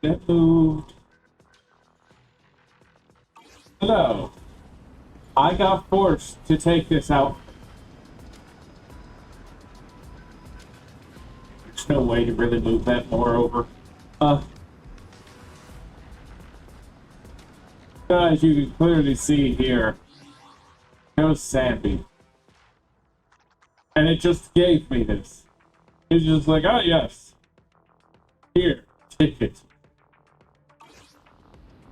That moved. Hello. I got forced to take this out. There's no way to really move that more over. As you can clearly see here, there's Sandy. And it just gave me this. It's just like, oh yes. Here, take it.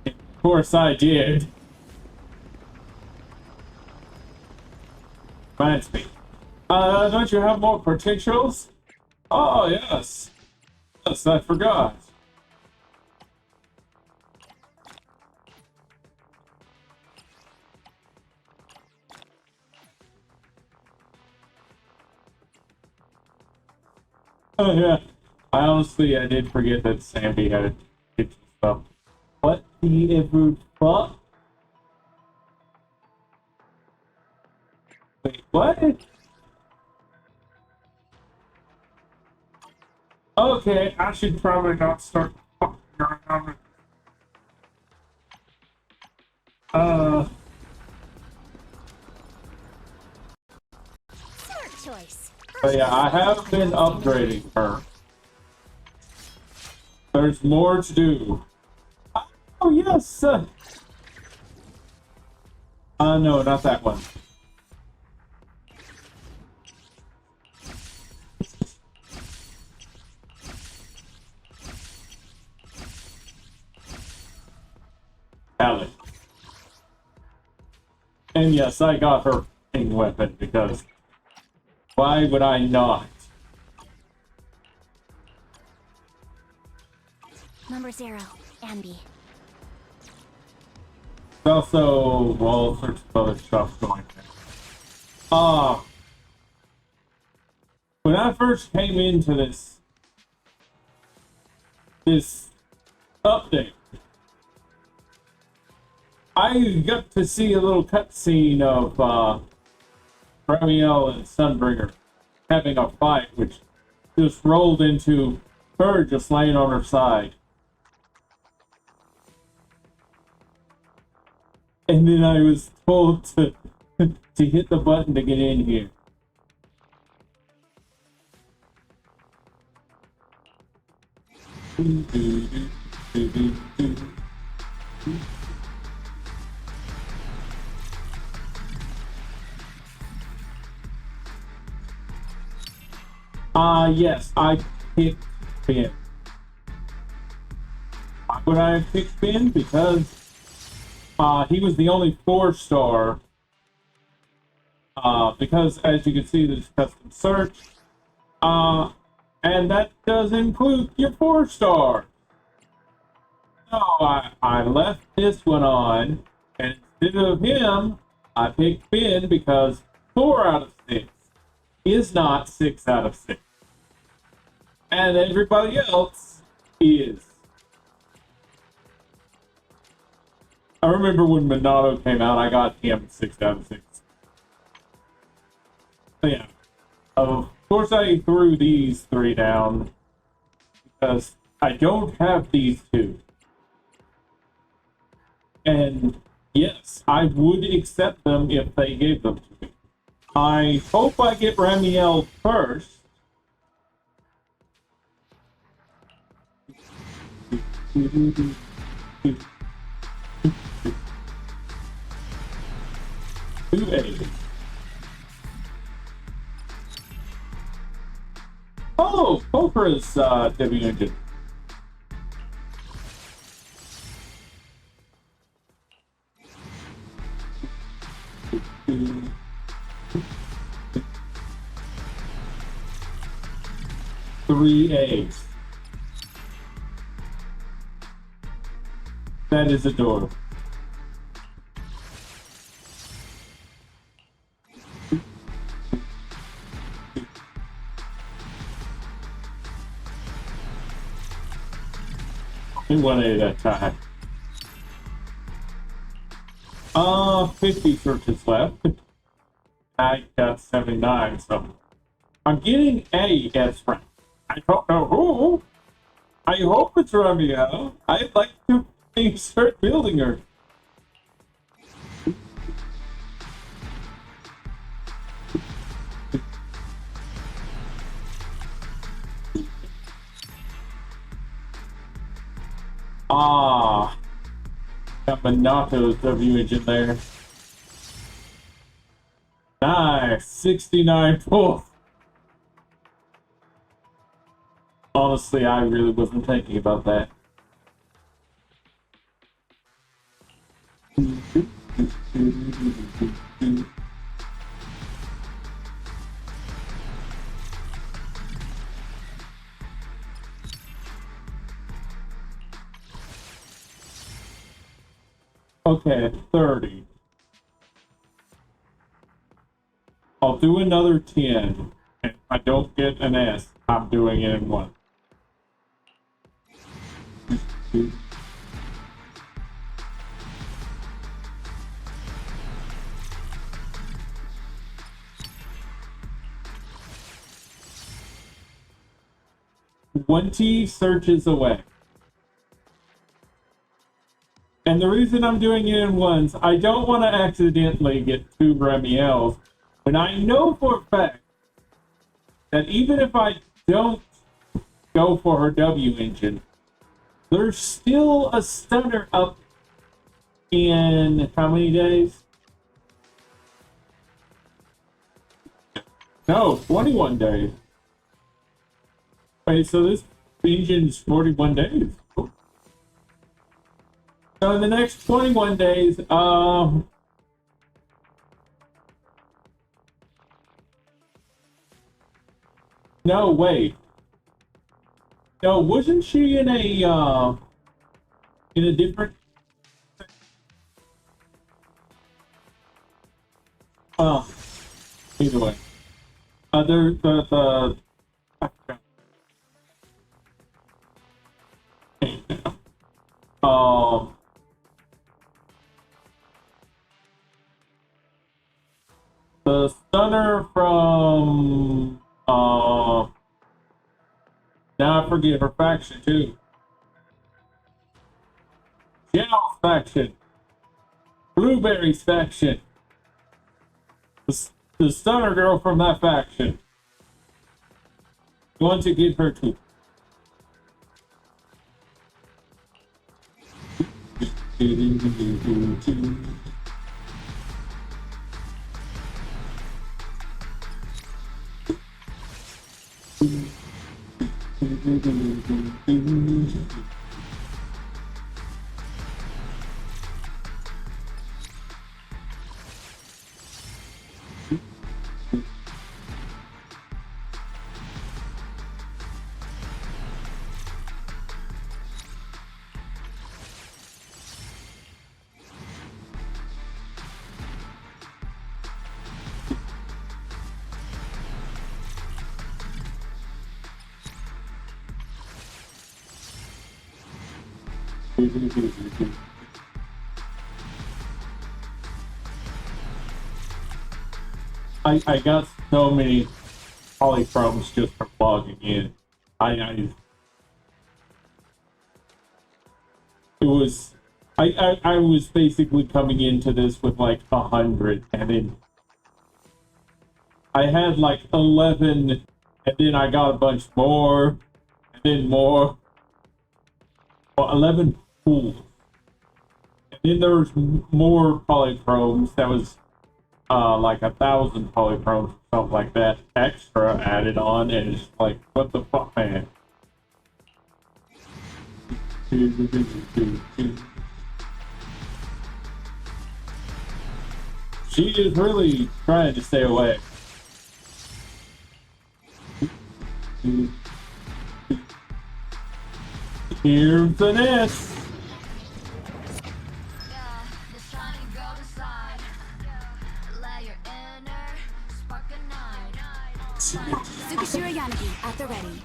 Of course I did. Reminds me. Don't you have more potentials? Oh, yes. Yes, I forgot. Oh, yeah. I did forget that Sandy had kitchen stuff. What the ever fuck? Wait, what? Okay, I should probably not start fucking around with Smart choice. but yeah, I have been upgrading her. There's more to do. Oh, yes! No, not that one. Alex. And yes, I got her ping weapon because why would I not? Number 0, Ambi. Also, all sorts of other stuff going on. When I first came into this update, I got to see a little cutscene of Ramiel and Sunbringer having a fight, which just rolled into her just laying on her side. And then I was told to hit the button to get in here. Yes, I picked Ben. Why would I have picked Ben? Because he was the only 4-star. Because as you can see, there's custom search. And that does include your 4-star. So I left this one on, and instead of him, I picked Ben because 4 out of 6 is not 6 out of 6. And everybody else is. I remember when Monado came out, I got him 6 out of 6. So yeah. Of course I threw these 3 down because I don't have these 2. And yes, I would accept them if they gave them to me. I hope I get Ramiel first. Two A's. Oh, Poker's debut engine. Three A's. That is adorable. Only 1 A at a time. 50 searches left. I got 79, so I'm getting A as rank. I don't know who, I hope it's Romeo. I'd like to start building her. Ah, got Monato's W engine there. Nice, 69 pulls. Honestly, I really wasn't thinking about that. Okay, 30. I'll do another 10. And if I don't get an S, I'm doing it in one. Twenty searches away. And the reason I'm doing it in ones, I don't want to accidentally get 2 Remiels when I know for a fact that even if I don't go for her W engine, there's still a stunner up in how many days? No, 21 days. Wait, so this engine's 41 days. Cool. So in the next 21 days, no, wait. No, wasn't she in a different either way. The the stunner from now I forget her faction too. Jal's faction. Blueberry's faction. The stunner girl from that faction. Going to get her too. I got so many polychromes just from logging in. I was basically coming into this with like 100, and then I had like 11, and then I got a bunch more, and then more. Well, 11 pools. And then there was more polychromes. That was like 1,000 polychromes or something like that extra added on, and it's like, what the fuck, man? She is really trying to stay away. Here's an S. Tsukishira Yanagi at the ready.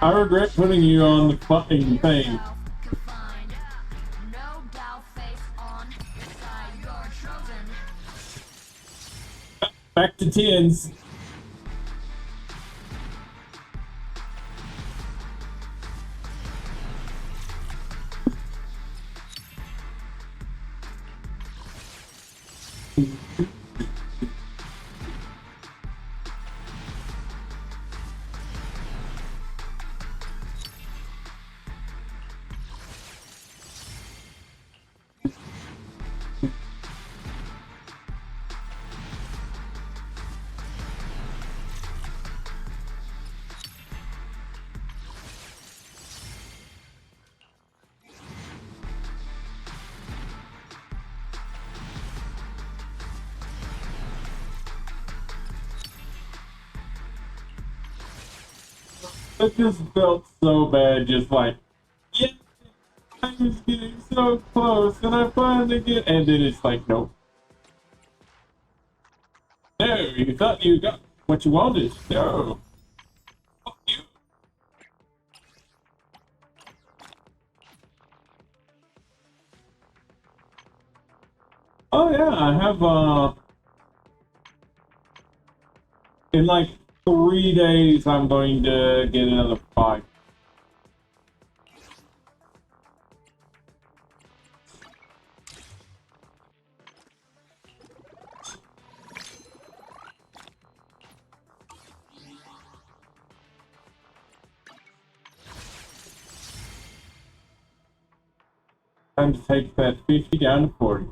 I regret putting you on the fucking thing. Back to tens. It just felt so bad, just like, yeah, I was getting so close, and I finally get, and then it's like, nope. No, you thought you got what you wanted. No. Fuck you. Oh yeah, I have, in like 3 days, I'm going to get another 5. Time to take that 50 down to 40.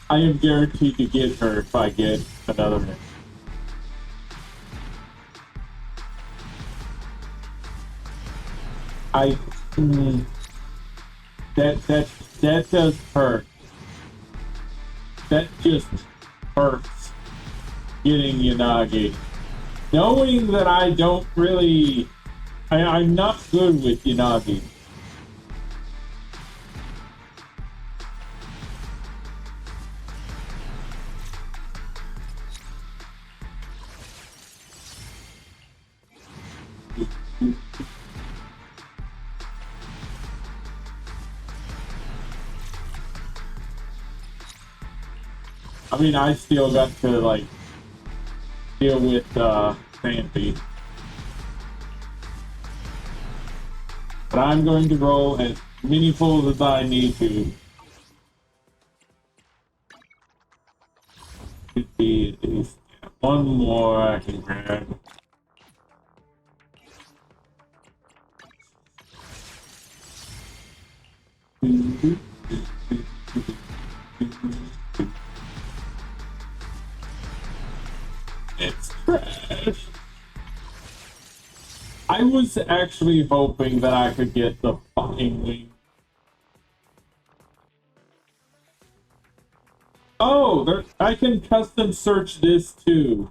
I am guaranteed to get her if I get another one. That does hurt. That just hurts getting Yanagi. Knowing that I don't really, I'm not good with Yanagi. I mean, I still got to, like, deal with, Sandy. But I'm going to roll as many pulls as I need to. Should be at least one more I can grab. It's trash. I was actually hoping that I could get the fucking wing. Oh, I can custom search this too.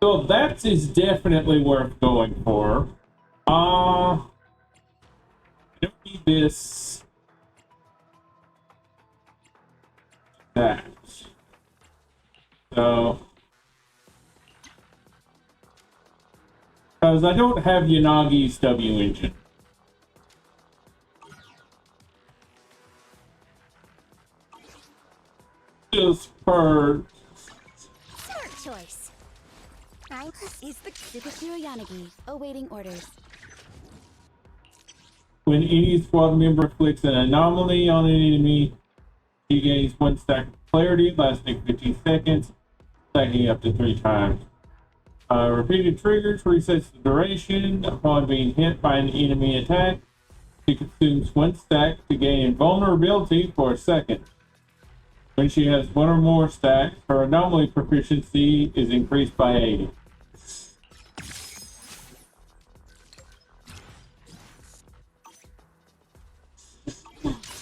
So that is definitely worth going for. I don't need this. That. So. Because I don't have Yanagi's W engine. Just for. Smart choice. Is the Tsukishiro Yanagi awaiting orders? When any squad member inflicts an anomaly on an enemy, he gains 1 stack of clarity, lasting 15 seconds, stacking up to 3 times. Repeated triggers resets the duration upon being hit by an enemy attack. She consumes 1 stack to gain invulnerability for a second. When she has 1 or more stacks, her anomaly proficiency is increased by 80.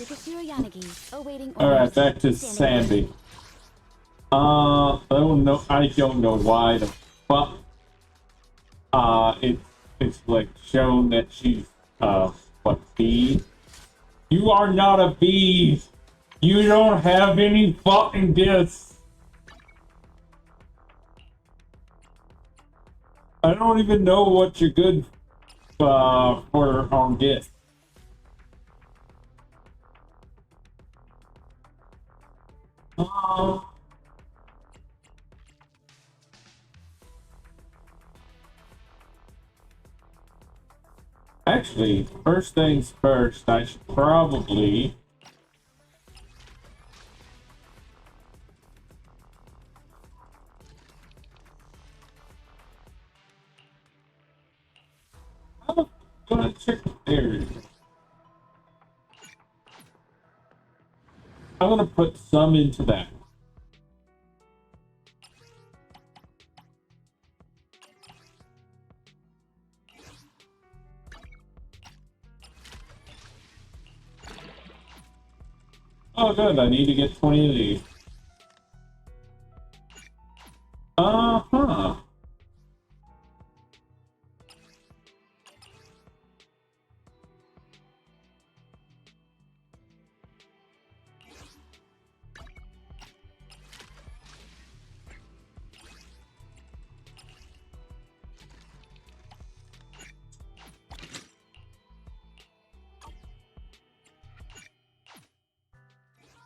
Tsukishiro Yanagi awaiting orders. Alright, back to Sandy. I don't know why the fuck. It's like shown that she's what, bee? You are not a bee. You don't have any fucking gifts. I don't even know what you're good for on gifts. Actually, first things first, I should probably I'm gonna check there. I'm gonna put some into that. Oh, good. I need to get 20 of these. Uh-huh.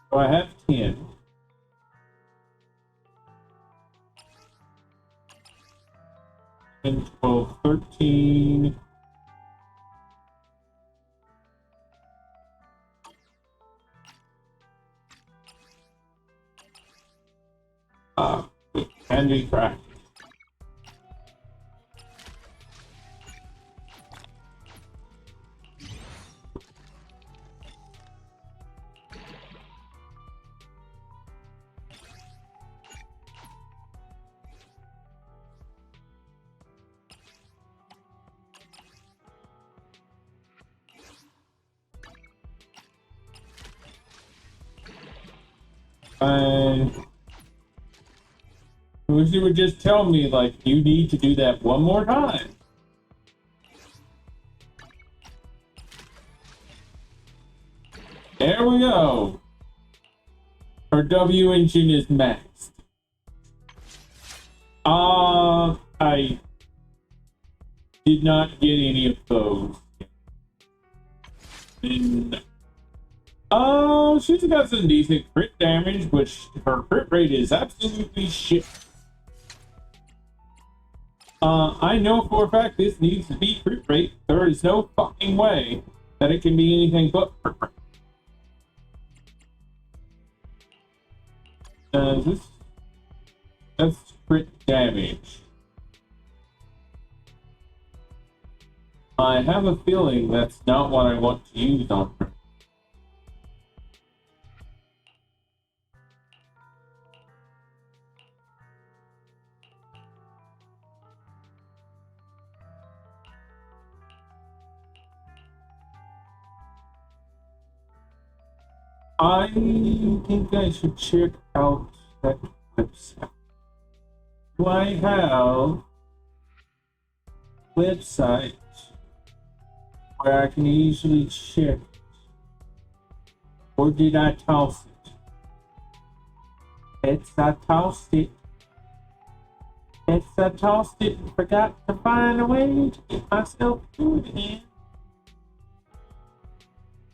So I have 10. And 12, 13. Can be cracked. I wish you would just tell me, like, you need to do that one more time. There we go. Her W engine is maxed. I did not get any of those. And, she's got some decent crit damage, which her crit rate is absolutely shit. I know for a fact this needs to be crit rate. There is no fucking way that it can be anything but crit rate. That's crit damage. I have a feeling that's not what I want to use on her. I think I should check out that website. Do I have website where I can easily check? Or did I toss it? I tossed it. I tossed it and forgot to find a way to get myself to it again.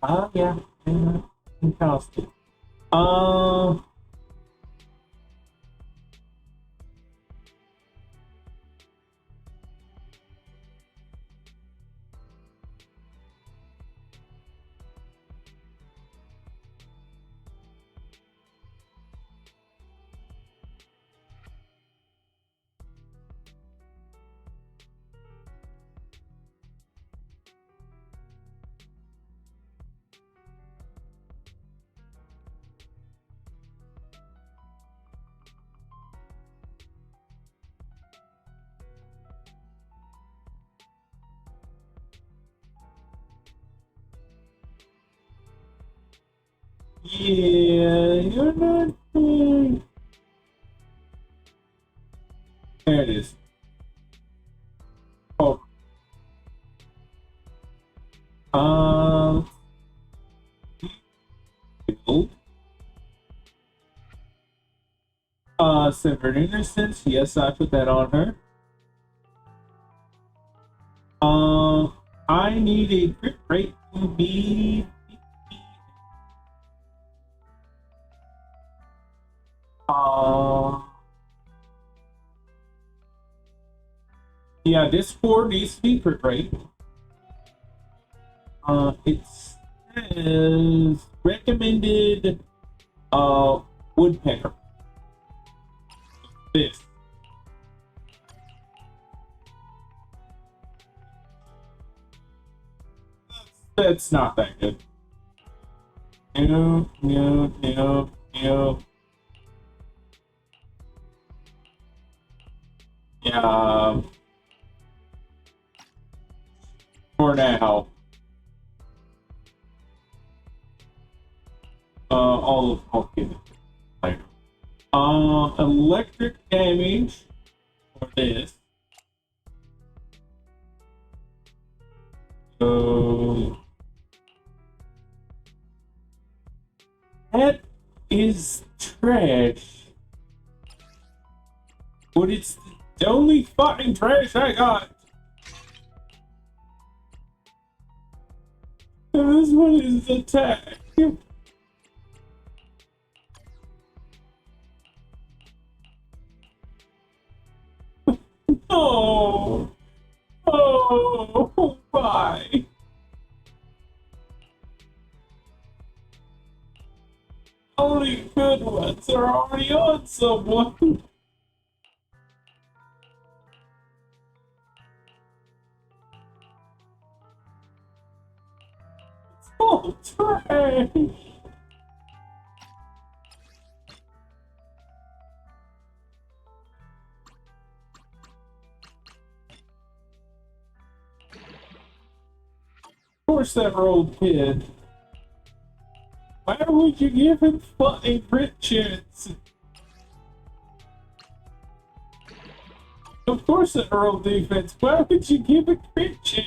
Oh yeah, I tossed it. Yeah, you're not. There it is. Oh. Build. Severed Innocence. Yes, I put that on her. I need a crit rate to be. Yeah, this 4 needs to be crit rate. It says recommended woodpecker. This. That's not that good. No. Yeah. For now. I'll give it later. Electric damage for this. So that is trash. But it's the only fucking trash I got. And this one is attack. Oh, oh, why? Only good ones are already on someone. It's all trash. Of course, that rolled kid. Why would you give him fucking crit chance? Of course, that rolled defense. Why would you give a crit chance?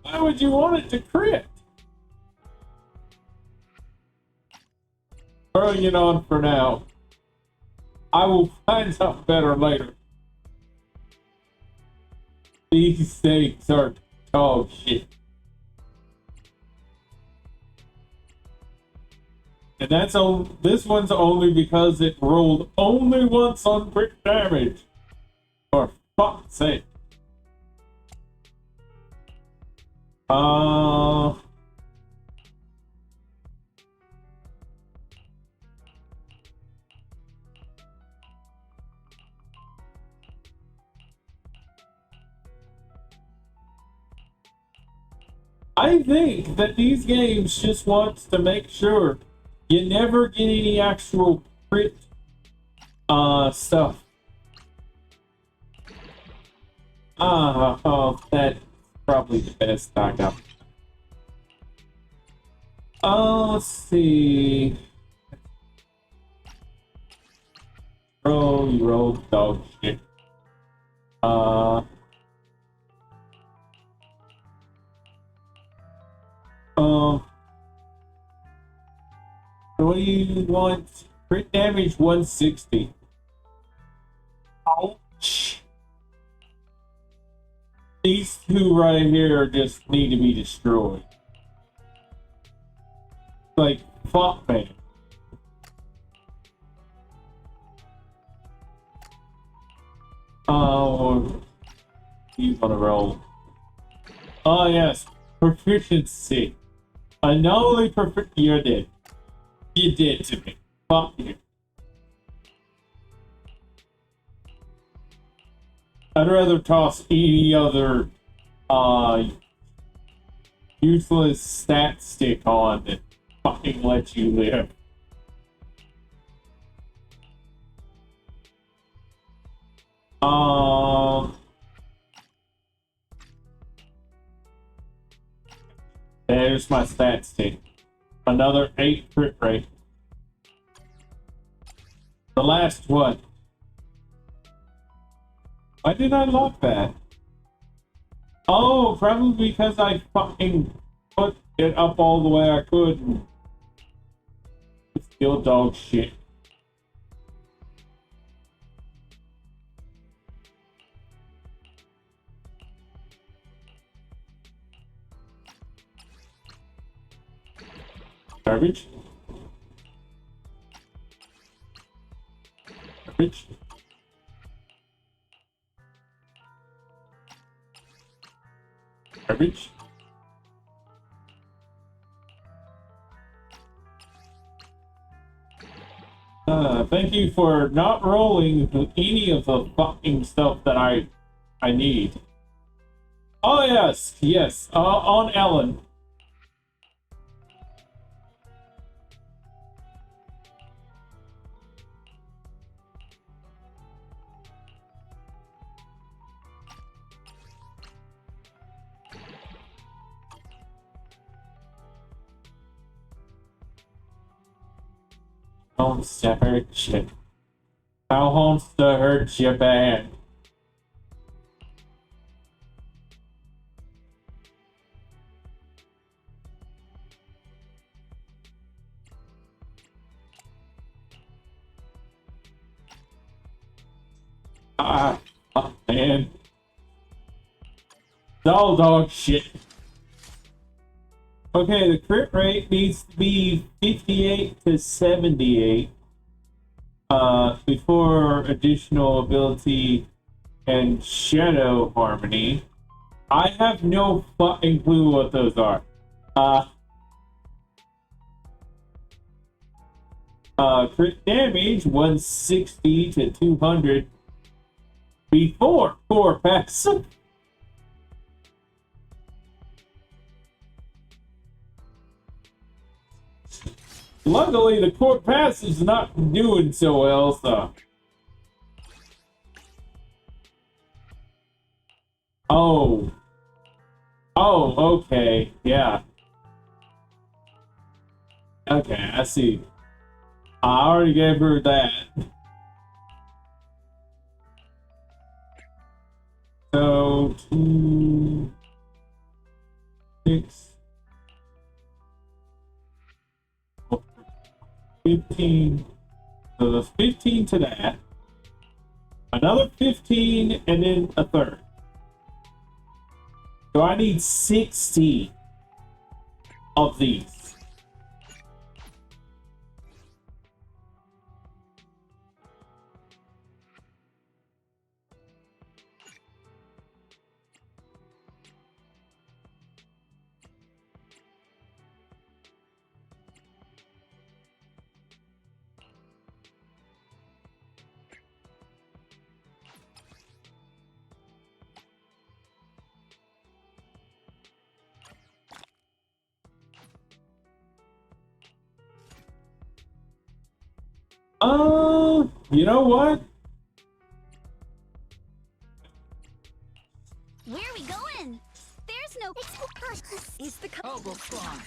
Why would you want it to crit? Throwing it on for now. I will find out better later. These stakes are dog shit. And that's on this one's only because it rolled only once on crit damage. For fuck's sake. I think that these games just wants to make sure you never get any actual crit stuff. That's probably the best I got. Let's see. Oh, you rolled dog shit. What do you want? Crit damage 160. Ouch. These two right here just need to be destroyed. Like, fuck man. Oh, he's on a roll. Oh yes, proficiency. Anomaly perfect. You're dead. You did to me. Fuck you. I'd rather toss any other useless stat stick on than fucking let you live. There's my stat stick. Another 8 crit rate. The last one. Why did I lock that? Oh, probably because I fucking put it up all the way I could. It's still dog shit. Garbage. Garbage. Garbage. Thank you for not rolling any of the fucking stuff that I need. Oh yes, yes, on Ellen. Wants to hurt you. How wants to hurt you bad? Man. Dog shit. Okay, the crit rate needs to be 58 to 78 before additional ability and shadow harmony. I have no fucking clue what those are. Crit damage 160 to 200 before 4 passive. Luckily, the core passive's not doing so well, so. Oh. Oh, okay. Yeah. Okay, I see. I already gave her that. So, 2, 6, 15. So there's 15 to that. Another 15 and then a third. So I need 60 of these. You know what? Where are we going? There's no. Is the Ogle Squad.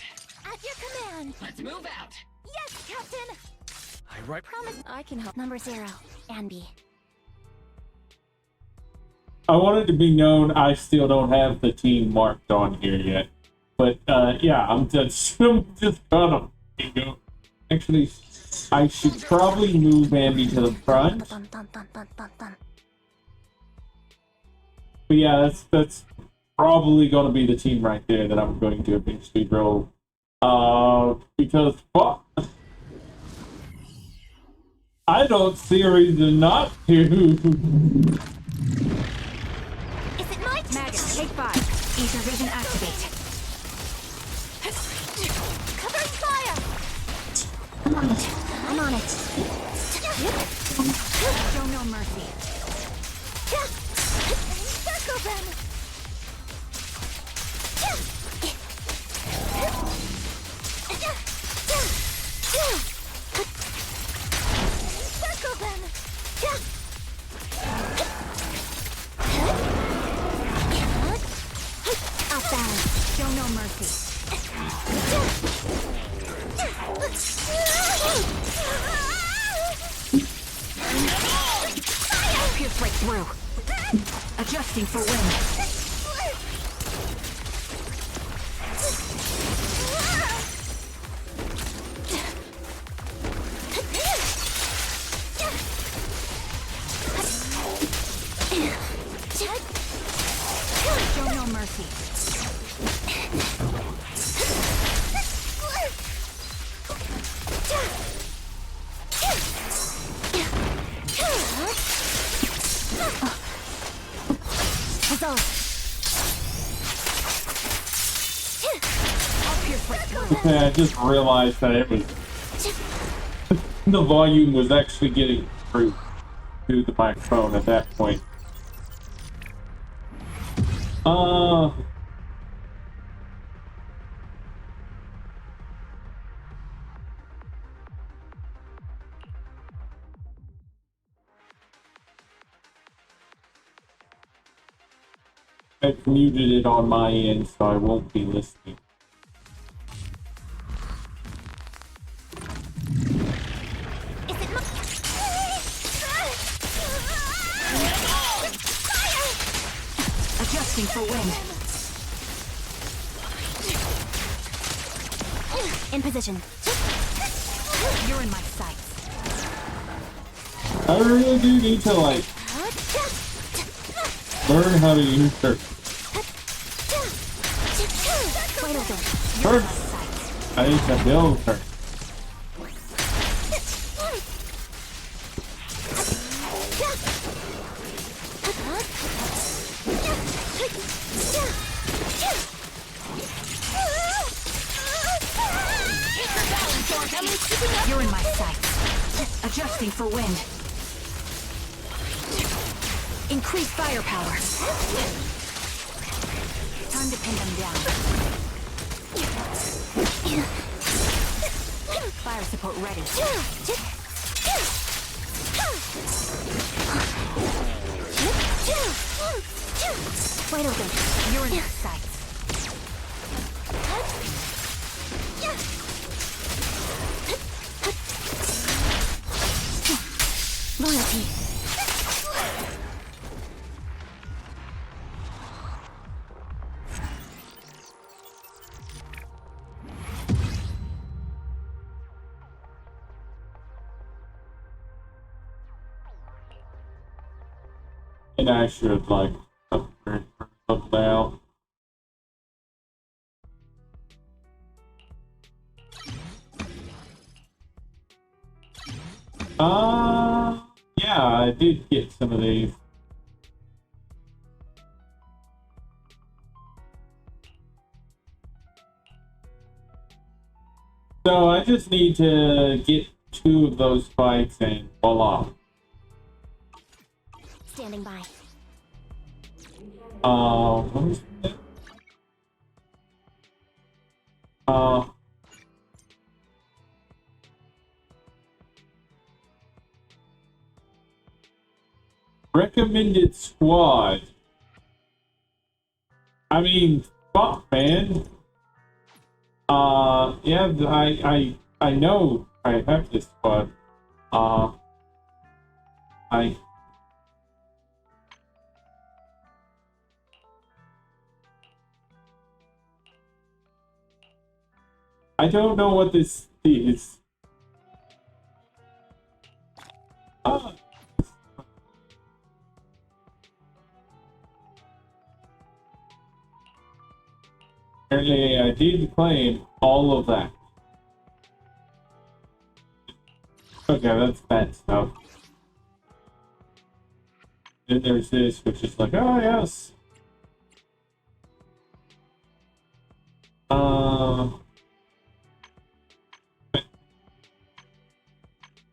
at your command? Let's move out. Yes, Captain. I write. Promise I can help. Number 0, Anby. I want it to be known I still don't have the team marked on here yet. But, yeah, I'm just gonna go. Actually, I should probably move Andy to the front. But yeah, that's probably gonna be the team right there that I'm going to eventually roll. Because fuck, I don't see a reason not to. Is it my Magus, take 5. Ether vision activate. Covering fire? I'm on it. I'm on it. Show no mercy. Circle them. Circle them. Outbound. Show no mercy. through. Adjusting for wind. Show no mercy. Resolve. I'll pierce right through. Okay, I just realized that it was the volume was actually getting through to the microphone at that point. I've muted it on my end, so I won't be listening. Is it my... Fire! Adjusting for wind. In position. You're in my sights. I really do need to, like, learn how to use her. Wide open. Her. I need to build her. You're in my sights. Adjusting for wind. Increase firepower. Time to pin them down. Fire support ready. Wide open. You're in my sights. Loyalty. And I should, like, upgrade myself now. Yeah, I did get some of these. So I just need to get 2 of those spikes and voila. Standing by. What was that? Recommended squad. I mean, fuck, man. Yeah, I know I have this squad. I don't know what this is. Apparently, I did claim all of that. Okay, that's bad stuff. Then there's this, which is like, oh yes.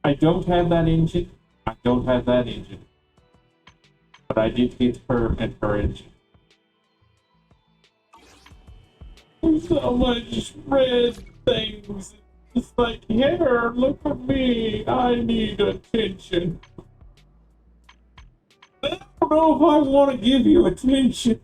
I don't have that engine. I don't have that engine. But I did get her and her engine. There's so much red things. It's like, here, look at me. I need attention. I don't know if I want to give you attention.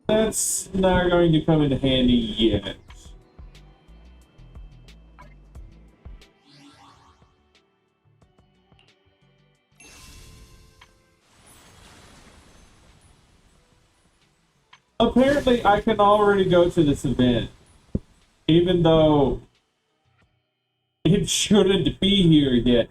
That's not going to come in handy yet. Apparently, I can already go to this event, even though it shouldn't be here yet.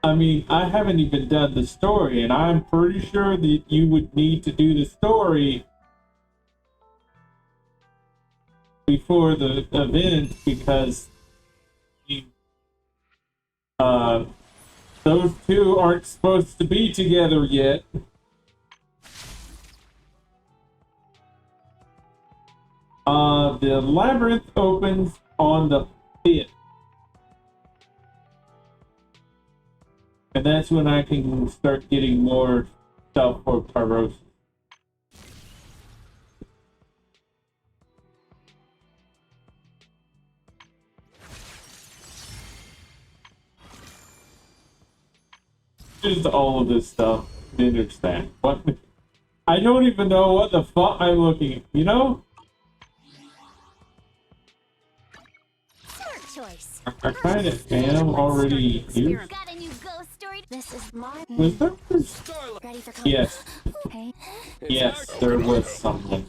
I mean, I haven't even done the story, and I'm pretty sure that you would need to do the story before the event because those two aren't supposed to be together yet. The labyrinth opens on the 5th. And that's when I can start getting more stuff for Pyrosis. Just all of this stuff. Understand. What? I don't even know what the fuck I'm looking at. You know? Smart choice. I kind of am already here. Got a new ghost story. This is my Was there? ready for combat. Yes. Hey. Yes, there was someone.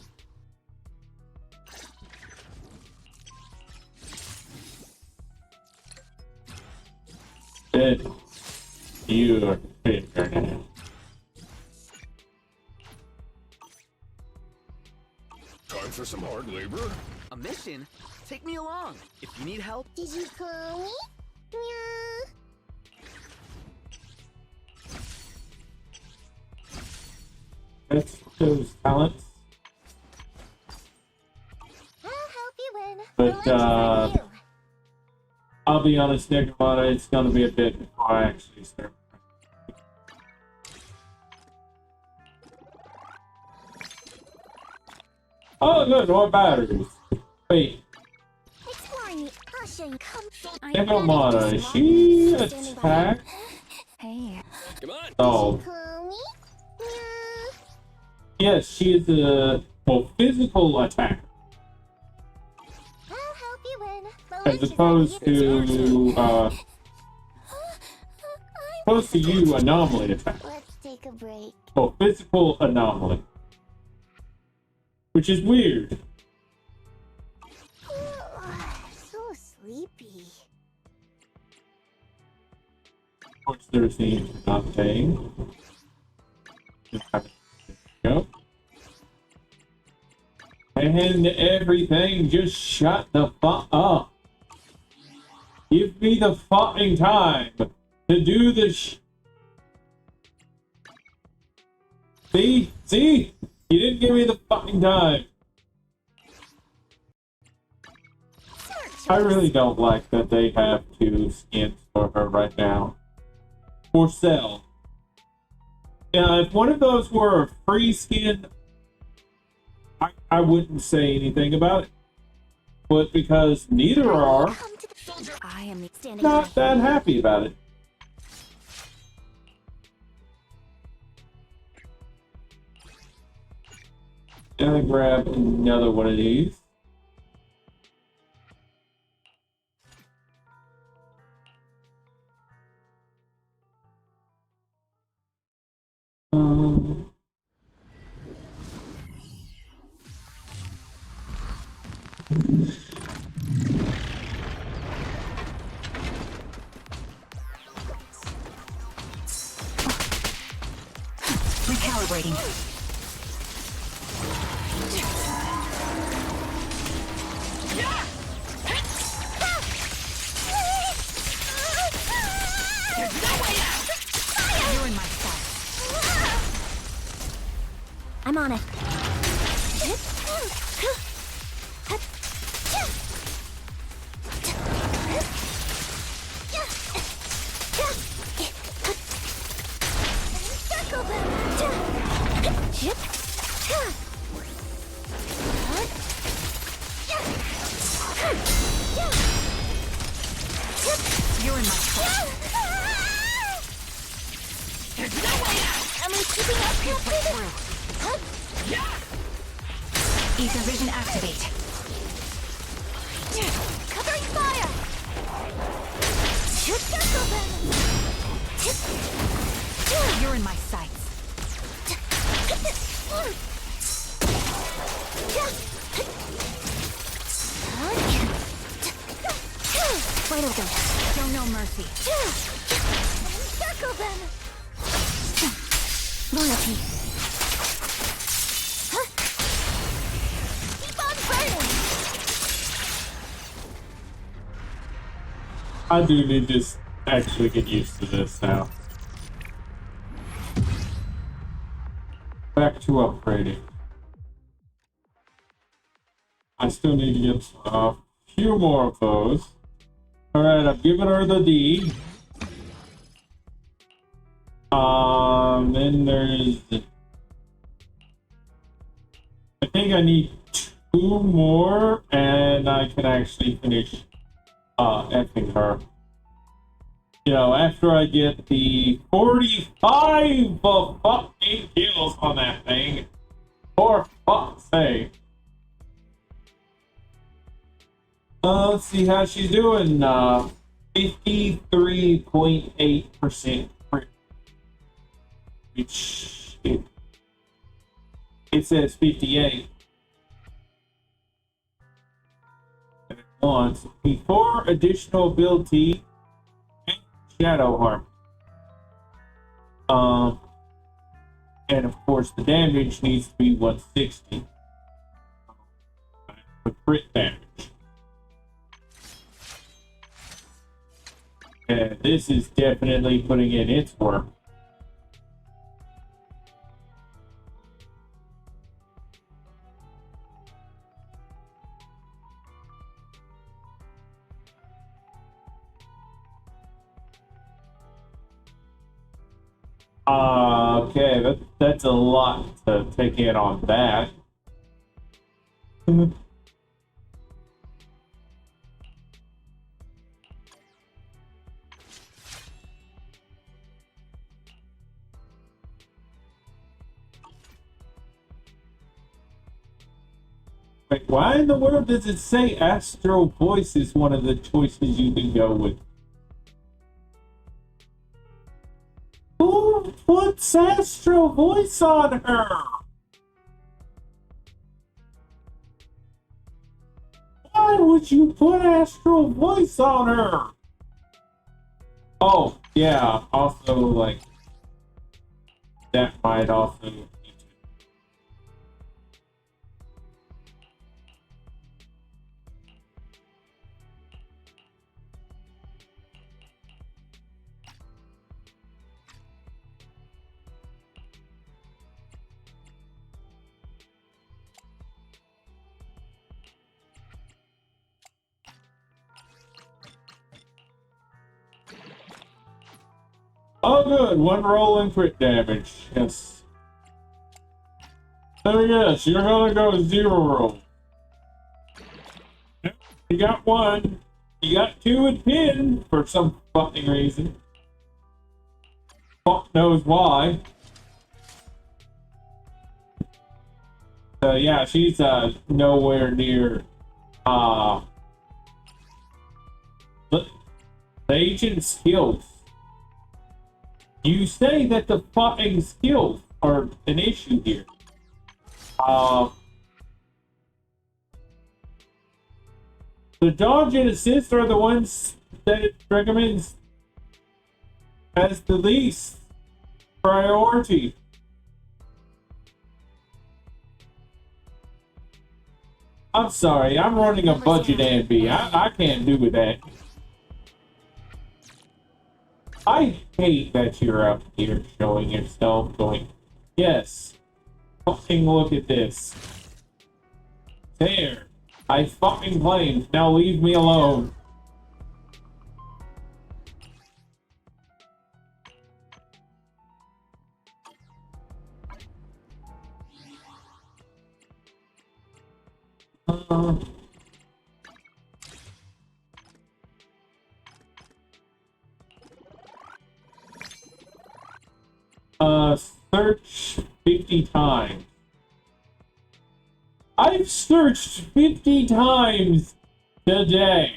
Dead. You're bigger now. Time for some hard labor? A mission? Take me along. If you need help, Did you call me? Meow. That's those talents. I'll help you win. But, I'll be honest, Necromata, it's gonna be a bit before I actually start. Oh, good, more batteries. Wait, Exploring it. I'll show you. Come. Necromata, is she attacked? Hey. Come on! Oh, Call me? Meow. yes, she is a physical attack, I'll help you win. The as lunch is opposed ready. to you anomaly attack. Let's take a break. Oh, physical anomaly, which is weird. So sleepy. Of course, there's the not paying. Just have it. Go. And everything, just shut the fuck up. Give me the fucking time to do this. See? See? You didn't give me the fucking time. I really don't like that they have two skins for her right now. For sale. Yeah, if one of those were a free skin, I wouldn't say anything about it. But because neither are, Come to the soldier. I am the Standing not that happy about it. Gonna grab another one of these. Um, recalibrating. You're in my sight. I'm on it. Circle You're in my sight. Barrier break through. Ether vision activate. Covering fire! Shoot circle them! You're in my sights. Wide open. Show no mercy. Circle them! Loyalty. Keep on burning! I do need to actually get used to this now. Back to upgrading. I still need to get a few more of those. Alright, I've given her the D. Then there's... I think I need 2 more, and I can actually finish effing her. You know, after I get the 45 fucking kills on that thing. For fuck's sake. Let's see how she's doing. 53.8% crit. Which it says 58. And it wants before additional ability and shadow harm. And of course the damage needs to be 160. For crit damage. And this is definitely putting in its work. Okay, that's a lot to take in on that. Wait, why in the world does it say Astral Voice is one of the choices you can go with? Who puts Astral Voice on her? Why would you put Astral Voice on her? Oh, yeah, also, like, that might also... Oh good, 1 roll and crit damage, yes. So yes, you're gonna go 0 roll. Yep, you got 1. You got 2 and pin for some fucking reason. Fuck knows why. So yeah, she's nowhere near the agent skills. You say that the fucking skills are an issue here. The dodge and assist are the ones that it recommends as the least priority. I'm sorry, I'm running a budget AMB. I can't do with that. I hate that you're up here showing yourself going, yes, fucking look at this. There, I fucking claimed, now leave me alone. Search 50 times. I've searched 50 times today.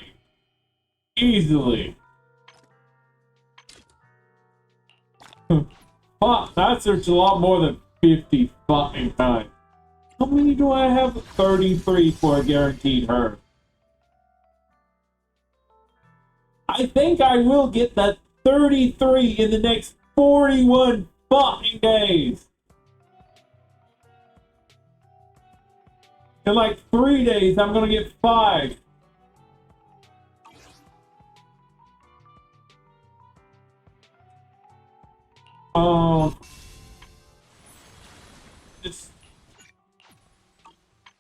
Easily. Fuck, I searched a lot more than 50 fucking times. How many do I have? 33 for a guaranteed her. I think I will get that 33 in the next 41 fucking days. In like 3 days, I'm gonna get 5. Just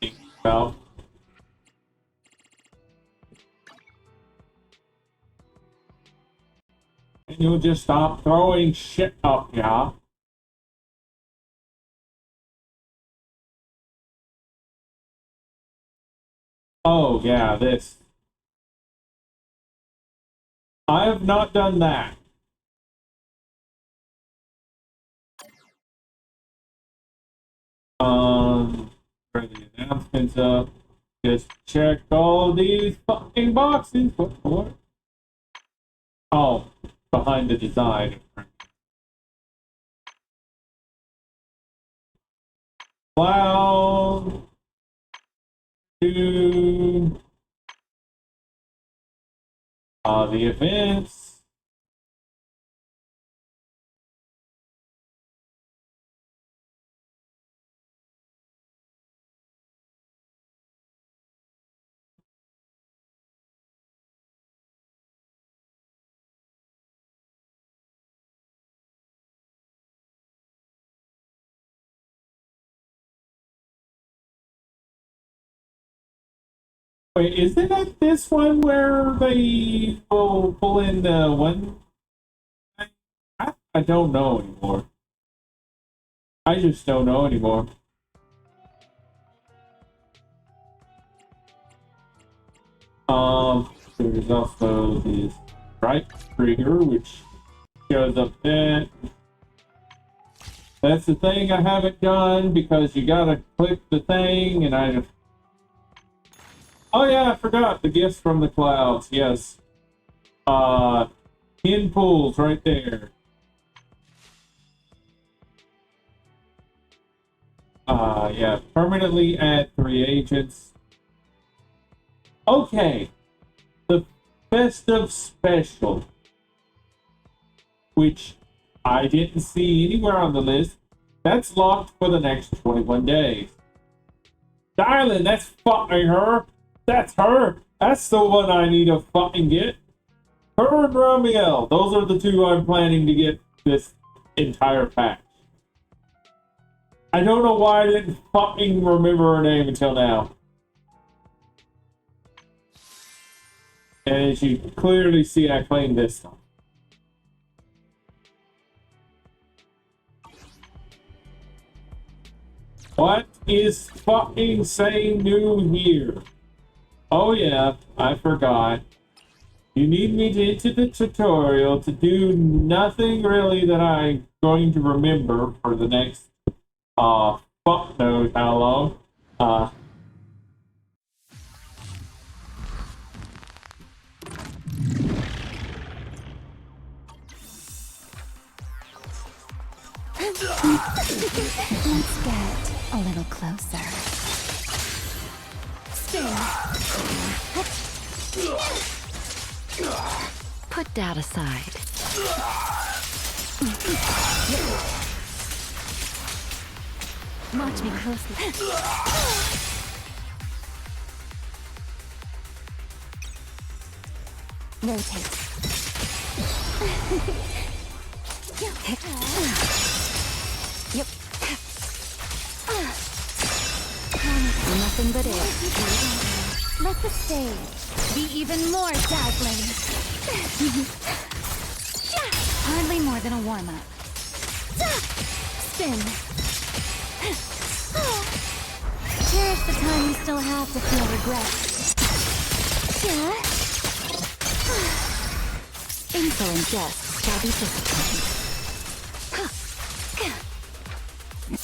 think about. And you'll just stop throwing shit up, yeah? Oh, yeah, this. I have not done that. For the announcements up, just check all these fucking boxes. What? Oh, behind the design. Cloud. To the events. Wait, isn't it this one where they will pull in the one? I don't know anymore. I just don't know anymore. There's also this strike trigger, which shows up there. That's the thing I haven't done because you gotta click the thing, and I just. Oh yeah, I forgot the gifts from the clouds. Yes. Pin pools right there. Yeah, permanently add 3 agents. Okay. The festive special, which I didn't see anywhere on the list, that's locked for the next 21 days. Darling, that's fucking her. That's her. That's the one I need to fucking get. Her and Ramiel. Those are the two I'm planning to get this entire patch. I don't know why I didn't fucking remember her name until now. And as you clearly see, I claimed this time. What is fucking saying new here? Oh yeah, I forgot. You need me to enter the tutorial to do nothing really that I'm going to remember for the next, fuck knows how long. Let's get a little closer. Spin. Put doubt aside. Watch me closely. Rotate. Yep. Nothing but air. Let the stage be even more dazzling. Hardly more than a warm-up. Spin. Cherish the time you still have to feel regret. Insolent guests shall be disciplined.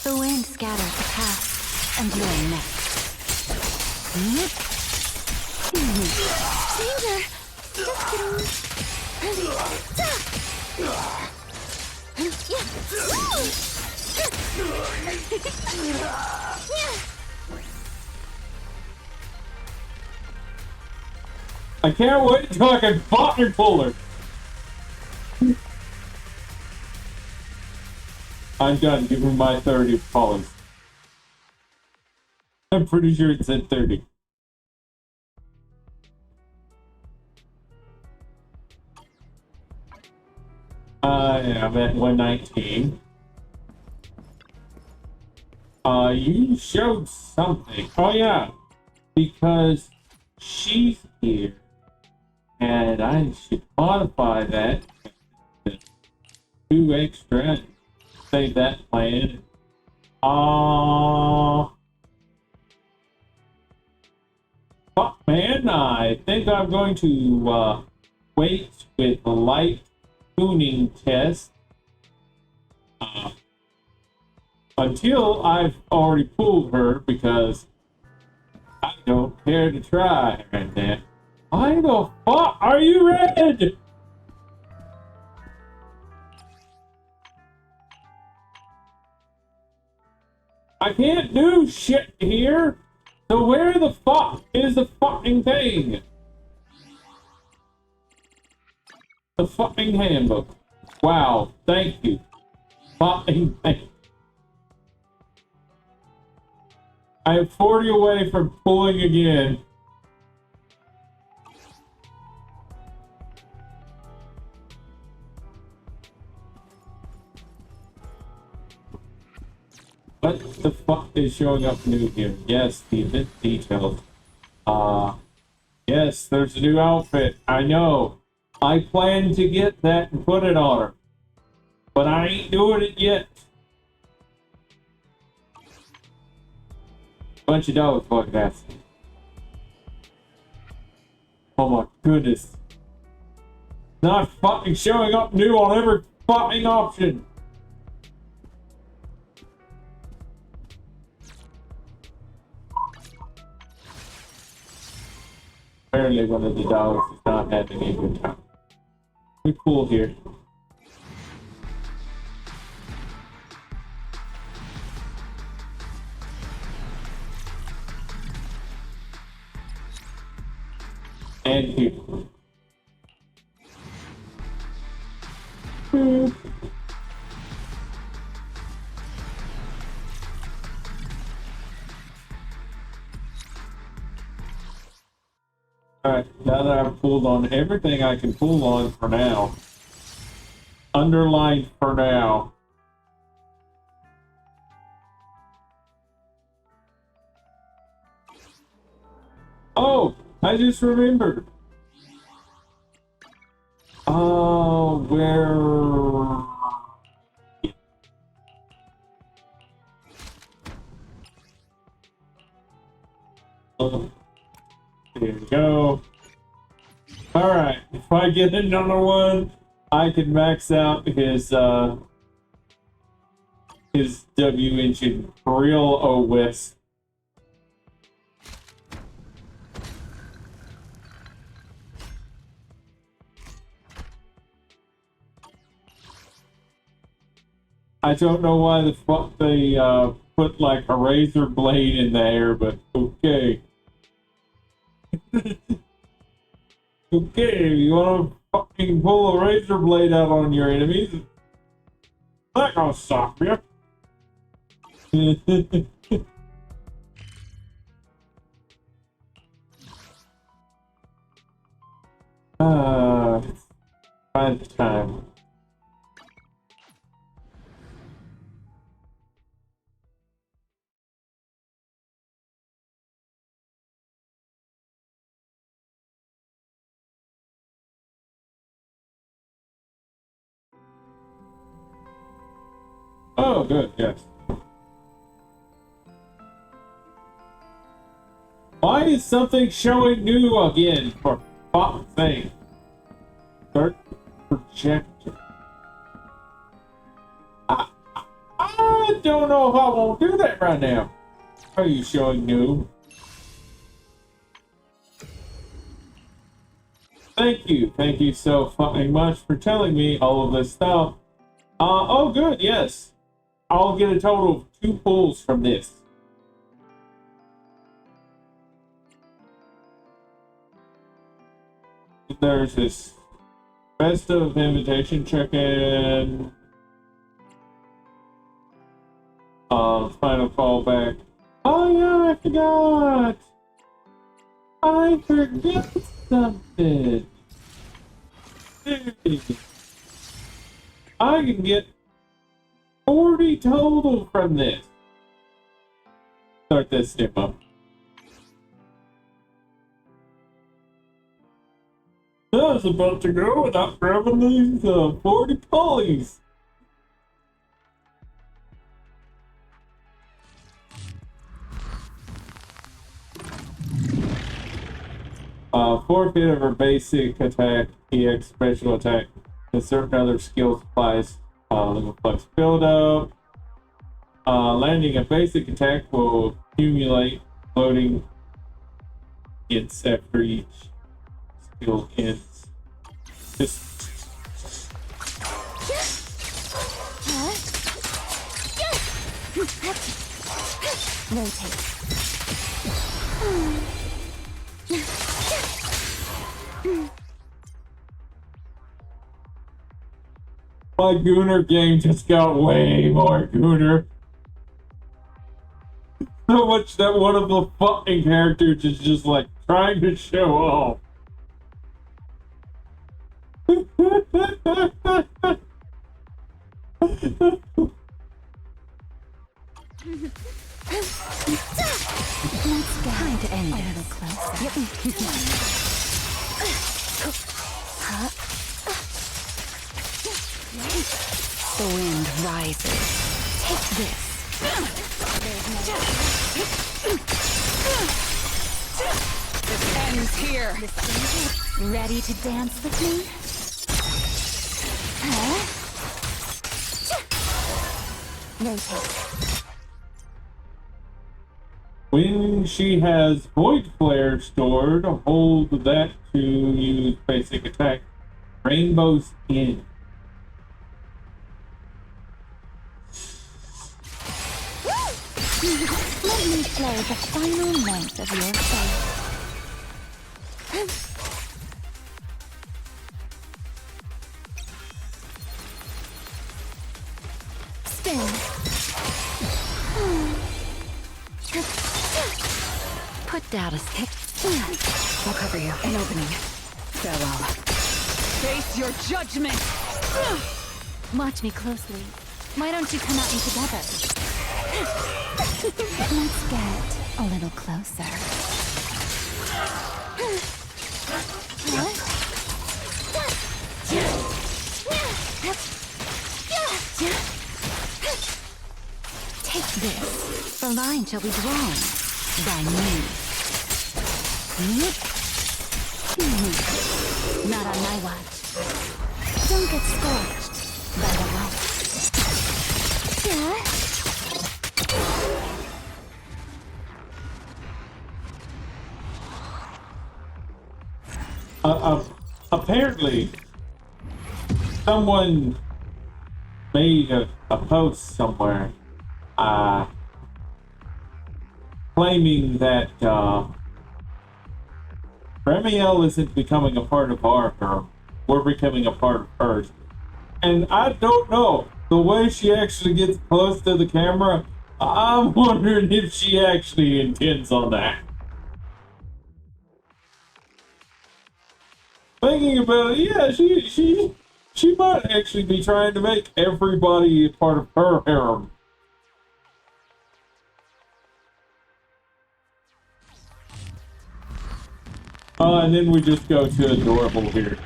The wind scatters the past, and you're next. Danger! Just kidding. I can't wait until I can botany pull her. I'm done. Give me my 30 pollens. I'm pretty sure it said 30. Yeah, I'm at 119. You showed something. Oh, yeah. Because she's here. And I should modify that to 2 extra. Save that plan. Fuck, man. I think I'm going to wait with the light tuning test until I've already pulled her, because I don't care to try right now. Why the fuck are you red? I can't do shit here. So where the fuck is the fucking thing? The fucking handbook. Wow, thank you. Fucking thank you. I am 40 away from pulling again. What the fuck is showing up new here? Yes, the event details. Yes, there's a new outfit. I know. I plan to get that and put it on her. But I ain't doing it yet. Bunch of dogs fucking ass. Oh my goodness. Not fucking showing up new on every fucking option. Apparently one of the dogs is not having a good time. We're cool here. And here. Alright, now that I've pulled on everything I can pull on for now. Underlined for now. Oh, I just remembered. Oh, where... There we go. Alright, if I get another one, I can max out his W engine real OS. I don't know why the fuck they put like a razor blade in there, but okay. Okay, you wanna fucking pull a razor blade out on your enemies? That gonna stop you. Find the time. Oh, good, yes. Why is something showing new again, for fuck's sake? Start projector. don't know if I won't do that right now. Are you showing new? Thank you so fucking much for telling me all of this stuff. Oh good, yes. I'll get a total of 2 pulls from this. There's this best of invitation check-in. Final callback. Oh yeah, I forgot. I forgot something. Hey. I can get 40 total from this. Start this demo. I was about to go without grabbing these 40 pulleys. Forfeit of her basic attack, EX special attack, and certain other skill supplies. Level flux buildup. Landing a basic attack will accumulate loading hits after each skill ends. Just rotate. my Gooner game just got way more Gooner. So much that one of the fucking characters is just like trying to show off. Let's go. Time to end A this. little closer. The wind rises. Take this. This ends here. Ready to dance with me? Rotate. When she has Void Flare stored, hold that to use basic attack. Rainbow's in. Let me play the final note of your faith. Spin. Put down a stick. I'll cover you. An opening. Farewell. Face your judgment. Watch me closely. Why don't you come at me together? Let's get a little closer. Take this. The line shall be drawn by me. Not on my watch. Don't get scorched by the light. Apparently, someone made a post somewhere, claiming that Remiel isn't becoming a part of our harem. We're becoming a part of hers. And I don't know. The way she actually gets close to the camera, I'm wondering if she actually intends on that. Thinking about it, yeah, she might actually be trying to make everybody a part of her harem. And then we just go to Adorable here.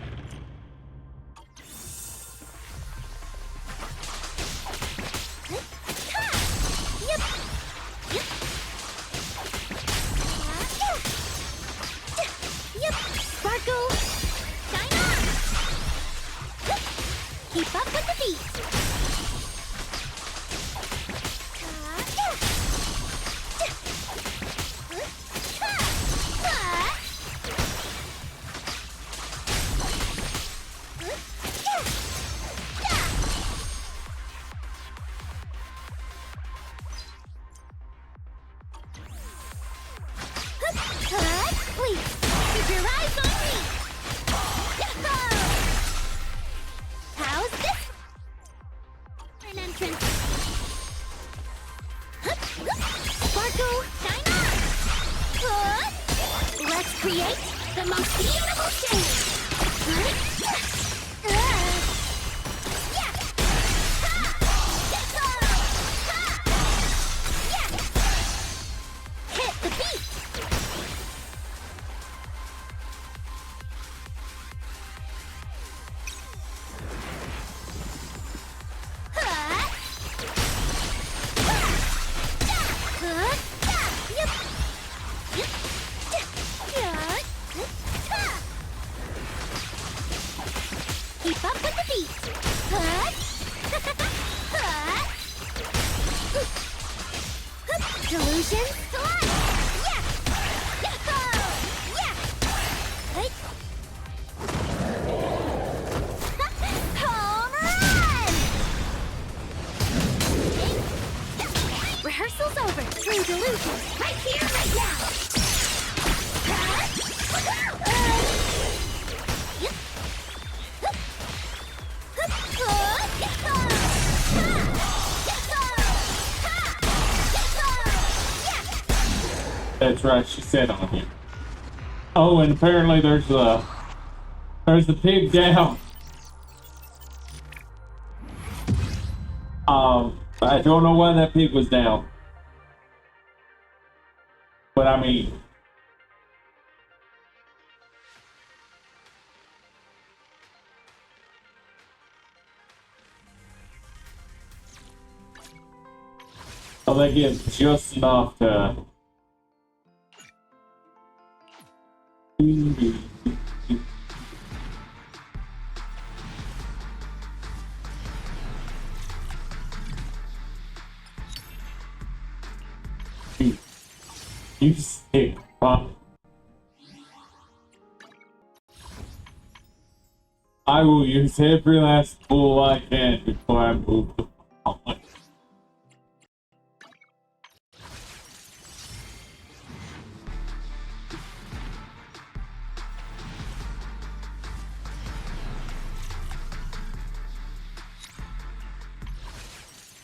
Sparkle! Shine on! Keep up with the beat! an entrance. Sparkle, shine on! Let's create the most beautiful stage! Hit the beat! Keep up with the beat. Delusion, slide! Yeah! Yeah! Home run! Rehearsal's over. True delusion. Right here, right now. That's right, she said on here. Oh, and apparently there's the pig down. I don't know why that pig was down. But I mean, well, they give just enough to. You sick fuck. I will use every last tool I can before I move the ball.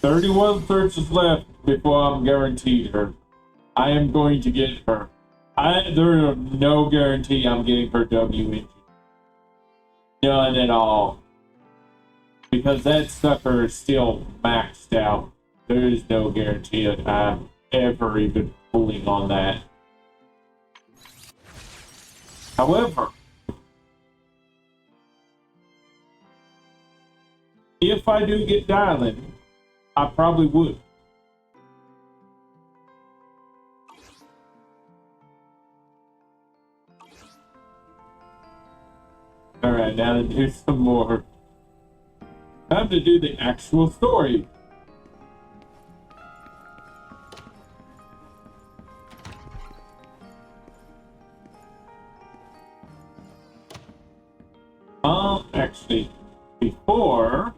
"31 searches left before I'm guaranteed her. I am going to get her. There is no guarantee I'm getting her W engine. None at all. Because that sucker is still maxed out. There is no guarantee that I'm ever even pulling on that. However, if I do get dialing, I probably would. Alright, now to do some more. Time to do the actual story. Actually, before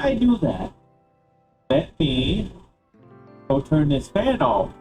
I do that, let me go turn this fan off.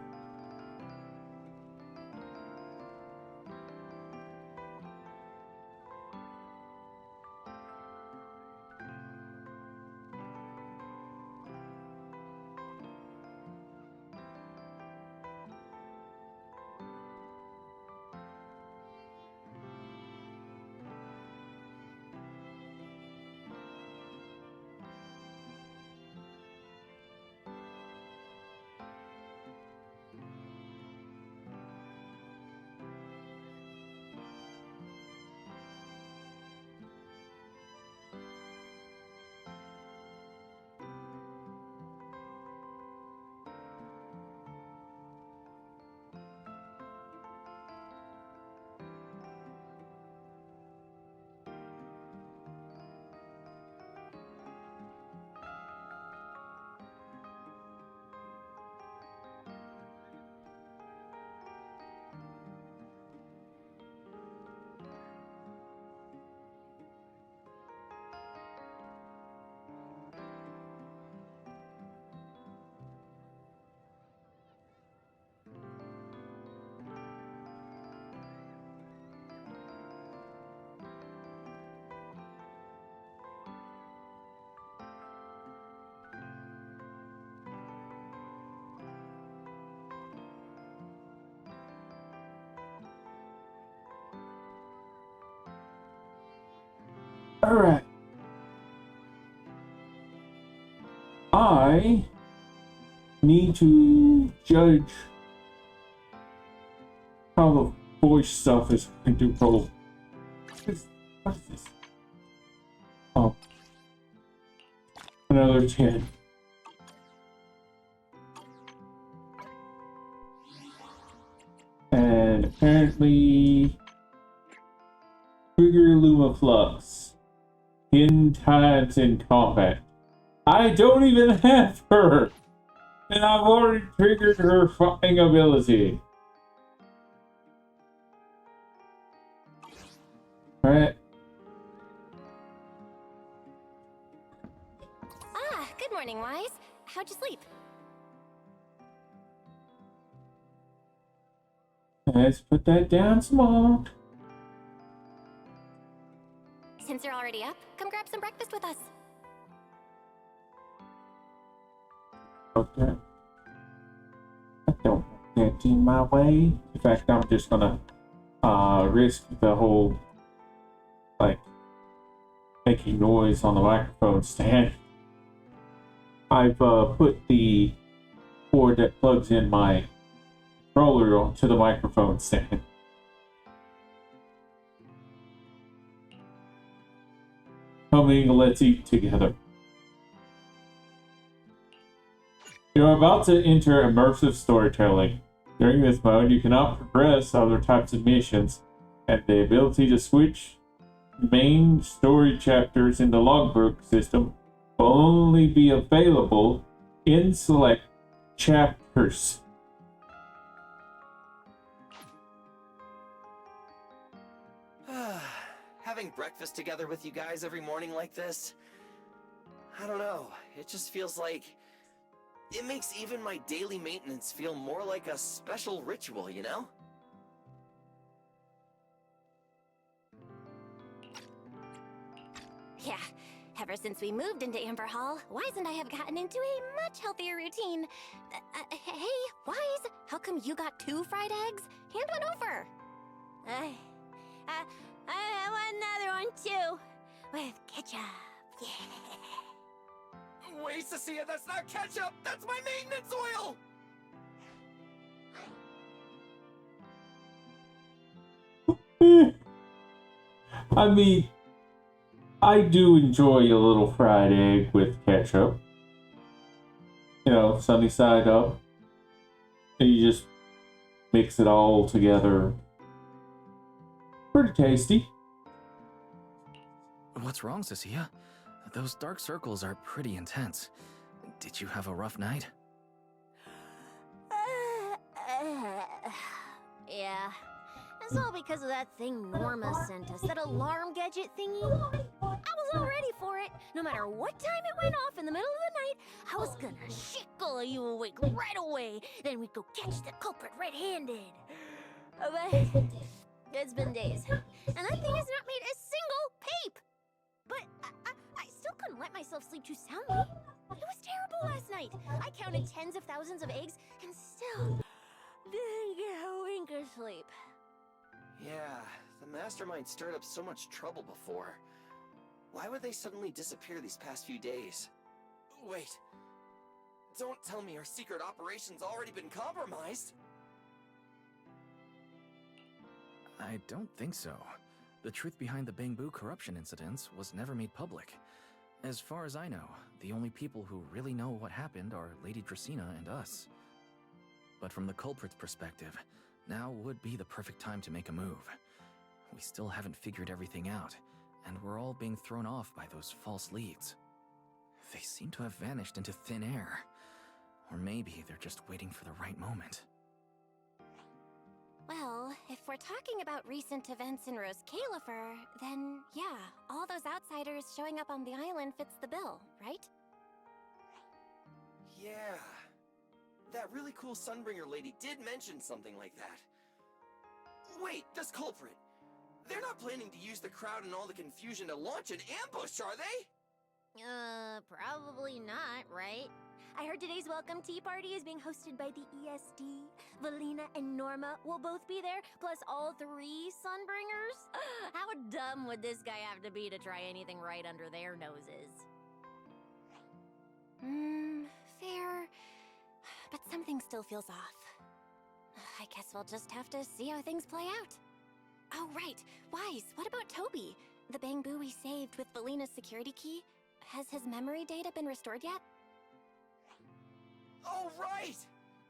Alright. I need to judge how the voice stuff is going to roll. What is this? Oh. Another 10. And apparently trigger Lumaflux. 10 times in combat. I don't even have her! And I've already triggered her flying ability. Alright. Ah, good morning, Wise. How'd you sleep? Let's put that down small. Since you're already up, come grab some breakfast with us. Okay. I don't want that in my way. In fact, I'm just gonna risk the whole like making noise on the microphone stand. I've put the cord that plugs in my controller onto the microphone stand. Coming, let's eat together. You're about to enter immersive storytelling. During this mode, you cannot progress other types of missions, and the ability to switch main story chapters in the logbook system will only be available in select chapters. Having breakfast together with you guys every morning like this, I don't know, it just feels like it makes even my daily maintenance feel more like a special ritual, you know? Yeah, ever since we moved into Amber Hall, Wise and I have gotten into a much healthier routine. Hey, Wise, how come you got 2 fried eggs? Hand one over. I want another one too, with ketchup. Yeah. Wait, Cecilia, that's not ketchup! That's my maintenance oil! I mean, I do enjoy a little fried egg with ketchup. You know, sunny side up. And you just mix it all together. Pretty tasty. What's wrong, Cecilia? Those dark circles are pretty intense. Did you have a rough night? Yeah. It's all because of that thing Norma sent us, that alarm gadget thingy. I was all ready for it. No matter what time it went off in the middle of the night, I was gonna shake all of you awake right away. Then we'd go catch the culprit red-handed. But it's been days, and that thing has not made a single peep. But I still couldn't let myself sleep too soundly. It was terrible last night. I counted tens of thousands of eggs and still didn't get a wink of sleep. Yeah, the mastermind stirred up so much trouble before. Why would they suddenly disappear these past few days? Wait. Don't tell me our secret operation's already been compromised! I don't think so. The truth behind the Bangbu corruption incidents was never made public. As far as I know, the only people who really know what happened are Lady Dracaena and us. But from the culprit's perspective, now would be the perfect time to make a move. We still haven't figured everything out, and we're all being thrown off by those false leads. They seem to have vanished into thin air. Or maybe they're just waiting for the right moment. Well, if we're talking about recent events in Rose Califer, then yeah, all those outsiders showing up on the island fits the bill, right? Yeah. That really cool Sunbringer lady did mention something like that. Wait, this culprit! They're not planning to use the crowd and all the confusion to launch an ambush, are they? Probably not, right? I heard today's welcome tea party is being hosted by the ESD. Valina and Norma will both be there, plus all 3 Sunbringers. How dumb would this guy have to be to try anything right under their noses? Fair. But something still feels off. I guess we'll just have to see how things play out. Oh, right. Wise, what about Toby? The Bangbu we saved with Valina's security key? Has his memory data been restored yet? Oh, right!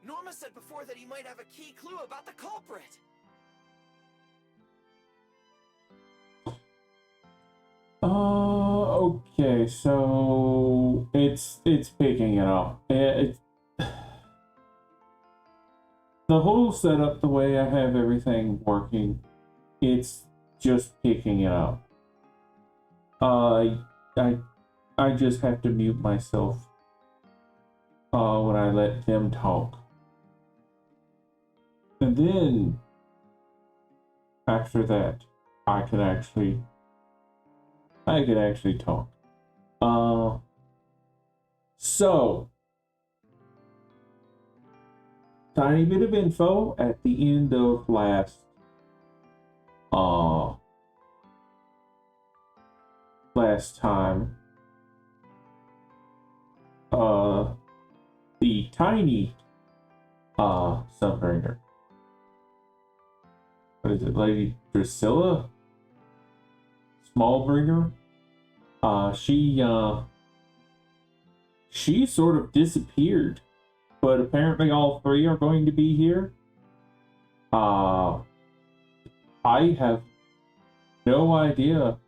Norma said before that he might have a key clue about the culprit. Okay, so it's picking it up. The whole setup, the way I have everything working, it's just picking it up. I just have to mute myself when I let them talk. And then after that, I could actually talk. So tiny bit of info at the end of last time. The tiny Sunbringer. What is it, Lady Drusilla? Smallbringer? She sort of disappeared, but apparently all 3 are going to be here. I have no idea.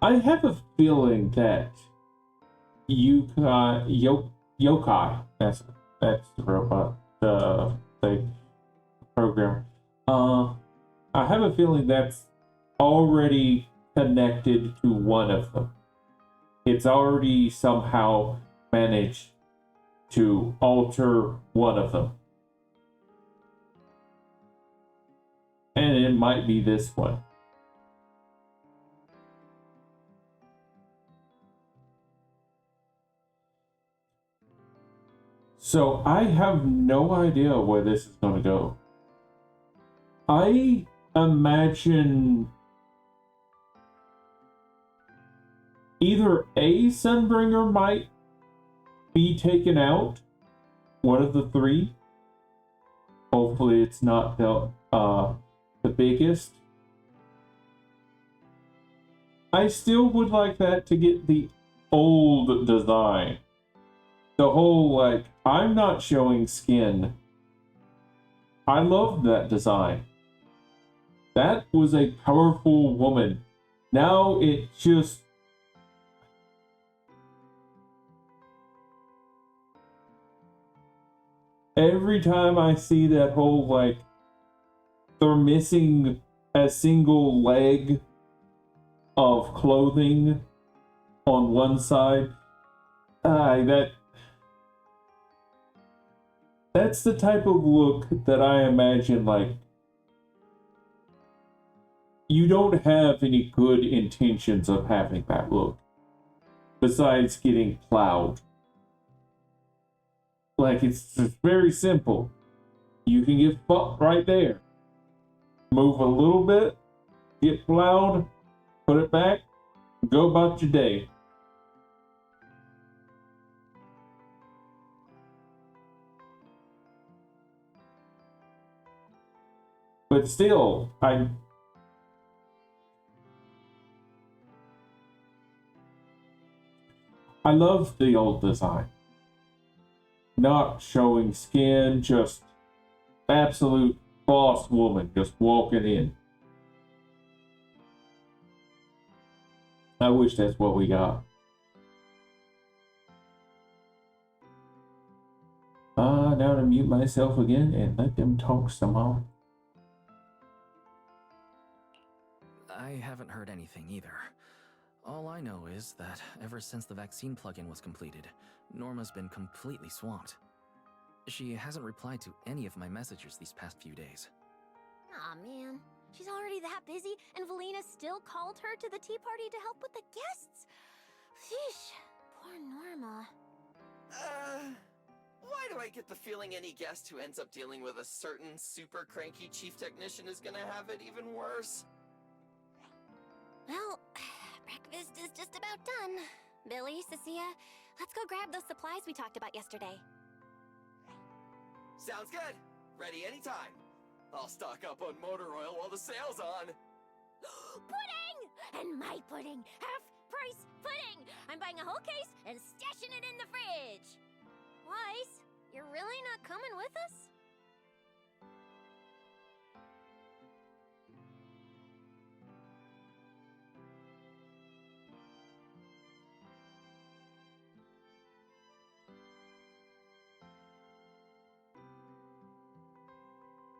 I have a feeling that Yokai, that's the robot, the program. I have a feeling that's already connected to one of them. It's already somehow managed to alter one of them. And it might be this one. So I have no idea where this is going to go. I imagine either a Sunbringer might be taken out, one of the 3. Hopefully it's not the biggest. I still would like that to get the old design. The whole, like, I'm not showing skin. I loved that design. That was a powerful woman. Now it just... Every time I see that whole, like, they're missing a single leg of clothing on one side, that's the type of look that I imagine, like, you don't have any good intentions of having that look, besides getting plowed. Like, it's just very simple. You can get fucked right there. Move a little bit, get plowed, put it back, go about your day. But still, I love the old design. Not showing skin, just absolute boss woman just walking in. I wish that's what we got. Now to mute myself again and let them talk some more. I haven't heard anything either. All I know is that ever since the vaccine plugin was completed, Norma's been completely swamped. She hasn't replied to any of my messages these past few days. Aw, man. She's already that busy, and Valina still called her to the tea party to help with the guests. Sheesh, poor Norma. Why do I get the feeling any guest who ends up dealing with a certain super cranky chief technician is gonna have it even worse? Well, breakfast is just about done. Billy, Cecilia, let's go grab those supplies we talked about yesterday. Sounds good. Ready anytime. I'll stock up on motor oil while the sale's on. Pudding! And my pudding! Half-price pudding! I'm buying a whole case and stashing it in the fridge! Weiss, you're really not coming with us?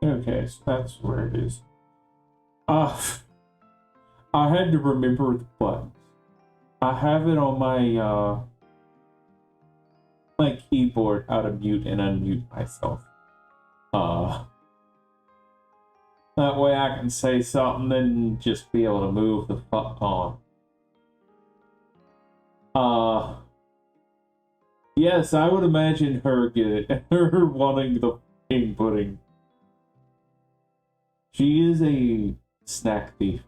Okay, so that's where it is. I had to remember the buttons. I have it on my my keyboard how to mute and unmute myself. That way I can say something and just be able to move the fuck on. Yes, I would imagine her her wanting the fucking pudding. She is a snack thief.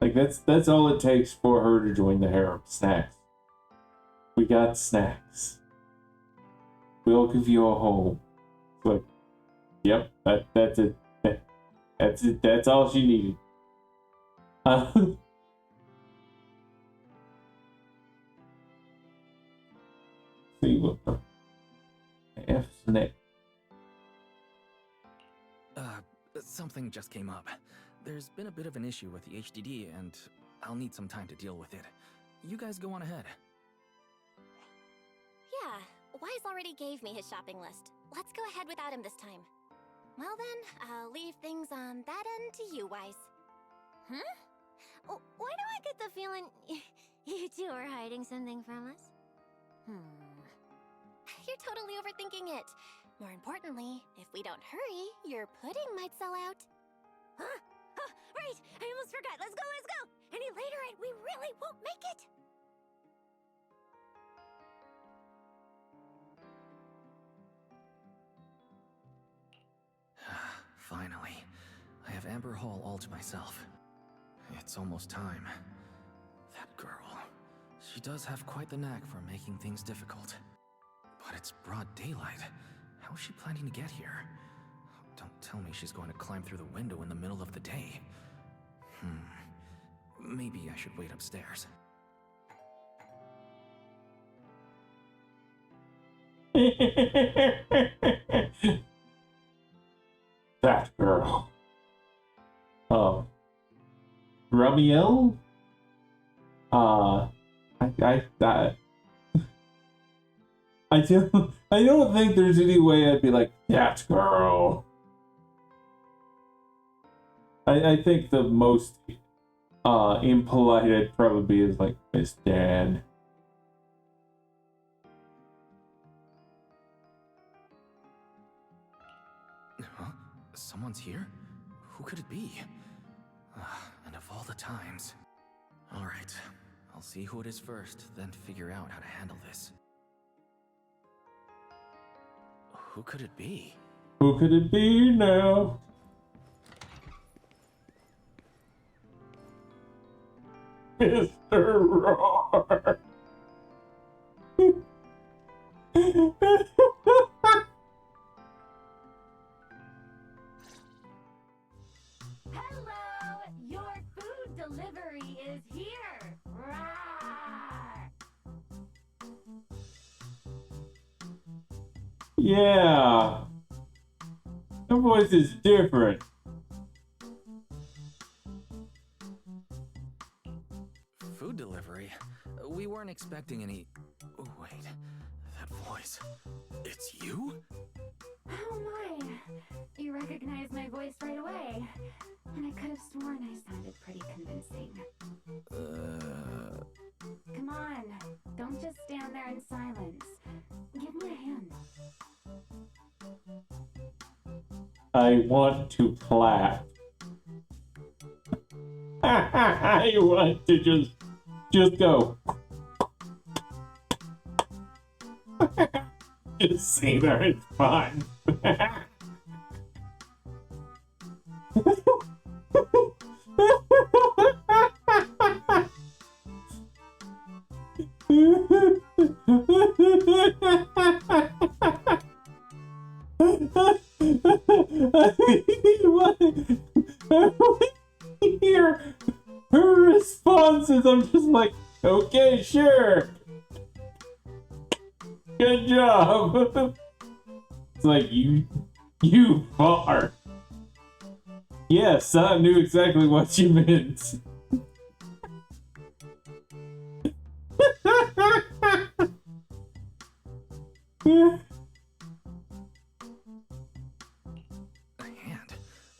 Like that's all it takes for her to join the harem. Snacks. We got snacks. We'll give you a home. It's like, yep, that's it. That's it. That's all she needed. See what the F's next. Something just came up. There's been a bit of an issue with the HDD, and I'll need some time to deal with it. You guys go on ahead. Yeah, Wise already gave me his shopping list. Let's go ahead without him this time. Well then, I'll leave things on that end to you, Wise. Huh? Why do I get the feeling you two are hiding something from us? You're totally overthinking it. More importantly, if we don't hurry, your pudding might sell out. Huh? Oh, right! I almost forgot. Let's go, let's go! Any later and we really won't make it! Finally. I have Amber Hall all to myself. It's almost time. That girl. She does have quite the knack for making things difficult. But it's broad daylight. How is she planning to get here? Don't tell me she's going to climb through the window in the middle of the day. Maybe I should wait upstairs. That girl. Ramiel? I don't think there's any way I'd be like, that girl. I think the most impolite I'd probably be is like, Miss Dan. Huh? Someone's here? Who could it be? And of all the times. Alright, I'll see who it is first, then figure out how to handle this. Who could it be? Who could it be now? Mr. Roar. Hello! Your food delivery is here! Rawr! Yeah. Her voice is different. Food delivery? We weren't expecting any... Oh, wait. That voice. It's you? Oh my! You recognized my voice right away. And I could have sworn I sounded pretty convincing. Come on, don't just stand there in silence. Give me a hand. I want to clap. I want to just go. Just see there, it's fun. Hear her responses. I'm just like, okay, sure. Good job. It's like you fart. Yes, I knew exactly what you meant. A hand?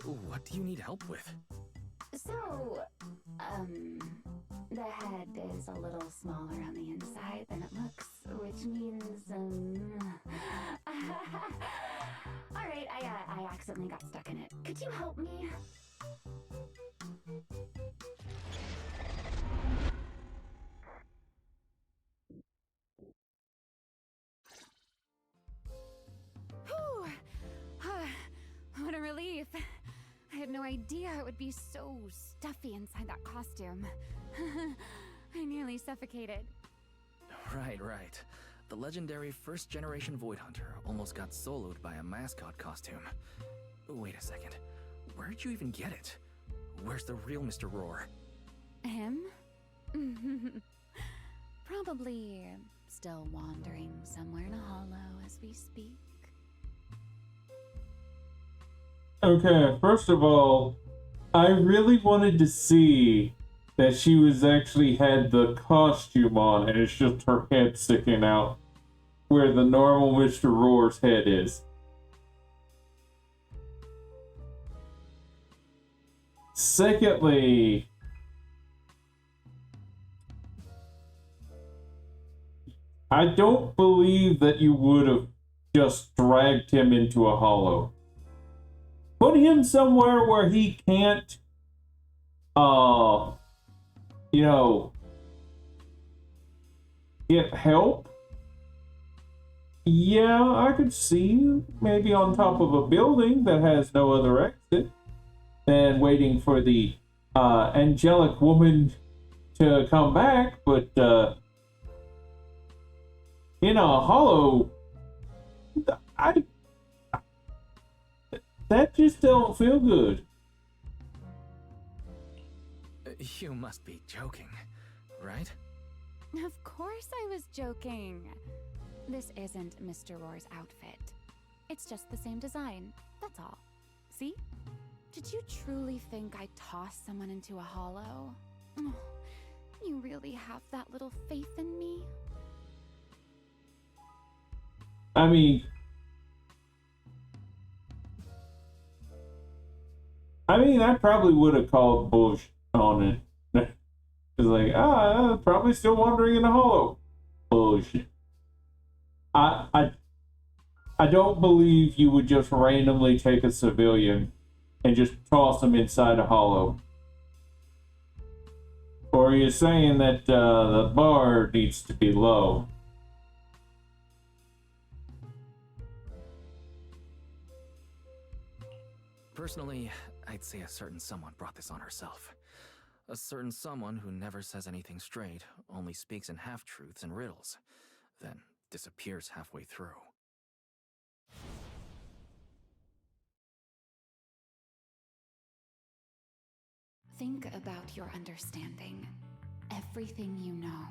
What do you need help with? So, the head is a little smaller on the inside than it looks, which means, Alright, I accidentally got stuck in it. Could you help me? Whew. What a relief. I had no idea it would be so stuffy inside that costume. I nearly suffocated. Right. The legendary first-generation Void Hunter almost got soloed by a mascot costume. Wait a second. Where'd you even get it? Where's the real Mr. Roar? Him? Probably still wandering somewhere in a hollow as we speak. Okay, first of all, I really wanted to see that she was actually had the costume on and it's just her head sticking out where the normal Mr. Roar's head is. Secondly, I don't believe that you would have just dragged him into a hollow. Put him somewhere where he can't, get help. Yeah, I could see maybe on top of a building that has no other exit than waiting for the angelic woman to come back, but in a hollow, that just don't feel good. You must be joking, right? Of course I was joking. This isn't Mr. Roar's outfit. It's just the same design, that's all. See? Did you truly think I'd toss someone into a hollow? Oh, you really have that little faith in me? I mean, I probably would have called bullshit on it. It's like, probably still wandering in a hollow. Bullshit. I don't believe you would just randomly take a civilian and just toss them inside a hollow. Or are you saying that the bar needs to be low? Personally, I'd say a certain someone brought this on herself. A certain someone who never says anything straight, only speaks in half-truths and riddles, then disappears halfway through. Think about your understanding. Everything you know.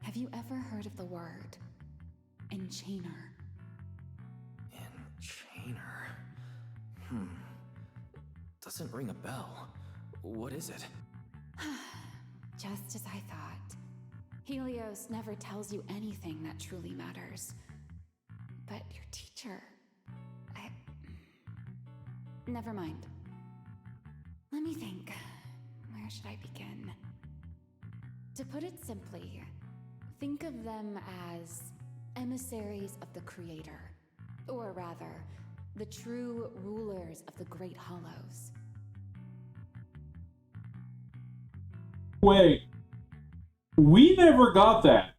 Have you ever heard of the word enchainer? Enchainer? Doesn't ring a bell. What is it? Just as I thought. Helios never tells you anything that truly matters. But your teacher... Never mind. Let me think. Where should I begin? To put it simply, think of them as emissaries of the Creator. Or rather, the true rulers of the Great Hollows. Wait. We never got that.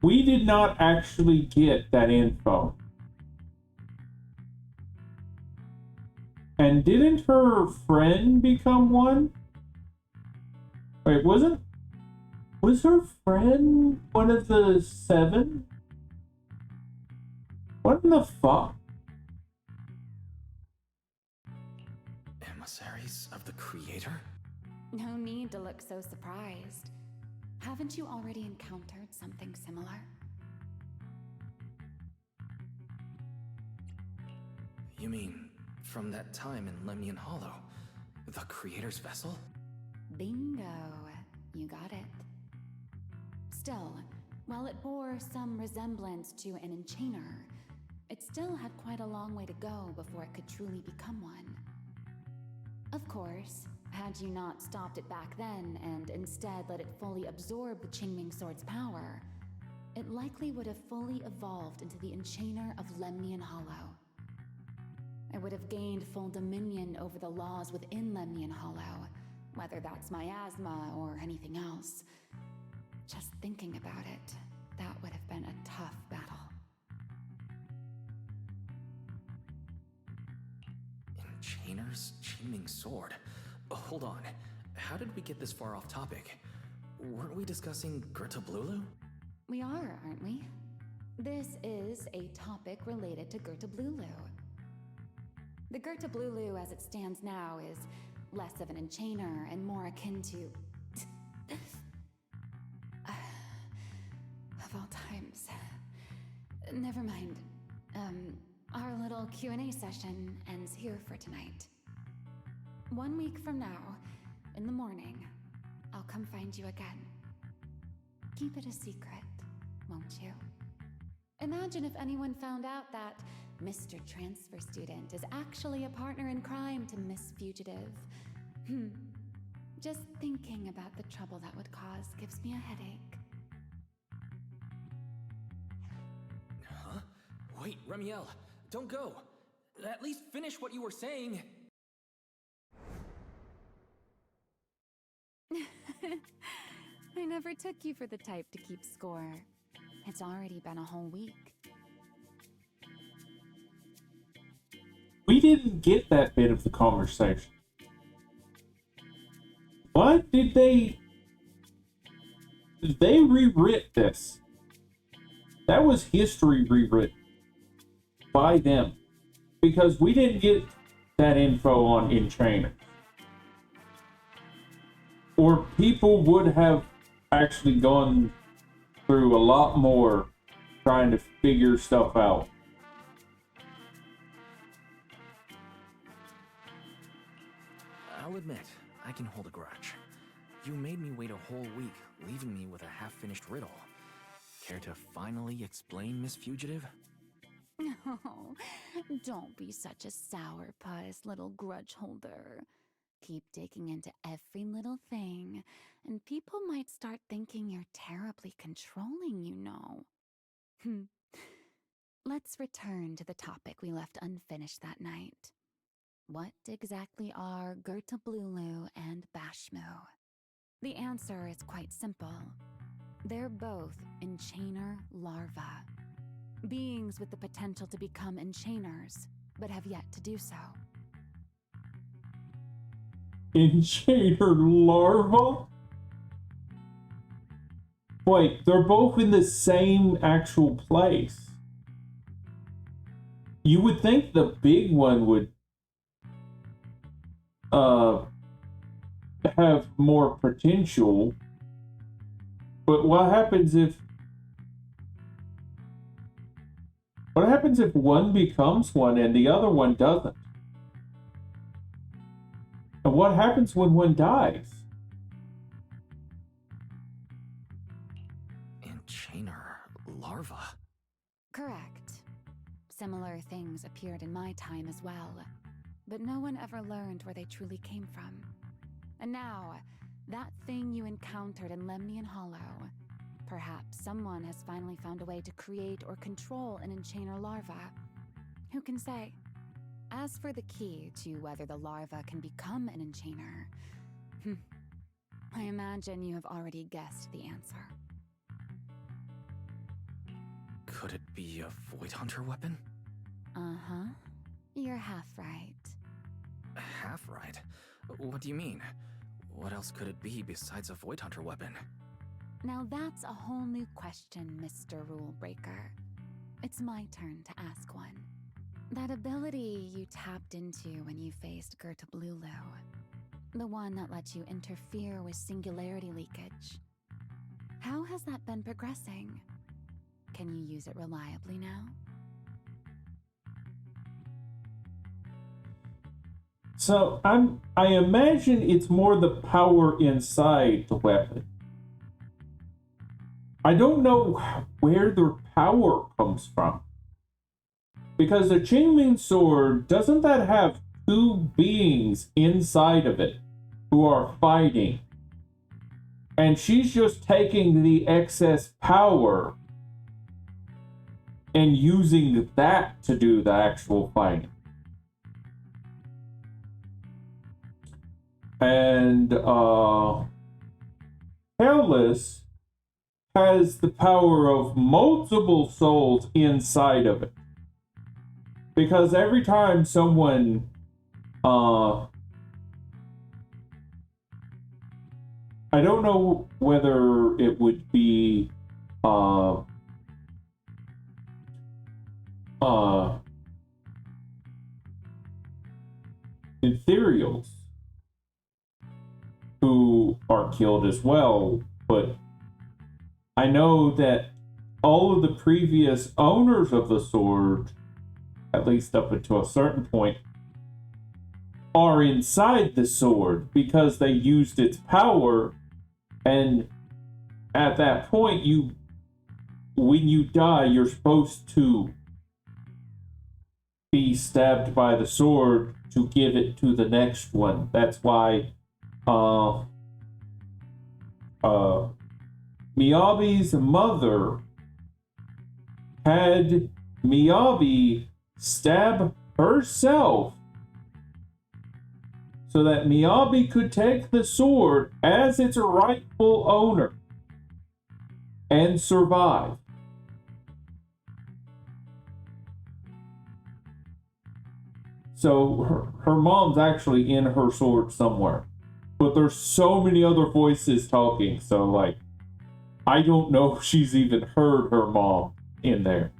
We did not actually get that info. And didn't her friend become one? Wait, was her friend one of the 7? What in the fuck? Emissaries of the Creator? No need to look so surprised. Haven't you already encountered something similar? You mean from that time in Lemnian Hollow? The Creator's vessel? Bingo. You got it. Still, while it bore some resemblance to an enchainer, it still had quite a long way to go before it could truly become one. Of course, had you not stopped it back then and instead let it fully absorb the Qingming Sword's power, it likely would have fully evolved into the Enchainer of Lemnian Hollow. I would have gained full dominion over the laws within Lemnian Hollow, whether that's miasma or anything else. Just thinking about it, that would have been a tough battle. Enchainer's Qingming Sword? Hold on. How did we get this far off topic? Weren't we discussing Gerta Blulu? We are, aren't we? This is a topic related to Gerta Blulu. The Gerta Blulu as it stands now is less of an enchainer and more akin to... of all times. Never mind. Our little Q&A session ends here for tonight. 1 week from now, in the morning, I'll come find you again. Keep it a secret, won't you? Imagine if anyone found out that Mr. Transfer Student is actually a partner in crime to Miss Fugitive. Just thinking about the trouble that would cause gives me a headache. Huh? Wait, Remiel, don't go. At least finish what you were saying. I never took you for the type to keep score. It's already been a whole week. We didn't get that bit of the conversation. What did they... They rewrit this. That was history rewritten by them. Because we didn't get that info on Enchainer. Or people would have actually gone through a lot more trying to figure stuff out. I'll admit, I can hold a grudge. You made me wait a whole week, leaving me with a half-finished riddle. Care to finally explain, Miss Fugitive? Oh, don't be such a sourpuss, little grudge holder. Keep digging into every little thing, and people might start thinking you're terribly controlling, you know. Let's return to the topic we left unfinished that night. What exactly are Gerta Blulu and Bashmu? The answer is quite simple. They're both Enchainer larvae. Beings with the potential to become Enchainers, but have yet to do so. Enchainer larva? Wait, they're both in the same actual place. You would think the big one would have more potential, but what happens if one becomes one and the other one doesn't? And what happens when one dies? Enchainer larva? Correct. Similar things appeared in my time as well, but no one ever learned where they truly came from. And now, that thing you encountered in Lemnian Hollow, perhaps someone has finally found a way to create or control an Enchainer larva. Who can say? As for the key to whether the larva can become an enchainer, I imagine you have already guessed the answer. Could it be a Void Hunter weapon? Uh-huh. You're half right. Half right? What do you mean? What else could it be besides a Void Hunter weapon? Now that's a whole new question, Mr. Rule Breaker. It's my turn to ask one. That ability you tapped into when you faced Gerta Blulu, the one that lets you interfere with singularity leakage. How has that been progressing? Can you use it reliably now? So I imagine it's more the power inside the weapon. I don't know where their power comes from. Because the Qingming sword, doesn't that have two beings inside of it who are fighting? And she's just taking the excess power and using that to do the actual fighting. And Hairless has the power of multiple souls inside of it. Because every time someone I don't know whether it would be ethereals who are killed as well, but I know that all of the previous owners of the sword, at least up until a certain point, are inside the sword because they used its power, and at that point, when you die, you're supposed to be stabbed by the sword to give it to the next one. That's why Miyabi's mother had Miyabi stab herself so that Miyabi could take the sword as its rightful owner and survive. So her mom's actually in her sword somewhere. But there's so many other voices talking, so like, I don't know if she's even heard her mom in there.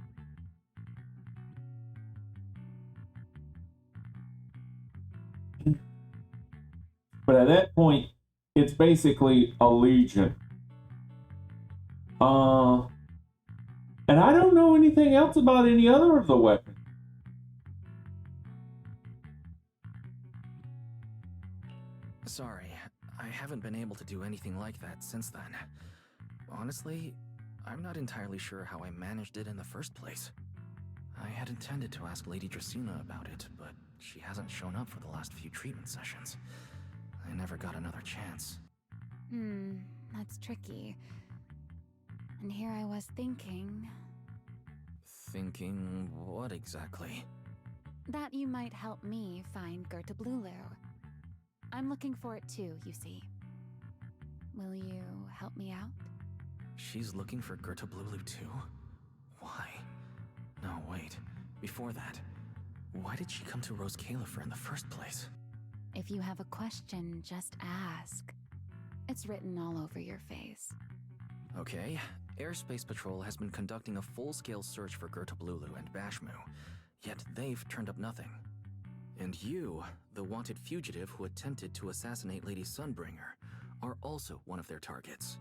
But at that point, it's basically a legion. And I don't know anything else about any other of the weapons. Sorry, I haven't been able to do anything like that since then. Honestly, I'm not entirely sure how I managed it in the first place. I had intended to ask Lady Dracaena about it, but she hasn't shown up for the last few treatment sessions. I never got another chance. That's tricky. And here I was thinking... Thinking what exactly? that you might help me find Gerta Blulu. I'm looking for it too, you see. Will you help me out? She's looking for Gerta Blulu too? Why? No, wait. Before that, why did she come to Rose Califer in the first place? If you have a question, just ask. It's written all over your face. Okay, Airspace Patrol has been conducting a full-scale search for Gerta Blulu and Bashmu, yet they've turned up nothing. And you, the wanted fugitive who attempted to assassinate Lady Sunbringer, are also one of their targets.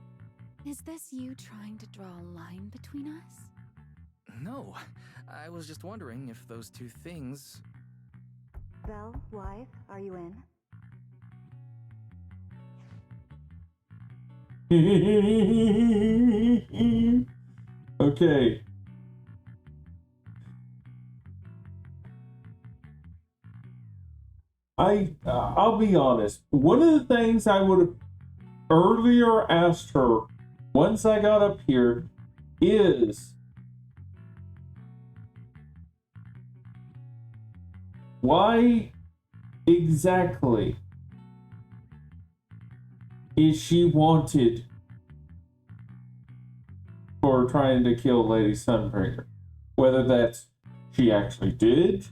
Is this you trying to draw a line between us? No, I was just wondering if those two things... Belle, wife, are you in? Okay. I'll be honest. One of the things I would have earlier asked her once I got up here is, Why exactly is she wanted for trying to kill Lady Sunbringer? Whether that's she actually did,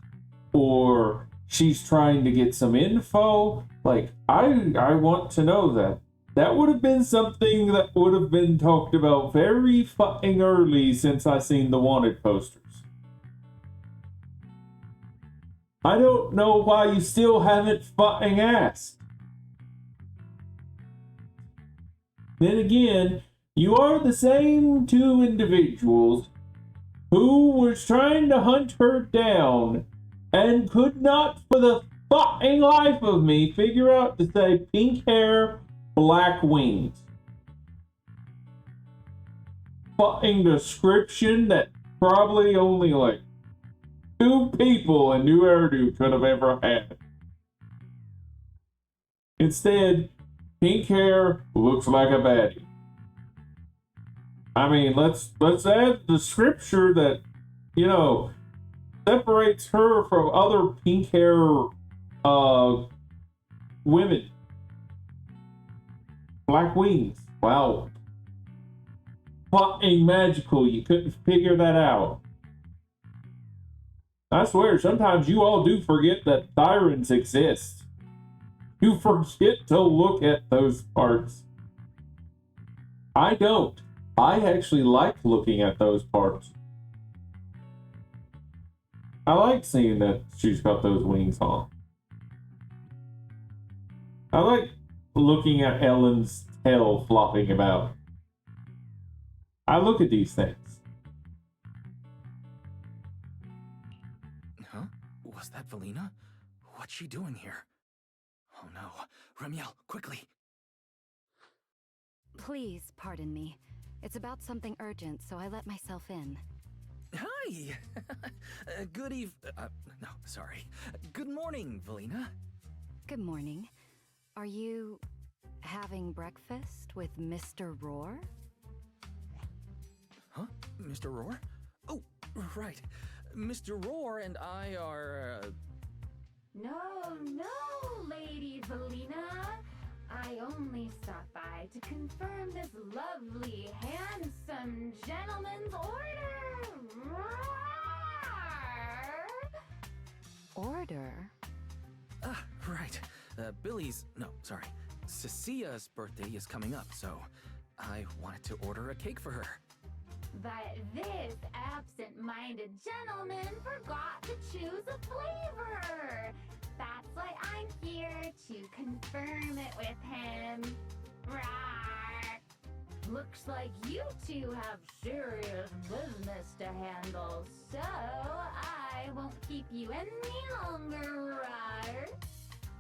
or she's trying to get some info. Like, I want to know that. That would have been something that would have been talked about very fucking early since I seen the wanted posters. I don't know why you still haven't fucking asked. Then again, you are the same two individuals who was trying to hunt her down and could not for the fucking life of me figure out to say pink hair, black wings. Fucking description that probably only like 2 people in New Eridu could have ever had. Instead, pink hair looks like a baddie. I mean, let's add the scripture that, you know, separates her from other pink hair women. Black wings. Wow. Fucking magical. You couldn't figure that out. I swear, sometimes you all do forget that sirens exist. You forget to look at those parts. I don't. I actually like looking at those parts. I like seeing that she's got those wings on. I like looking at Ellen's tail flopping about. I look at these things. Huh? Was that Valina? What's she doing here? Oh no. Remiel, quickly! Please pardon me. It's about something urgent, so I let myself in. Hi! Good no, sorry. Good morning, Valina. Good morning. Are you having breakfast with Mr. Roar? Huh? Mr. Roar? Oh, right. Mr. Roar and I are, No, Lady Valina. I only stopped by to confirm this lovely, handsome gentleman's order. Order? Right. Cecia's birthday is coming up, so I wanted to order a cake for her. But this absent-minded gentleman forgot to choose a flavor. That's why I'm here to confirm it with him. Rawr. Looks like you two have serious business to handle, so I won't keep you any longer, Rawr.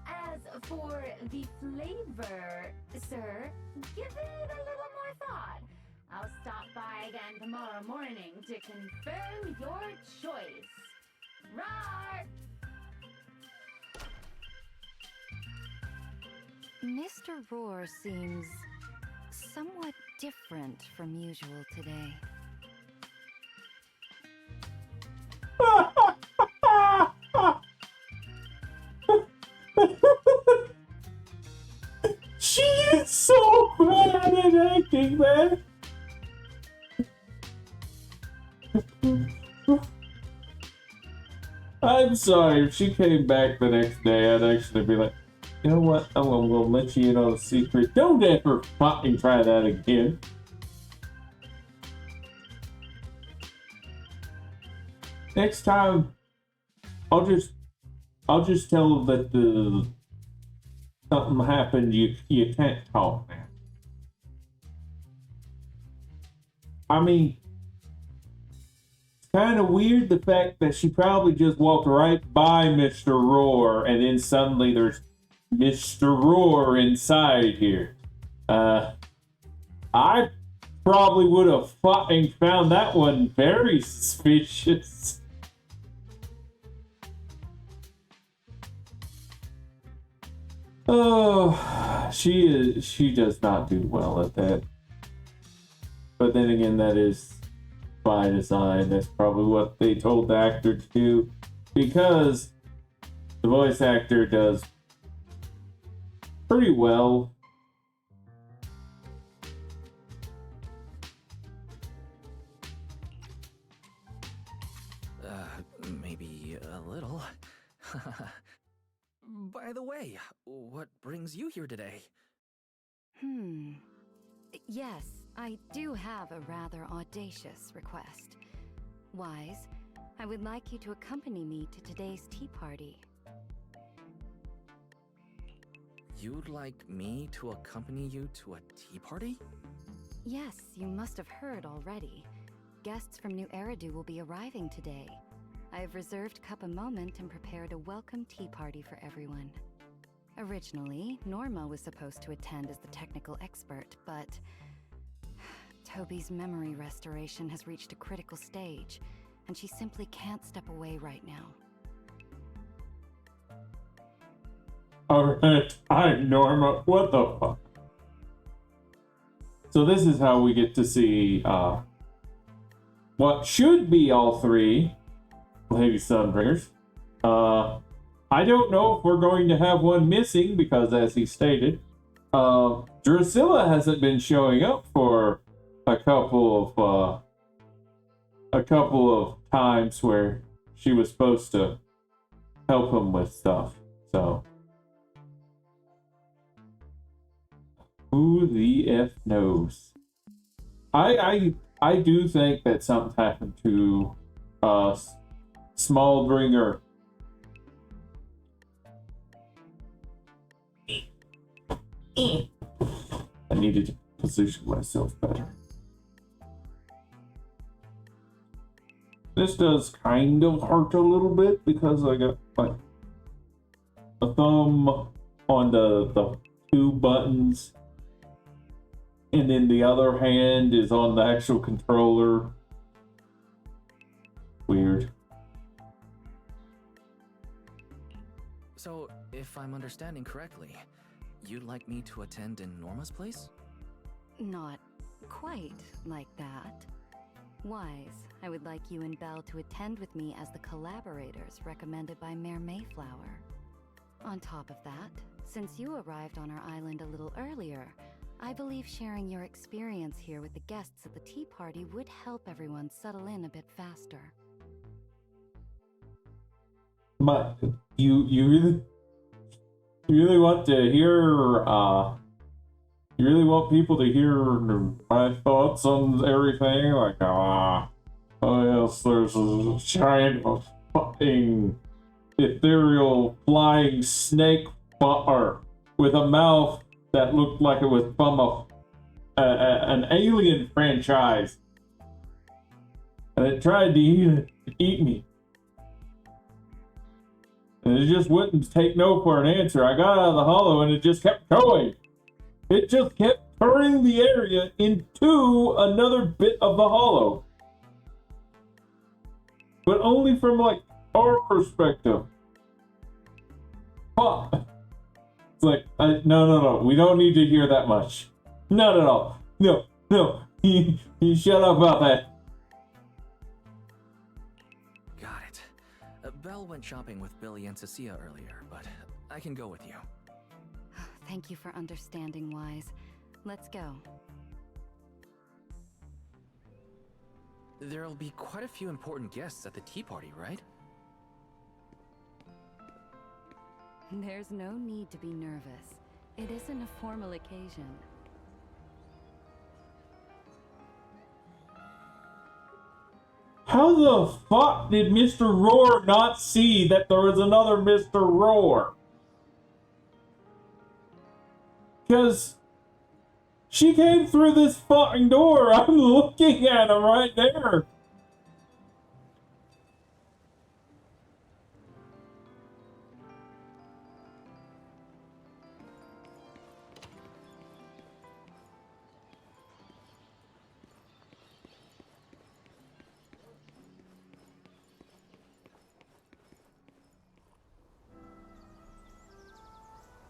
As for the flavor, sir, give it a little more thought. I'll stop by again tomorrow morning to confirm your choice. Rawr! Mr. Roar seems somewhat different from usual today. She is so bad at acting, man. I'm sorry, if she came back the next day, I'd actually be like, you know what? I'm gonna let you in on a secret. Don't ever fucking try that again. Next time, I'll just tell them that something happened. You can't talk now. I mean, it's kind of weird the fact that she probably just walked right by Mr. Roar, and then suddenly there's Mr. Roar inside here. I probably would have fucking found that one very suspicious. Oh, she does not do well at that. But then again, that is by design. That's probably what they told the actor to do. Because the voice actor does pretty well. Maybe a little. By the way, what brings you here today? Yes, I do have a rather audacious request. Wise, I would like you to accompany me to today's tea party. You'd like me to accompany you to a tea party? Yes, you must have heard already. Guests from New Eridu will be arriving today. I have reserved Cup a Moment and prepared a welcome tea party for everyone. Originally, Norma was supposed to attend as the technical expert, but Toby's memory restoration has reached a critical stage, and she simply can't step away right now. Alright, I'm Norma. What the fuck? So this is how we get to see what should be all three Lady Sunbringers. I don't know if we're going to have one missing because, as he stated, Drusilla hasn't been showing up for a couple of times where she was supposed to help him with stuff. So, who the F knows? I do think that something happened to Smallbringer. I needed to position myself better. This does kind of hurt a little bit because I got like a thumb on the two buttons, and then the other hand is on the actual controller. Weird. So, if I'm understanding correctly, you'd like me to attend in Norma's place? Not quite like that. Wise, I would like you and Belle to attend with me as the collaborators recommended by Mayor Mayflower. On top of that, since you arrived on our island a little earlier, I believe sharing your experience here with the guests at the tea party would help everyone settle in a bit faster. But you really want to hear you really want people to hear my thoughts on everything? Like, oh yes, there's a giant fucking ethereal flying snake butter with a mouth that looked like it was from an alien franchise, and it tried to eat me. And it just wouldn't take no for an answer. I got out of the hollow and it just kept going. It just kept turning the area into another bit of the hollow. But only from, like, our perspective. Fuck. It's like, no. We don't need to hear that much. Not at all. No. You shut up about that. Belle went shopping with Billy and Cecilia earlier, but I can go with you. Thank you for understanding, Wise. Let's go. There'll be quite a few important guests at the tea party, right? There's no need to be nervous. It isn't a formal occasion. How the fuck did Mr. Roar not see that there was another Mr. Roar? Because she came through this fucking door. I'm looking at her right there.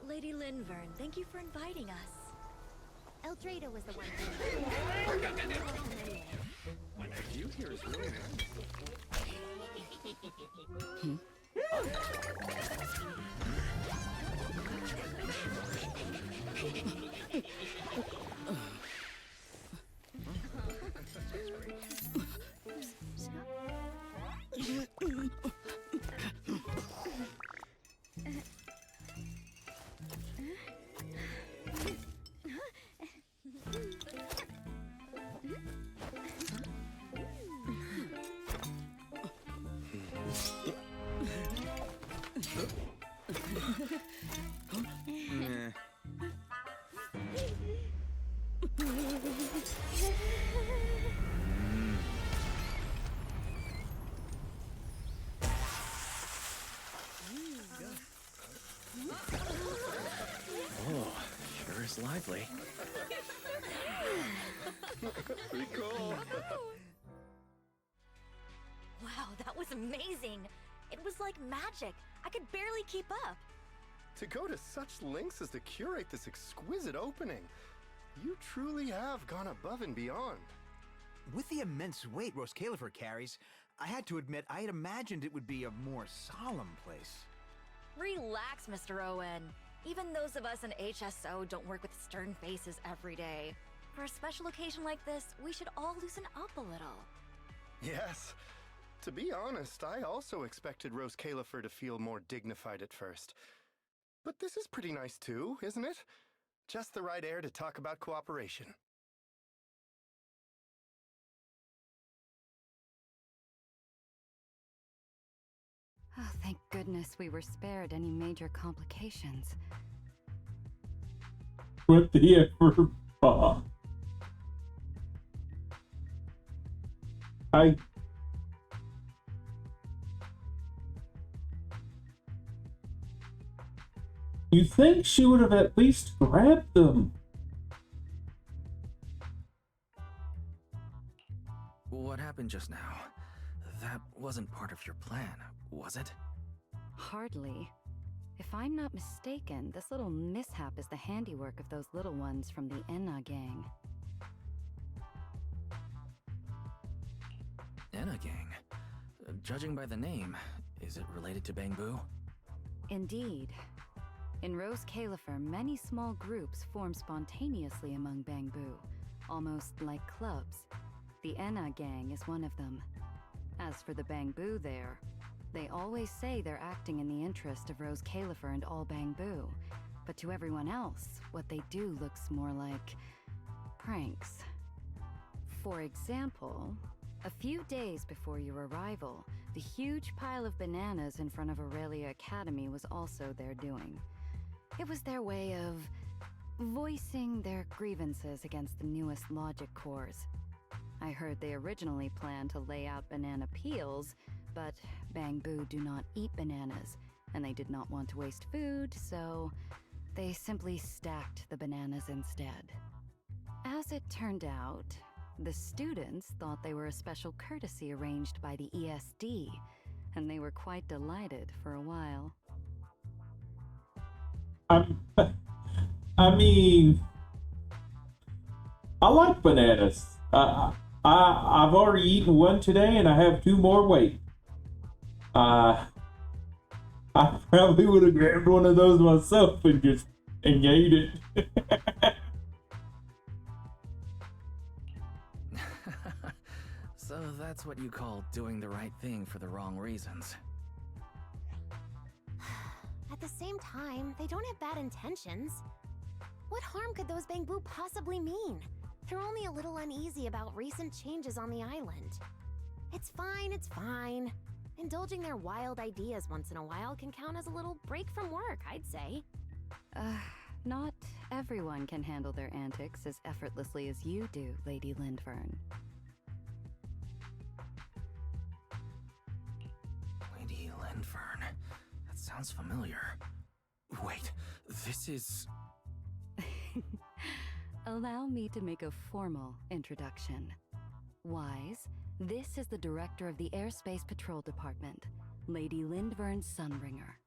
Lady Linvern, thank you for inviting us. Eldrada was the one who... You here is really nice. looks lively. Pretty cool. Wow, that was amazing. It was like magic. I could barely keep up. To go to such lengths as to curate this exquisite opening, you truly have gone above and beyond. With the immense weight Rose Califer carries, I had to admit I had imagined it would be a more solemn place. Relax, Mr. Owen. Even those of us in HSO don't work with stern faces every day. For a special occasion like this, we should all loosen up a little. Yes. To be honest, I also expected Rose Califer to feel more dignified at first. But this is pretty nice too, isn't it? Just the right air to talk about cooperation. Oh, thank goodness we were spared any major complications. What the effort, Bob? You think she would have at least grabbed them? What happened just now? That wasn't part of your plan, was it? Hardly. If I'm not mistaken, this little mishap is the handiwork of those little ones from the Enna gang. Enna gang? Judging by the name, is it related to Bangbu? Indeed. In Rose Califer, many small groups form spontaneously among Bangbu, almost like clubs. The Enna gang is one of them. As for the Bangbu there, they always say they're acting in the interest of Rose Califer and all Bangbu, but to everyone else, what they do looks more like pranks. For example, a few days before your arrival, the huge pile of bananas in front of Aurelia Academy was also their doing. It was their way of voicing their grievances against the newest logic cores. I heard they originally planned to lay out banana peels, but Bangbu do not eat bananas, and they did not want to waste food, so they simply stacked the bananas instead. As it turned out, the students thought they were a special courtesy arranged by the ESD, and they were quite delighted for a while. I mean, I like bananas. I've already eaten one today, and I have 2 more waiting. I probably would have grabbed one of those myself and ate it. So that's what you call doing the right thing for the wrong reasons. At the same time, they don't have bad intentions. What harm could those Bangbu possibly mean? They're only a little uneasy about recent changes on the island. It's fine, it's fine. Indulging their wild ideas once in a while can count as a little break from work, I'd say. Not everyone can handle their antics as effortlessly as you do, Lady Lindvern. Lady Lindvern. That sounds familiar. Wait, this is... Allow me to make a formal introduction. Wise, this is the director of the Airspace Patrol Department, Lady Lindvern Sunbringer.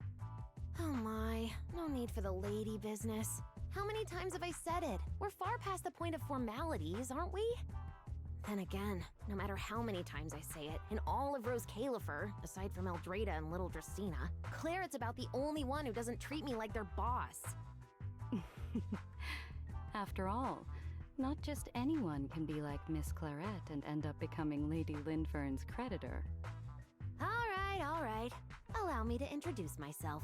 Oh my, no need for the lady business. How many times have I said it? We're far past the point of formalities, aren't we? Then again, no matter how many times I say it, in all of Rose Califer, aside from Eldrada and Little Dracena, Clarette's about the only one who doesn't treat me like their boss. After all, not just anyone can be like Miss Clarette and end up becoming Lady Lindvern's creditor. All right. Allow me to introduce myself.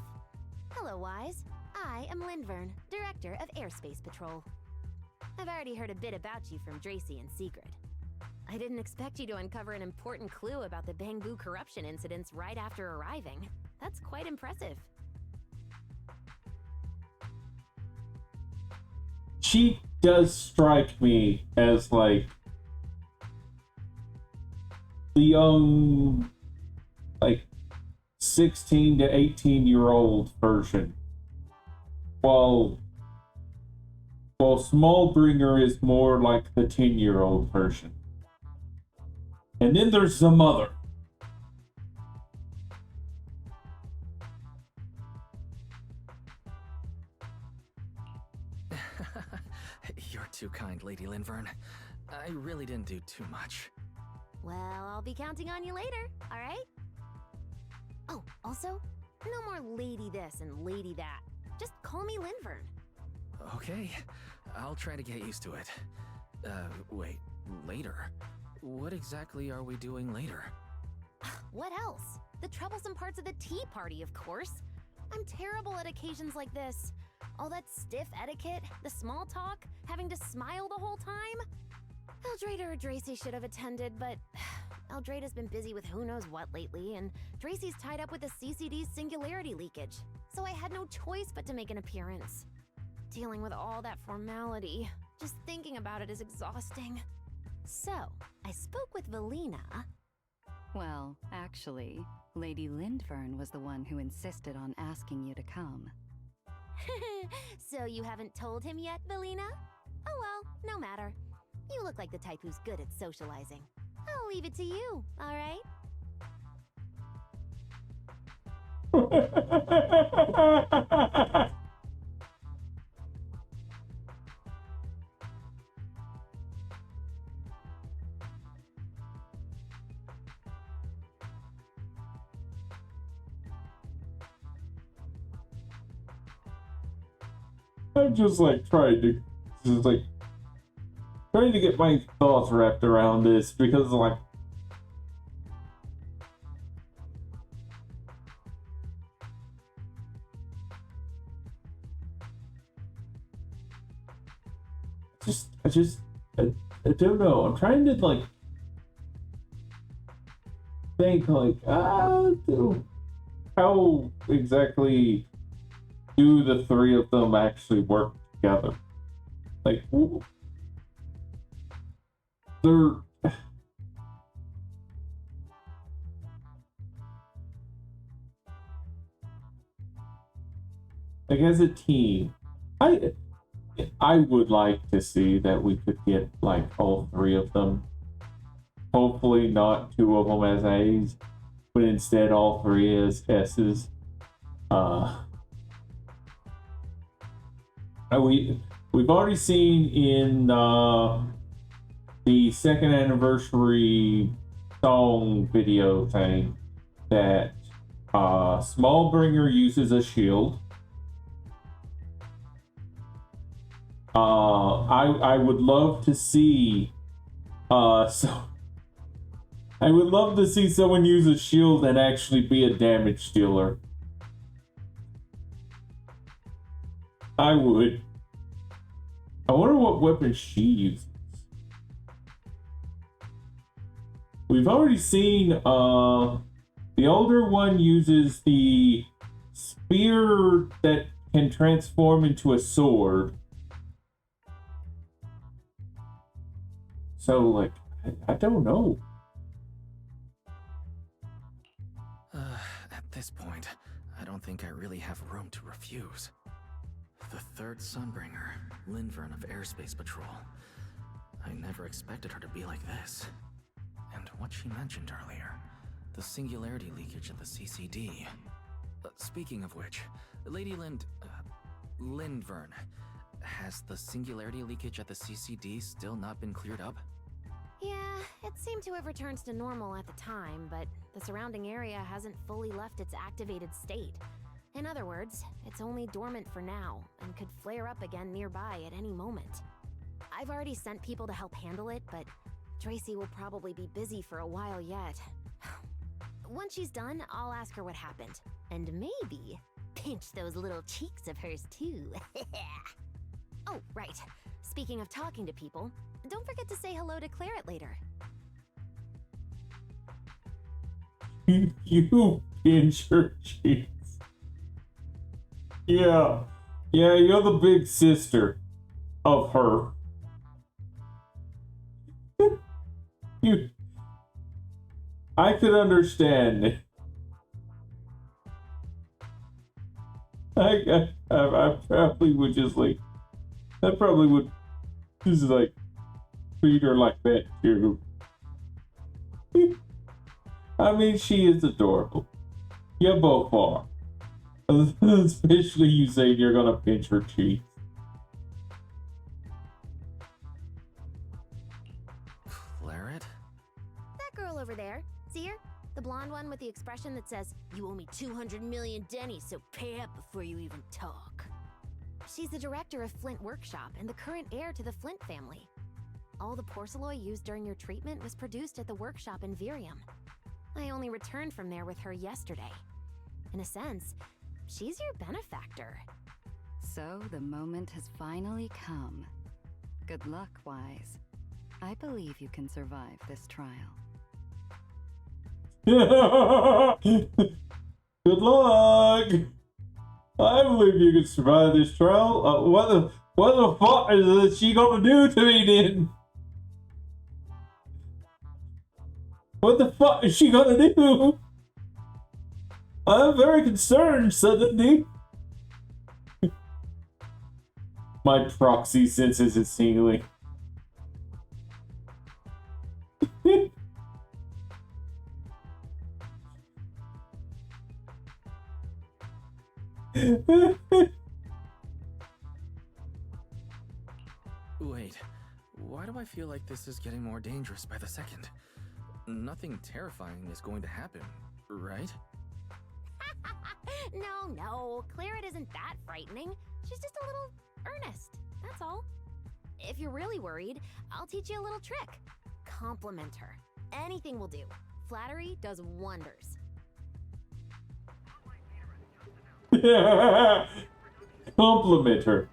Hello, Wise. I am Lindvern, Director of Airspace Patrol. I've already heard a bit about you from Dracy and Secret. I didn't expect you to uncover an important clue about the Bangbu corruption incidents right after arriving. That's quite impressive. She does strike me as like the young, like 16 to 18-year-old version. Well, Well, Smallbringer is more like the 10-year-old version. And then there's the mother. You're too kind, Lady Linvern. I really didn't do too much. Well, I'll be counting on you later, alright? Oh, also, no more lady this and lady that. Just call me Linvern. Okay, I'll try to get used to it. Wait, later? What exactly are we doing later? What else? The troublesome parts of the tea party, of course. I'm terrible at occasions like this. All that stiff etiquette, the small talk, having to smile the whole time. Eldrada or Dracy should have attended, but Eldrada's been busy with who knows what lately, and Dracy's tied up with the CCD's singularity leakage, so I had no choice but to make an appearance. Dealing with all that formality, just thinking about it is exhausting. So, I spoke with Valina. Well, actually, Lady Linvern was the one who insisted on asking you to come. So you haven't told him yet, Valina? Oh well, no matter. You look like the type who's good at socializing. I'll leave it to you, alright? I'm just like trying to get my thoughts wrapped around this because like I don't know. I'm trying to like think like how exactly do the three of them actually work together? Like, they're like as a team. I would like to see that we could get like all three of them. Hopefully, not two of them as A's, but instead all three as S's. We've already seen in the second anniversary song video thing that Smallbringer uses a shield. I would love to see I would love to see someone use a shield and actually be a damage dealer. I would. I wonder what weapon she uses. We've already seen the older one uses the spear that can transform into a sword. So like I don't know. At this point, I don't think I really have room to refuse. The third Sunbringer, Linvern of Airspace Patrol. I never expected her to be like this. And what she mentioned earlier, the singularity leakage at the CCD. Speaking of which, Lady Linvern, has the singularity leakage at the CCD still not been cleared up? Yeah, it seemed to have returned to normal at the time, but the surrounding area hasn't fully left its activated state. In other words, it's only dormant for now, and could flare up again nearby at any moment. I've already sent people to help handle it, but Dracy will probably be busy for a while yet. Once she's done, I'll ask her what happened. And maybe pinch those little cheeks of hers too. Oh, right. Speaking of talking to people, don't forget to say hello to Claret later. You pinch her cheeks. Yeah, you're the big sister of her. I could understand it. I probably would just like I probably would just like treat her like that too. I mean, she is adorable. You both are. Especially you saying you're gonna pinch her cheeks. Claret? That girl over there. See her? The blonde one with the expression that says, "You owe me 200 million dennies, so pay up before you even talk." She's the director of Flint Workshop and the current heir to the Flint family. All the porcelain used during your treatment was produced at the workshop in Virium. I only returned from there with her yesterday. In a sense, she's your benefactor. So the moment has finally come. Good luck, Wise. I believe you can survive this trial. Good luck! I believe you can survive this trial. What the fuck is she gonna do to me then? What the fuck is she gonna do? I'm very concerned suddenly. My proxy senses is tingling. Wait, why do I feel like this is getting more dangerous by the second? Nothing terrifying is going to happen, right? No, Claret isn't that frightening. She's just a little earnest, that's all. If you're really worried, I'll teach you a little trick. Compliment her. Anything will do. Flattery does wonders. Compliment her.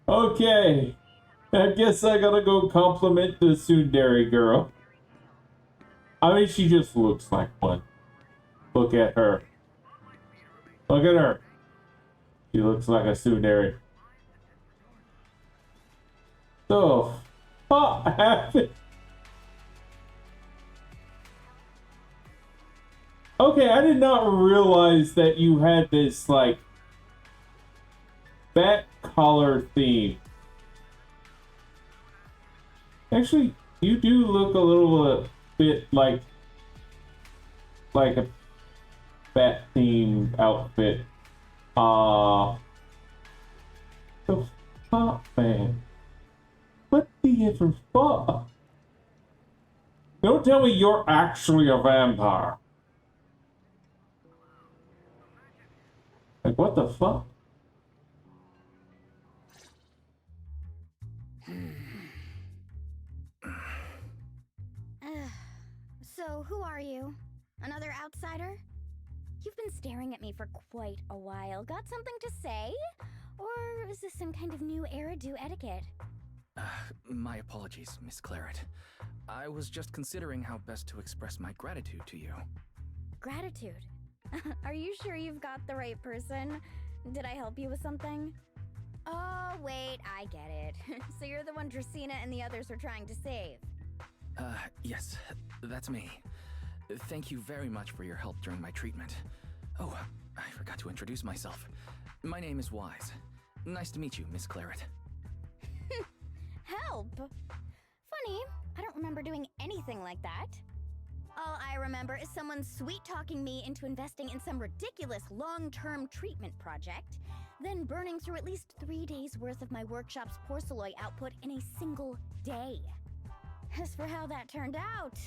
Okay. I guess I gotta go compliment the tsundere girl. I mean, she just looks like one. Look at her. Look at her. She looks like a tsundere. So, what happened? Okay, I did not realize that you had this, like, bat collar theme. Actually, you do look a little bit like a bat theme outfit. The fuck, man? What the ever fuck? Don't tell me you're actually a vampire. Like, what the fuck? So, who are you? Another outsider? You've been staring at me for quite a while. Got something to say? Or is this some kind of new Eridu etiquette? My apologies, Miss Claret. I was just considering how best to express my gratitude to you. Gratitude? Are you sure you've got the right person? Did I help you with something? Oh, wait, I get it. So you're the one Dracaena and the others are trying to save. Yes, that's me. Thank you very much for your help during my treatment. Oh, I forgot to introduce myself. My name is Wise. Nice to meet you, Miss Claret. Help? Funny, I don't remember doing anything like that. All I remember is someone sweet-talking me into investing in some ridiculous long-term treatment project, then burning through at least 3 days' worth of my workshop's porcelain output in a single day. As for how that turned out,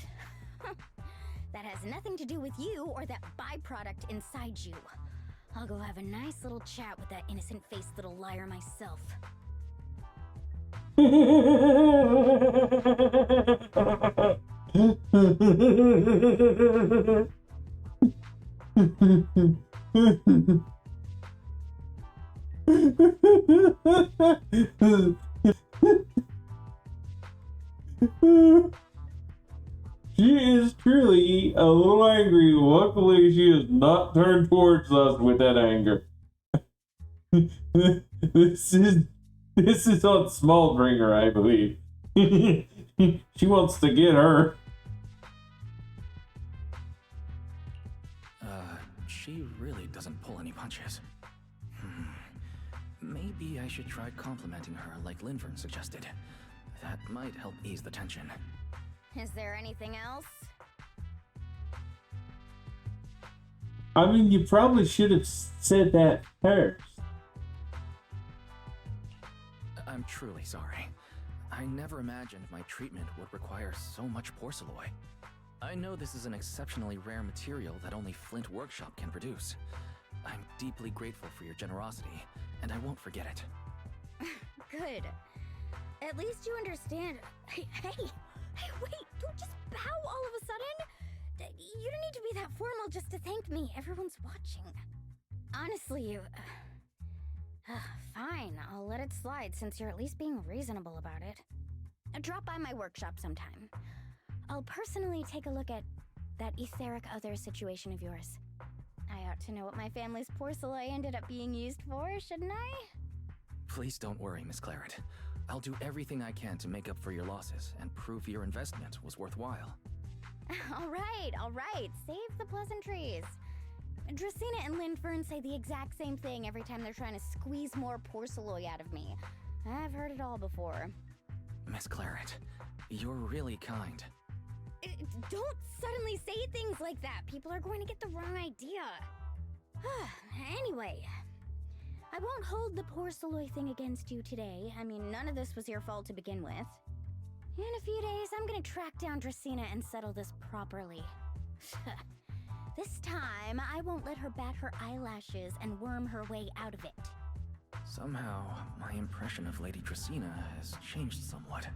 that has nothing to do with you or that byproduct inside you. I'll go have a nice little chat with that innocent-faced little liar myself. She is truly a little angry. Luckily, she has not turned towards us with that anger. This is on Small Bringer, I believe. She wants to get her. She really doesn't pull any punches. Maybe Maybe I should try complimenting her like Linvern suggested. That might help ease the tension. Is there anything else? I mean, you probably should have said that first. I'm truly sorry. I never imagined my treatment would require so much porcelain. I know this is an exceptionally rare material that only Flint Workshop can produce. I'm deeply grateful for your generosity, and I won't forget it. Good. At least you understand. Hey, wait, don't just bow all of a sudden. You don't need to be that formal just to thank me. Everyone's watching. Honestly, you... fine, I'll let it slide since you're at least being reasonable about it. Drop by my workshop sometime. I'll personally take a look at that etheric other situation of yours. I ought to know what my family's porcelain ended up being used for, shouldn't I? Please don't worry, Miss Claret. I'll do everything I can to make up for your losses and prove your investment was worthwhile. All right. Save the pleasantries. Dracena and Linfern say the exact same thing every time they're trying to squeeze more porcelain out of me. I've heard it all before. Miss Claret, you're really kind. Don't suddenly say things like that. People are going to get the wrong idea. Anyway, I won't hold the porcelain thing against you today. I mean, none of this was your fault to begin with. In a few days, I'm gonna track down Dracena and settle this properly. This time, I won't let her bat her eyelashes and worm her way out of it. Somehow, my impression of Lady Dracena has changed somewhat.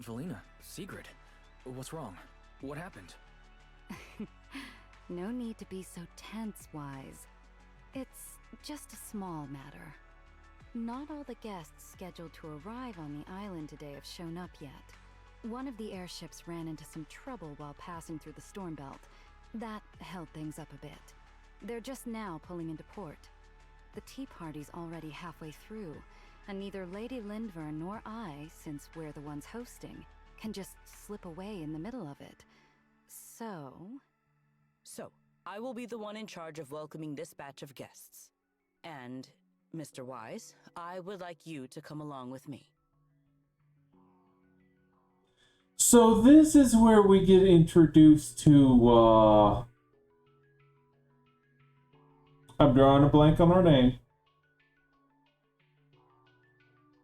Valina, Sigrid, what's wrong? What happened? No need to be so tense, Wise. It's just a small matter. Not all the guests scheduled to arrive on the island today have shown up yet. One of the airships ran into some trouble while passing through the storm belt. That held things up a bit. They're just now pulling into port. The tea party's already halfway through, and neither Lady Linvern nor I, since we're the ones hosting, can just slip away in the middle of it. So, I will be the one in charge of welcoming this batch of guests. And, Mr. Wise, I would like you to come along with me. So this is where we get introduced to, I'm drawing a blank on her name.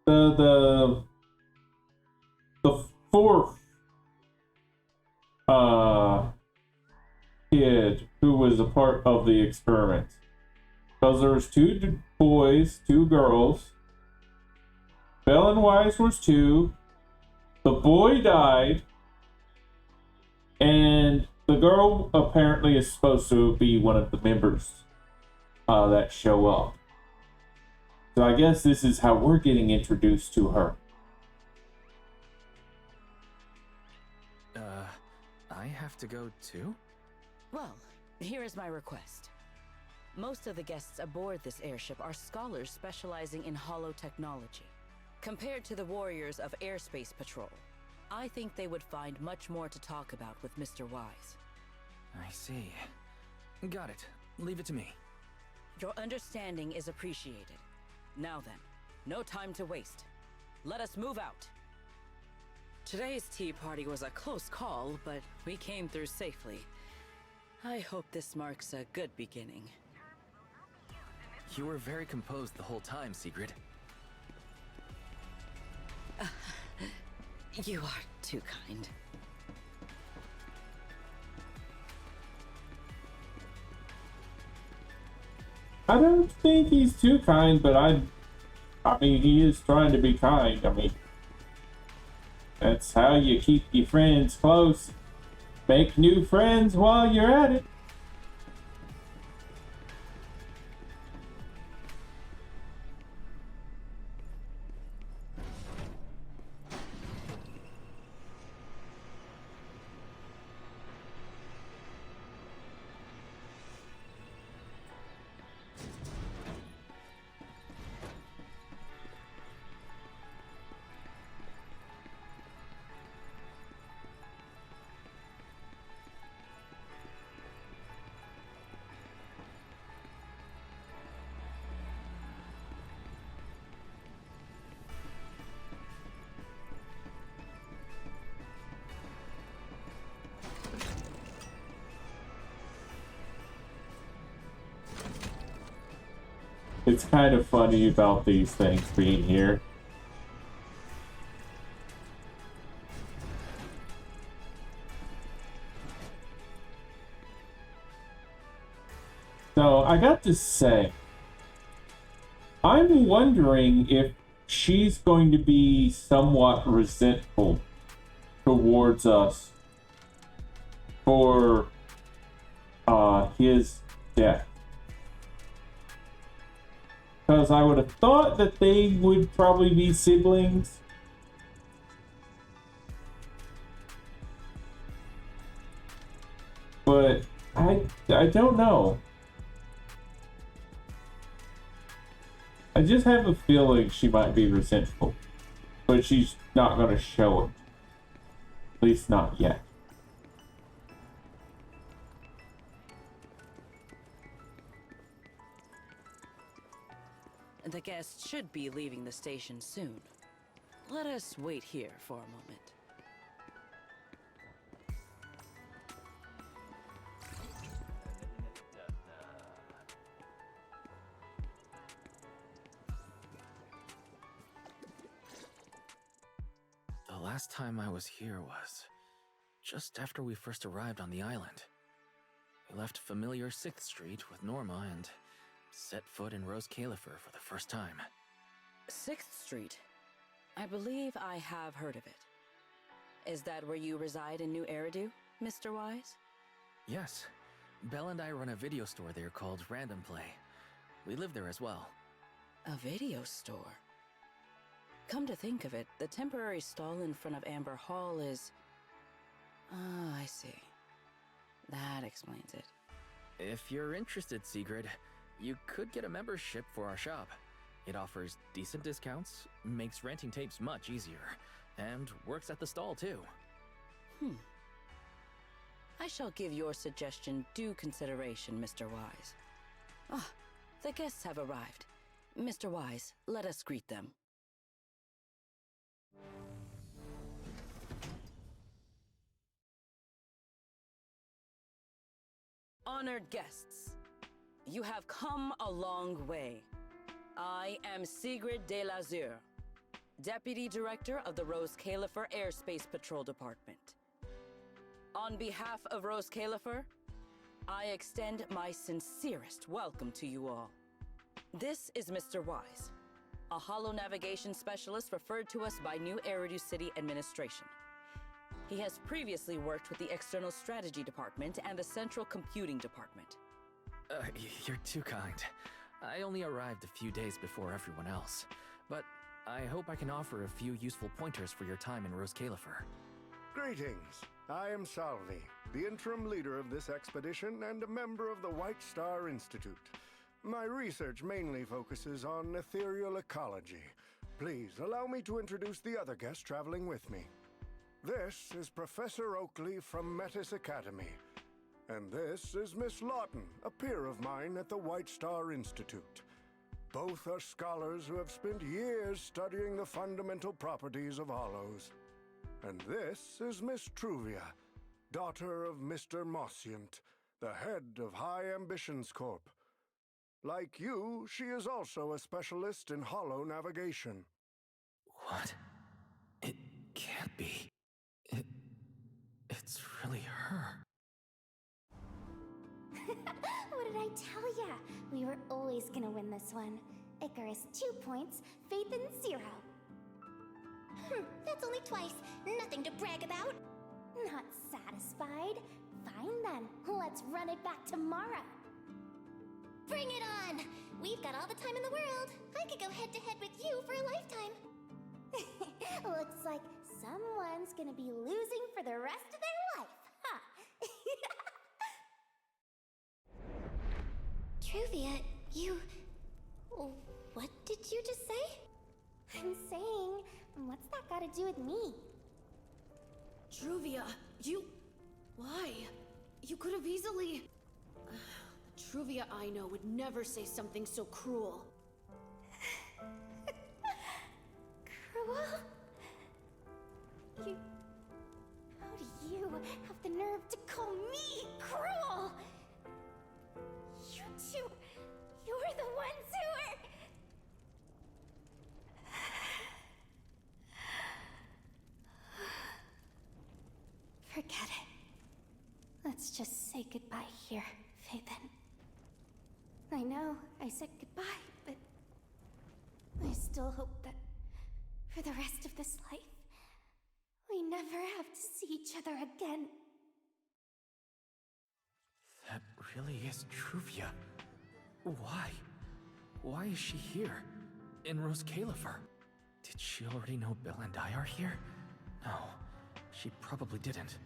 The fourth, kid who was a part of the experiment. Because there was 2 boys, 2 girls. Belle and Wise was 2. The boy died. And the girl apparently is supposed to be one of the members that show up. So I guess this is how we're getting introduced to her. I have to go too? Well, here is my request. Most of the guests aboard this airship are scholars specializing in holotechnology. Compared to the warriors of Airspace Patrol, I think they would find much more to talk about with Mr. Wise. I see. Got it. Leave it to me. Your understanding is appreciated. Now then, no time to waste. Let us move out. Today's tea party was a close call, but we came through safely. I hope this marks a good beginning. You were very composed the whole time, Sigrid. You are too kind. I don't think he's too kind, but I mean, he is trying to be kind. I mean, that's how you keep your friends close. Make new friends while you're at it. it's kind of funny about these things being here. So I got to say, I'm wondering if she's going to be somewhat resentful towards us for his death. Because I would have thought that they would probably be siblings. But I don't know. I just have a feeling she might be resentful. But she's not going to show it. At least not yet. The guests should be leaving the station soon. Let us wait here for a moment. The last time I was here was just after we first arrived on the island. We left familiar 6th Street with Norma and set foot in Rose Califer for the first time. 6th Street? I believe I have heard of it. Is that where you reside in New Eridu, Mr. Wise? Yes. Belle and I run a video store there called Random Play. We live there as well. A video store? Come to think of it, the temporary stall in front of Amber Hall is... Ah, I see. That explains it. If you're interested, Sigrid, you could get a membership for our shop. It offers decent discounts, makes renting tapes much easier, and works at the stall too. I shall give your suggestion due consideration, Mr. Wise. Ah, the guests have arrived. Mr. Wise, let us greet them. Honored guests, you have come a long way. I am Sigrid de Lazure, Deputy Director of the Rose Califer Airspace Patrol Department. On behalf of Rose Califer, I extend my sincerest welcome to you all. This is Mr. Wise, a holo navigation specialist referred to us by New Eridu City Administration. He has previously worked with the External Strategy Department and the Central Computing Department. You're too kind. I only arrived a few days before everyone else, but I hope I can offer a few useful pointers for your time in Rose Califer. Greetings. I am Salvi, the interim leader of this expedition and a member of the White Star Institute. My research mainly focuses on ethereal ecology. Please allow me to introduce the other guests traveling with me. This is Professor Oakley from Metis Academy. And this is Miss Lawton, a peer of mine at the White Star Institute. Both are scholars who have spent years studying the fundamental properties of hollows. And this is Miss Truvia, daughter of Mr. Mossient, the head of High Ambitions Corp. Like you, she is also a specialist in holo navigation. What? It can't be. It's really her. What did I tell ya? We were always gonna win this one. Icarus 2 points, Phaethon 0. That's only twice. Nothing to brag about. Not satisfied? Fine then. Let's run it back tomorrow. Bring it on! We've got all the time in the world. I could go head to head with you for a lifetime. Looks like someone's gonna be losing for the rest of their life, huh? Truvia, you... What did you just say? I'm saying, what's that got to do with me? Truvia, you... Why? You could have easily... Truvia I know would never say something so cruel. Cruel? You... How do you have the nerve to call me cruel? You two... You're the ones who are... say goodbye here, Phaethon. I know I said goodbye, but I still hope that for the rest of this life, we never have to see each other again. That really is Truvia. Why? Why is she here? In Rose Califer? Did she already know Bill and I are here? No, she probably didn't.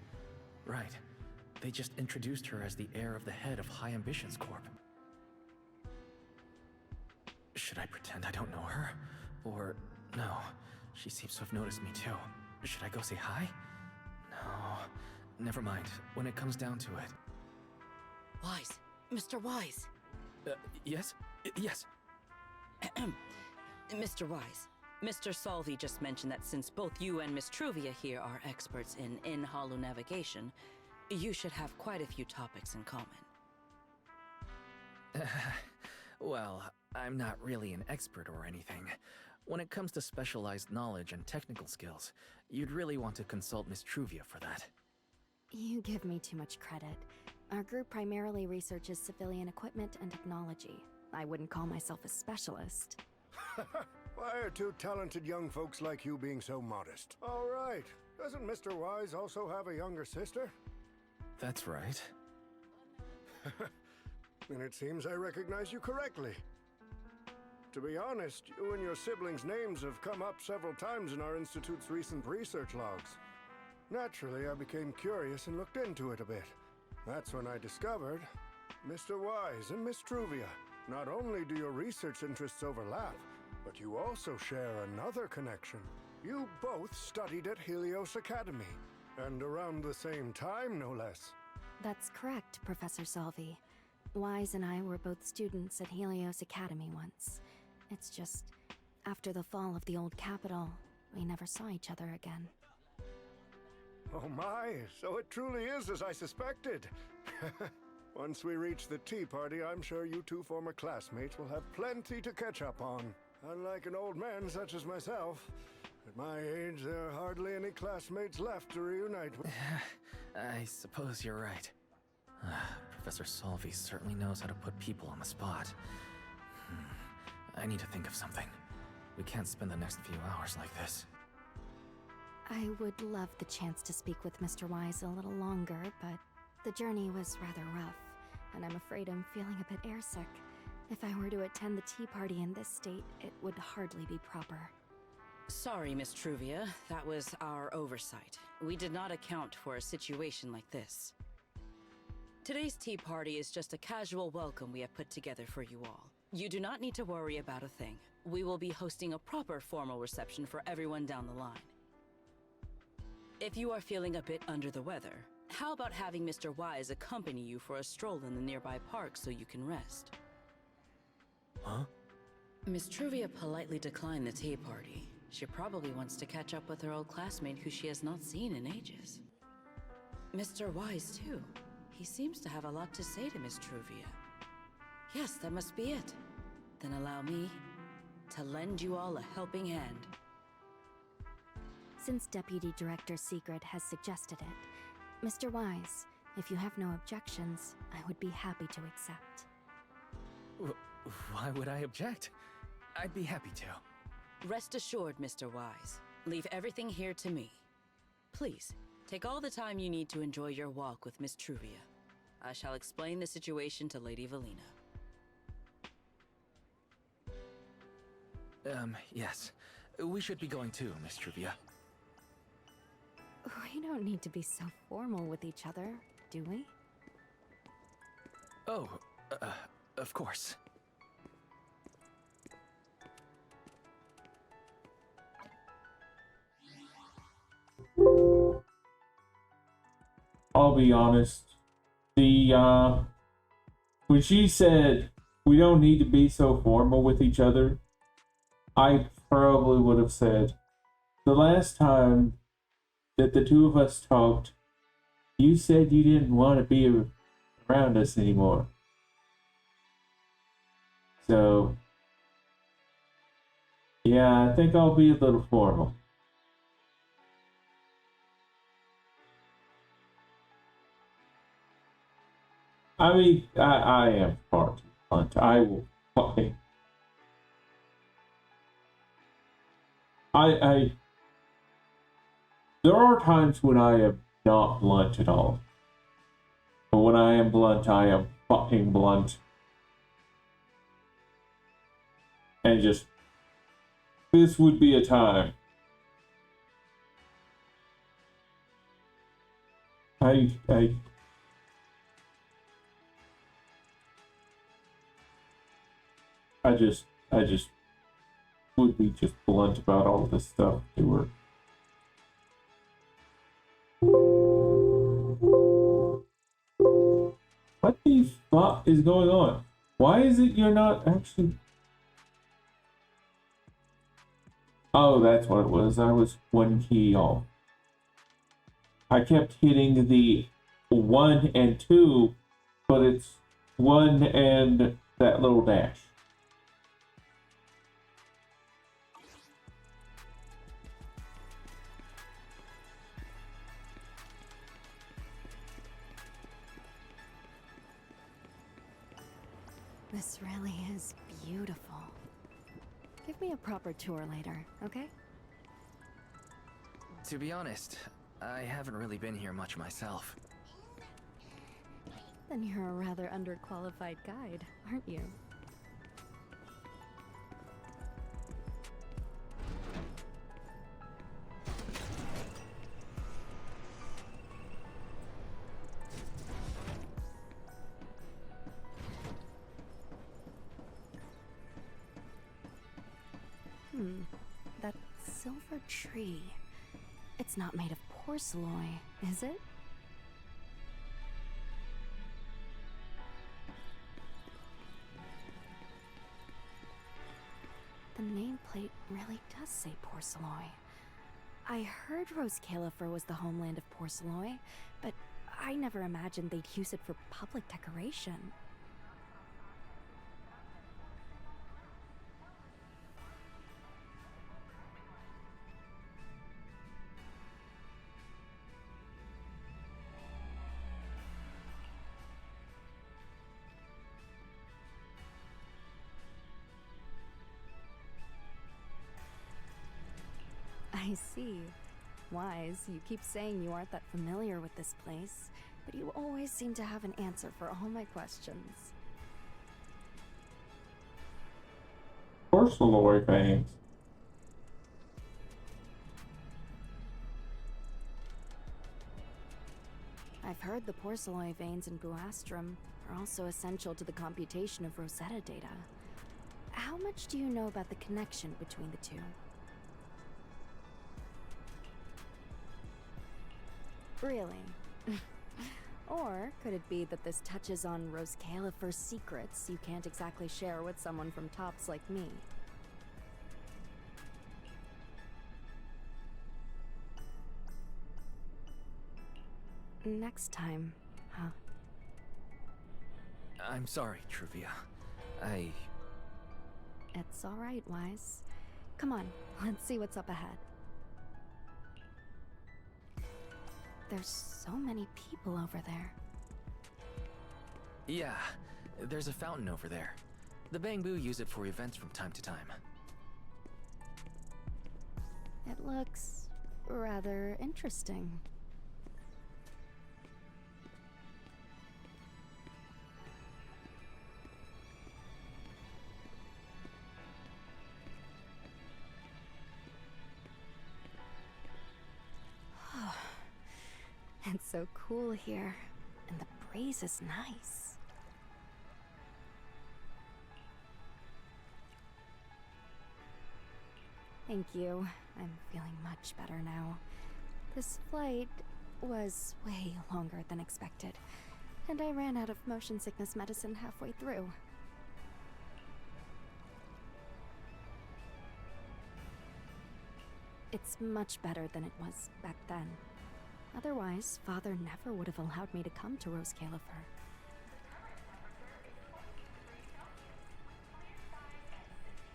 Right. They just introduced her as the heir of the head of High Ambitions Corp. Should I pretend I don't know her? Or no, she seems to have noticed me too. Should I go say hi? No, never mind. When it comes down to it. Wise. Mr. Wise. Yes? Yes. Mr. Wise, Mr. Salvi just mentioned that since both you and Miss Truvia here are experts in holo navigation, you should have quite a few topics in common. Well, I'm not really an expert or anything. When it comes to specialized knowledge and technical skills, you'd really want to consult Miss Truvia for that. You give me too much credit. Our group primarily researches civilian equipment and technology. I wouldn't call myself a specialist. Why are two talented young folks like you being so modest? All right. Doesn't Mr. Wise also have a younger sister? That's right. Then it seems I recognize you correctly. To be honest, you and your siblings' names have come up several times in our Institute's recent research logs. Naturally, I became curious and looked into it a bit. That's when I discovered Mr. Wise and Miss Truvia. Not only do your research interests overlap, but you also share another connection. You both studied at Helios Academy, and around the same time, no less. That's correct, Professor Salvi. Wise and I were both students at Helios Academy once. It's just, after the fall of the old capital, we never saw each other again. Oh my, so it truly is as I suspected. Once we reach the tea party, I'm sure you two former classmates will have plenty to catch up on. Unlike an old man such as myself, at my age, there are hardly any classmates left to reunite with. I suppose you're right. Professor Salvi certainly knows how to put people on the spot. I need to think of something. We can't spend the next few hours like this. I would love the chance to speak with Mr. Wise a little longer, but the journey was rather rough, and I'm afraid I'm feeling a bit airsick. If I were to attend the tea party in this state, it would hardly be proper. Sorry, Miss Truvia. That was our oversight. We did not account for a situation like this. Today's tea party is just a casual welcome we have put together for you all. You do not need to worry about a thing. We will be hosting a proper formal reception for everyone down the line. If you are feeling a bit under the weather, how about having Mr. Wise accompany you for a stroll in the nearby park so you can rest? Huh? Miss Truvia politely declined the tea party. She probably wants to catch up with her old classmate who she has not seen in ages. Mr. Wise, too. He seems to have a lot to say to Miss Truvia. Yes, that must be it. Then allow me to lend you all a helping hand. Since Deputy Director Secret has suggested it, Mr. Wise, if you have no objections, I would be happy to accept. Why would I object? I'd be happy to. Rest assured, Mr. Wise. Leave everything here to me. Please, take all the time you need to enjoy your walk with Miss Truvia. I shall explain the situation to Lady Valina. Yes. We should be going too, Miss Truvia. We don't need to be so formal with each other, do we? Oh, of course. I'll be honest. When she said we don't need to be so formal with each other, I probably would have said, the last time that the two of us talked, you said you didn't want to be around us anymore. So, yeah, I think I'll be a little formal. I mean, I am far too blunt. I will fucking. There are times when I am not blunt at all. But when I am blunt, I am fucking blunt. And just, this would be a time. I just would be just blunt about all this stuff to her. What the fuck is going on? Why is it you're not actually... Oh, that's what it was. I was one key off. I kept hitting the 1 and 2, but it's 1 and that little dash. This really is beautiful. Give me a proper tour later, okay? To be honest, I haven't really been here much myself. Then you're a rather underqualified guide, aren't you? That silver tree. It's not made of porcelain, is it? The nameplate really does say porcelain. I heard Rose Califer was the homeland of porcelain, but I never imagined they'd use it for public decoration. I see. Wise, you keep saying you aren't that familiar with this place, but you always seem to have an answer for all my questions. Porcelain veins. I've heard the porcelain veins in Buastrum are also essential to the computation of Rosetta data. How much do you know about the connection between the two? Really? Or could it be that this touches on Rose Califer's secrets you can't exactly share with someone from Tops like me? Next time, huh? I'm sorry, Truvia. It's alright, Wise. Come on, let's see what's up ahead. There's so many people over there. Yeah, there's a fountain over there. The Bangbu use it for events from time to time. It looks rather interesting. It's so cool here, and the breeze is nice. Thank you. I'm feeling much better now. This flight was way longer than expected, and I ran out of motion sickness medicine halfway through. It's much better than it was back then. Otherwise, Father never would have allowed me to come to Rose Califer.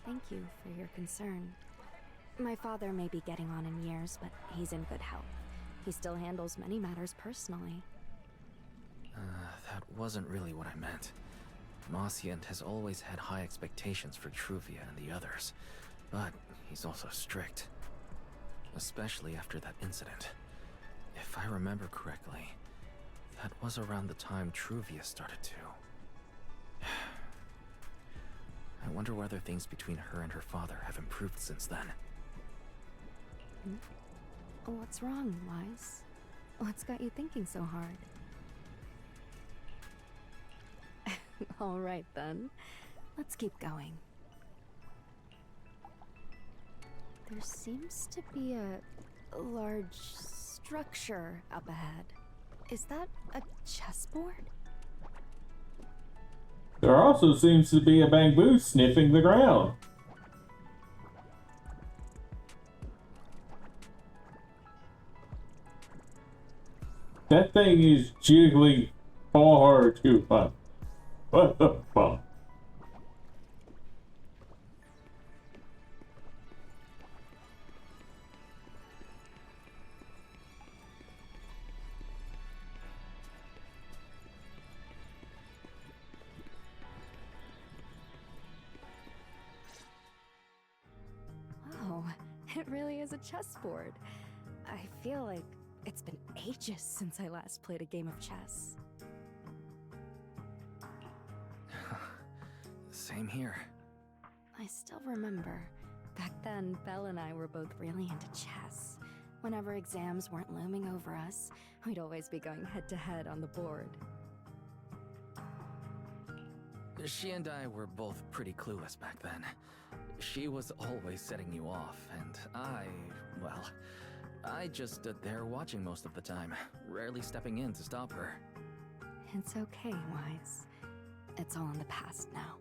Thank you for your concern. My father may be getting on in years, but he's in good health. He still handles many matters personally. That wasn't really what I meant. Mossiant has always had high expectations for Truvia and the others, but he's also strict. Especially after that incident. If I remember correctly, that was around the time Truvia started to. I wonder whether things between her and her father have improved since then. What's wrong, Wise? What's got you thinking so hard? All right, then. Let's keep going. There seems to be a large structure up ahead. Is that a chessboard? There also seems to be a bamboo sniffing the ground. That thing is jiggling far too far. What the fuck? Oh, it really is a chessboard. I feel like it's been ages since I last played a game of chess. Same here. I still remember. Back then, Belle and I were both really into chess. Whenever exams weren't looming over us, we'd always be going head-to-head on the board. She and I were both pretty clueless back then. She was always setting you off, and I just stood there watching most of the time, rarely stepping in to stop her. It's okay, Wise. It's all in the past now.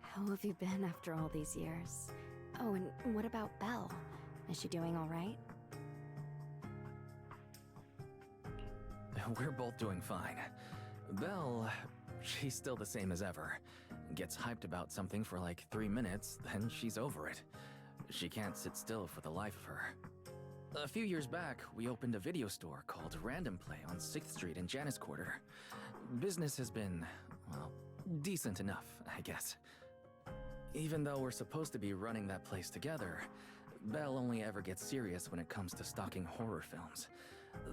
How have you been after all these years? Oh, and what about Belle? Is she doing all right? We're both doing fine. Belle, she's still the same as ever. Gets hyped about something for like 3 minutes, then she's over it. She can't sit still for the life of her. A few years back, we opened a video store called Random Play on 6th Street in Janus Quarter. Business has been, well, decent enough, I guess. Even though we're supposed to be running that place together, Belle only ever gets serious when it comes to stocking horror films.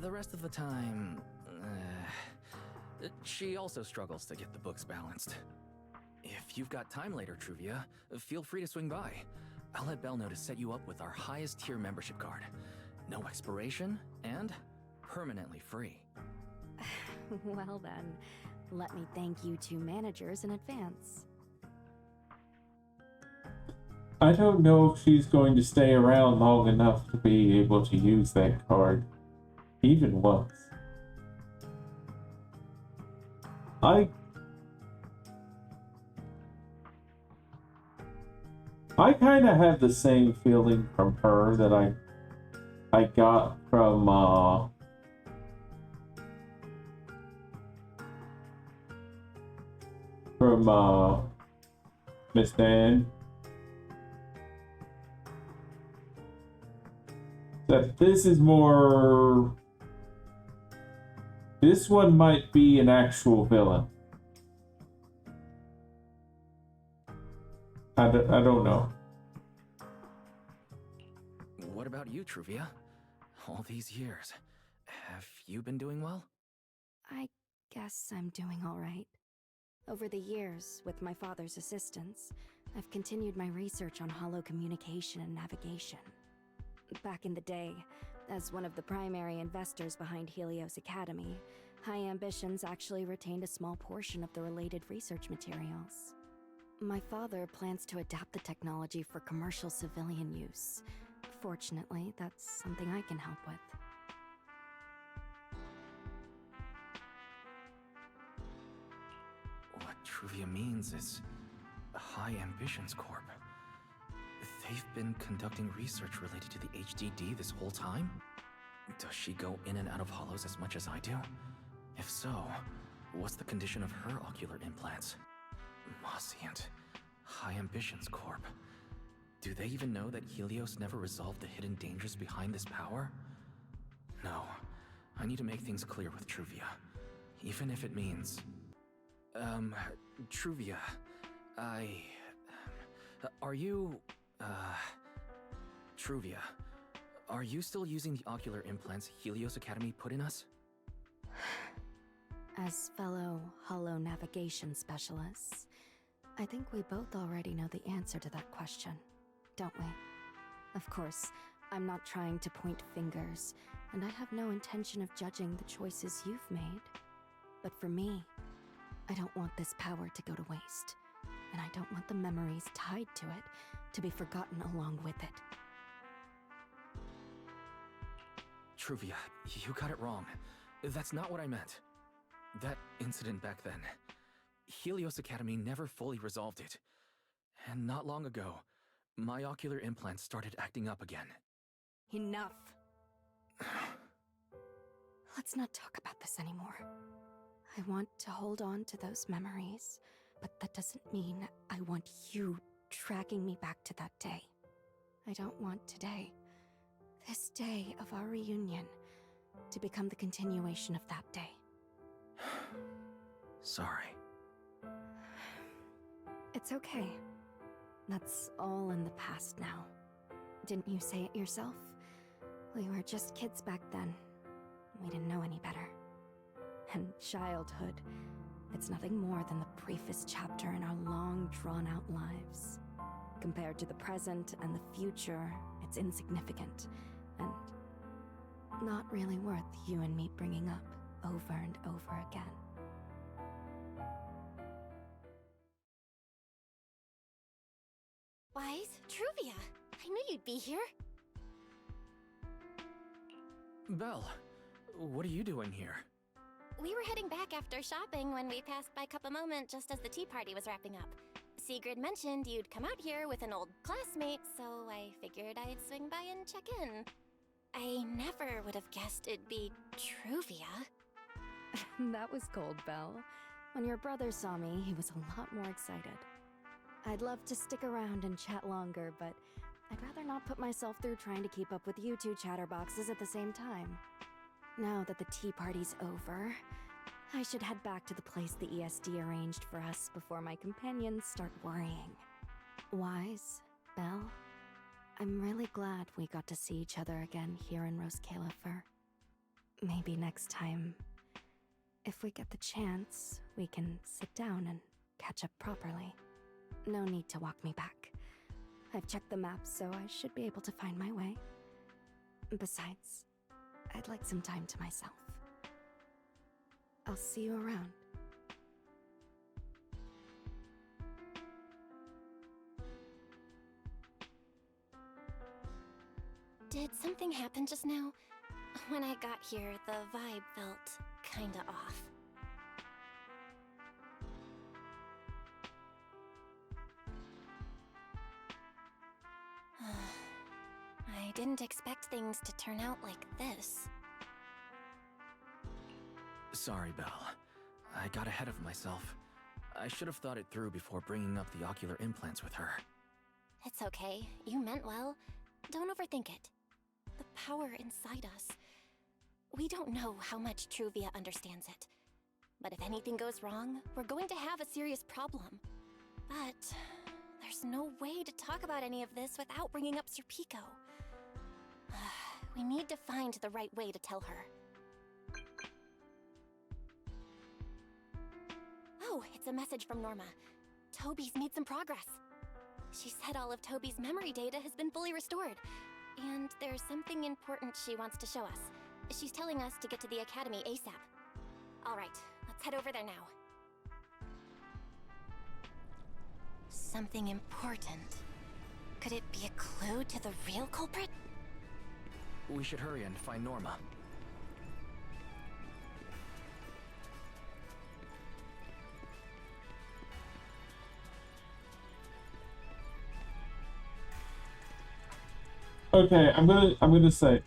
The rest of the time, she also struggles to get the books balanced. If you've got time later, Truvia, feel free to swing by. I'll let Belle know to set you up with our highest tier membership card. No expiration, and permanently free. Well then, let me thank you two managers in advance. I don't know if she's going to stay around long enough to be able to use that card, even once. I kind of have the same feeling from her that I got from Miss Dan. That this is more... This one might be an actual villain. I don't know. What about you, Truvia? All these years, have you been doing well? I guess I'm doing all right. Over the years, with my father's assistance, I've continued my research on holo communication and navigation. Back in the day, as one of the primary investors behind Helios Academy, High Ambitions actually retained a small portion of the related research materials. My father plans to adapt the technology for commercial civilian use. Fortunately, that's something I can help with. What Truvia means is High Ambitions Corp. They've been conducting research related to the HDD this whole time? Does she go in and out of holos as much as I do? If so, what's the condition of her ocular implants? Mossiant. High Ambitions Corp. Do they even know that Helios never resolved the hidden dangers behind this power? No. I need to make things clear with Truvia. even if it means... Truvia, are you... Truvia, are you still using the ocular implants Helios Academy put in us? As fellow holo navigation specialists, I think we both already know the answer to that question, don't we? Of course, I'm not trying to point fingers, and I have no intention of judging the choices you've made. But for me, I don't want this power to go to waste, and I don't want the memories tied to it to be forgotten along with it. Truvia, you got it wrong. That's not what I meant. That incident back then, Helios Academy never fully resolved it. And not long ago, my ocular implants started acting up again. Enough. Let's not talk about this anymore. I want to hold on to those memories, but that doesn't mean I want you dragging me back to that day. I don't want today, this day of our reunion, to become the continuation of that day. Sorry. It's okay. That's all in the past now. Didn't you say it yourself? We were just kids back then. We didn't know any better. And childhood, it's nothing more than the briefest chapter in our long, drawn-out lives. Compared to the present and the future, it's insignificant, and not really worth you and me bringing up over and over again. Wise, Truvia, I knew you'd be here. Belle, what are you doing here? We were heading back after shopping when we passed by Cup a Moment just as the tea party was wrapping up. Sigrid mentioned you'd come out here with an old classmate, so I figured I'd swing by and check in. I never would have guessed it'd be Truvia. That was cold, Belle. When your brother saw me, he was a lot more excited. I'd love to stick around and chat longer, but I'd rather not put myself through trying to keep up with you two chatterboxes at the same time. Now that the tea party's over, I should head back to the place the ESD arranged for us before my companions start worrying. Wise, Belle, I'm really glad we got to see each other again here in Roskilde. Maybe next time, if we get the chance, we can sit down and catch up properly. No need to walk me back. I've checked the map, so I should be able to find my way. Besides, I'd like some time to myself. I'll see you around. Did something happen just now? When I got here, the vibe felt kinda off. I didn't expect things to turn out like this. Sorry, Belle. I got ahead of myself. I should have thought it through before bringing up the ocular implants with her. It's okay. You meant well. Don't overthink it. The power inside us. We don't know how much Truvia understands it. But if anything goes wrong, we're going to have a serious problem. But there's no way to talk about any of this without bringing up Sir Pico. We need to find the right way to tell her. Oh, it's a message from Norma. Toby's made some progress. She said all of Toby's memory data has been fully restored. And there's something important she wants to show us. She's telling us to get to the Academy ASAP. Alright, let's head over there now. Something important. Could it be a clue to the real culprit? We should hurry and find Norma. Okay, I'm gonna say.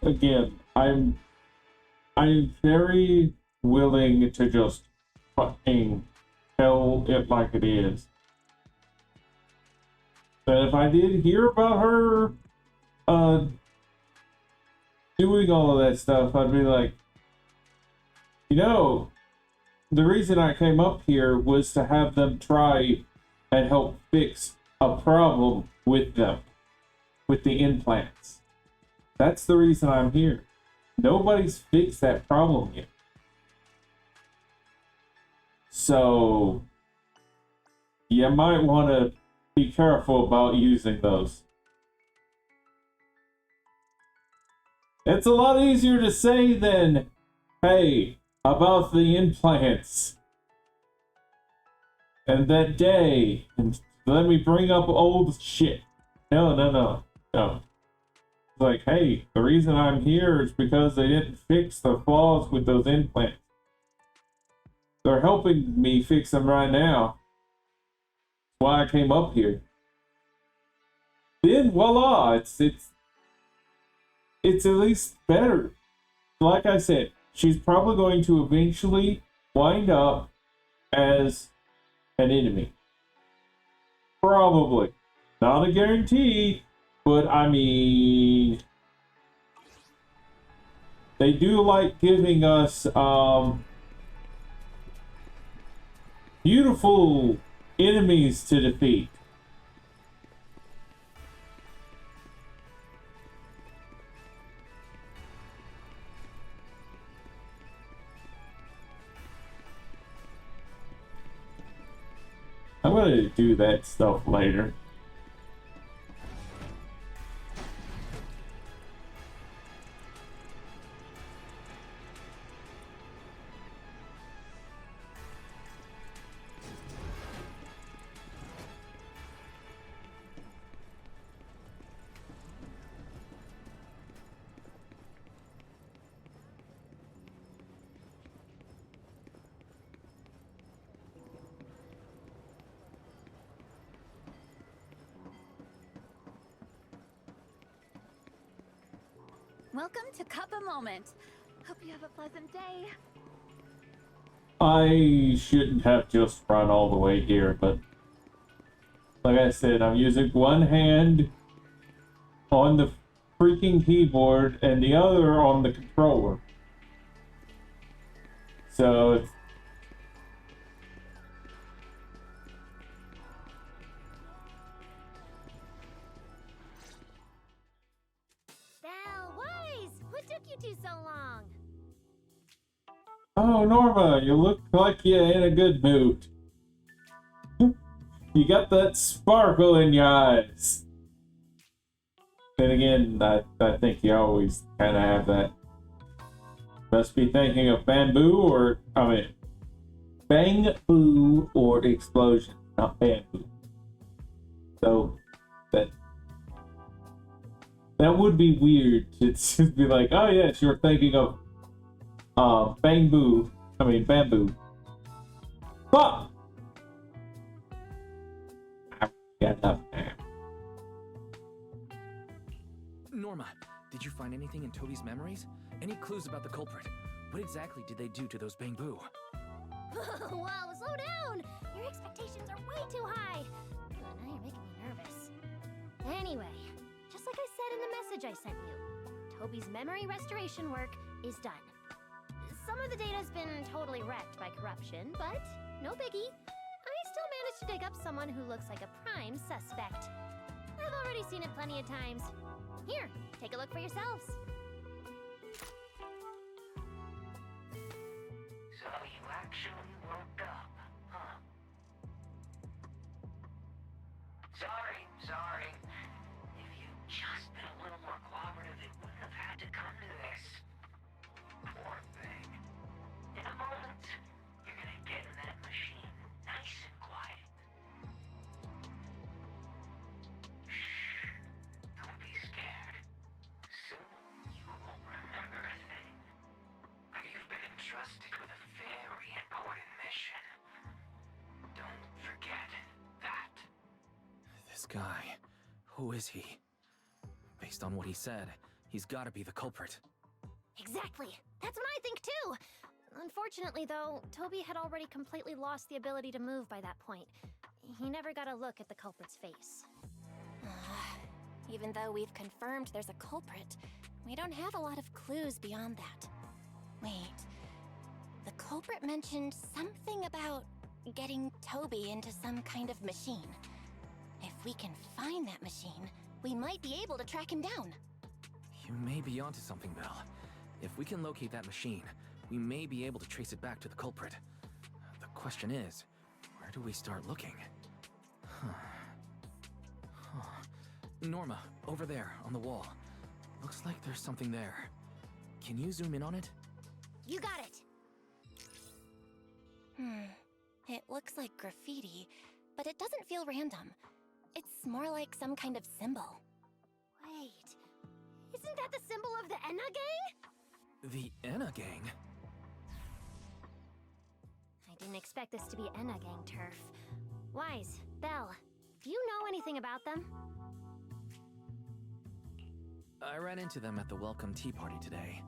Again, I'm very willing to just fucking tell it like it is. And if I did hear about her doing all of that stuff, I'd be like, you know, the reason I came up here was to have them try and help fix a problem with them, with the implants. That's the reason I'm here. Nobody's fixed that problem yet. So, you might want to be careful about using those. It's a lot easier to say than, hey, about the implants. And that day, and let me bring up old shit. No. It's like, hey, the reason I'm here is because they didn't fix the flaws with those implants. They're helping me fix them right now. That's why I came up here. Then voila, it's at least better. Like I said, she's probably going to eventually wind up as an enemy. Probably. Not a guarantee, but I mean, they do like giving us beautiful enemies to defeat. I'm gonna do that stuff later. Welcome to Cuppa Moment. Hope you have a pleasant day. I shouldn't have just run all the way here, but like I said, I'm using one hand on the freaking keyboard and the other on the controller. So it's So long. Oh, Norma, you look like you're in a good mood. You got that sparkle in your eyes. Then again, I think you always kind of have that. Must be thinking of bamboo bang-boo or explosion, not bamboo. So, that would be weird to just be like, oh yes, you're thinking of bamboo. Fuck! I got enough now. Norma, did you find anything in Toby's memories? Any clues about the culprit? What exactly did they do to those bamboo? Whoa, slow down! Your expectations are way too high. Now you're making me nervous. Anyway, just like I said in the message I sent you, Toby's memory restoration work is done. Some of the data's been totally wrecked by corruption, but no biggie. I still managed to dig up someone who looks like a prime suspect. I've already seen it plenty of times. Here, take a look for yourselves. So you actually woke up, huh? Sorry. If you'd just been a little more cooperative, it wouldn't have had to come to this. Poor thing. In a moment, you're gonna get in that machine, nice and quiet. Shh. Don't be scared. Soon, you won't remember a thing. You've been entrusted with a very important mission. Don't forget that. This guy, who is he? Based on what he said, he's gotta be the culprit. Exactly. That's what I think too. Unfortunately, though, Toby had already completely lost the ability to move by that point. He never got a look at the culprit's face. Even though we've confirmed there's a culprit, we don't have a lot of clues beyond that. Wait, the culprit mentioned something about getting Toby into some kind of machine. If we can find that machine, we might be able to track him down. You may be onto something, Belle. If we can locate that machine, we may be able to trace it back to the culprit. The question is, where do we start looking? Norma, over there, on the wall. Looks like there's something there. Can you zoom in on it? You got it! It looks like graffiti, but it doesn't feel random. It's more like some kind of symbol. Wait, isn't that the symbol of the Enna Gang? The Enna Gang? I didn't expect this to be Enna Gang turf. Wise, Belle, do you know anything about them? I ran into them at the welcome tea party today.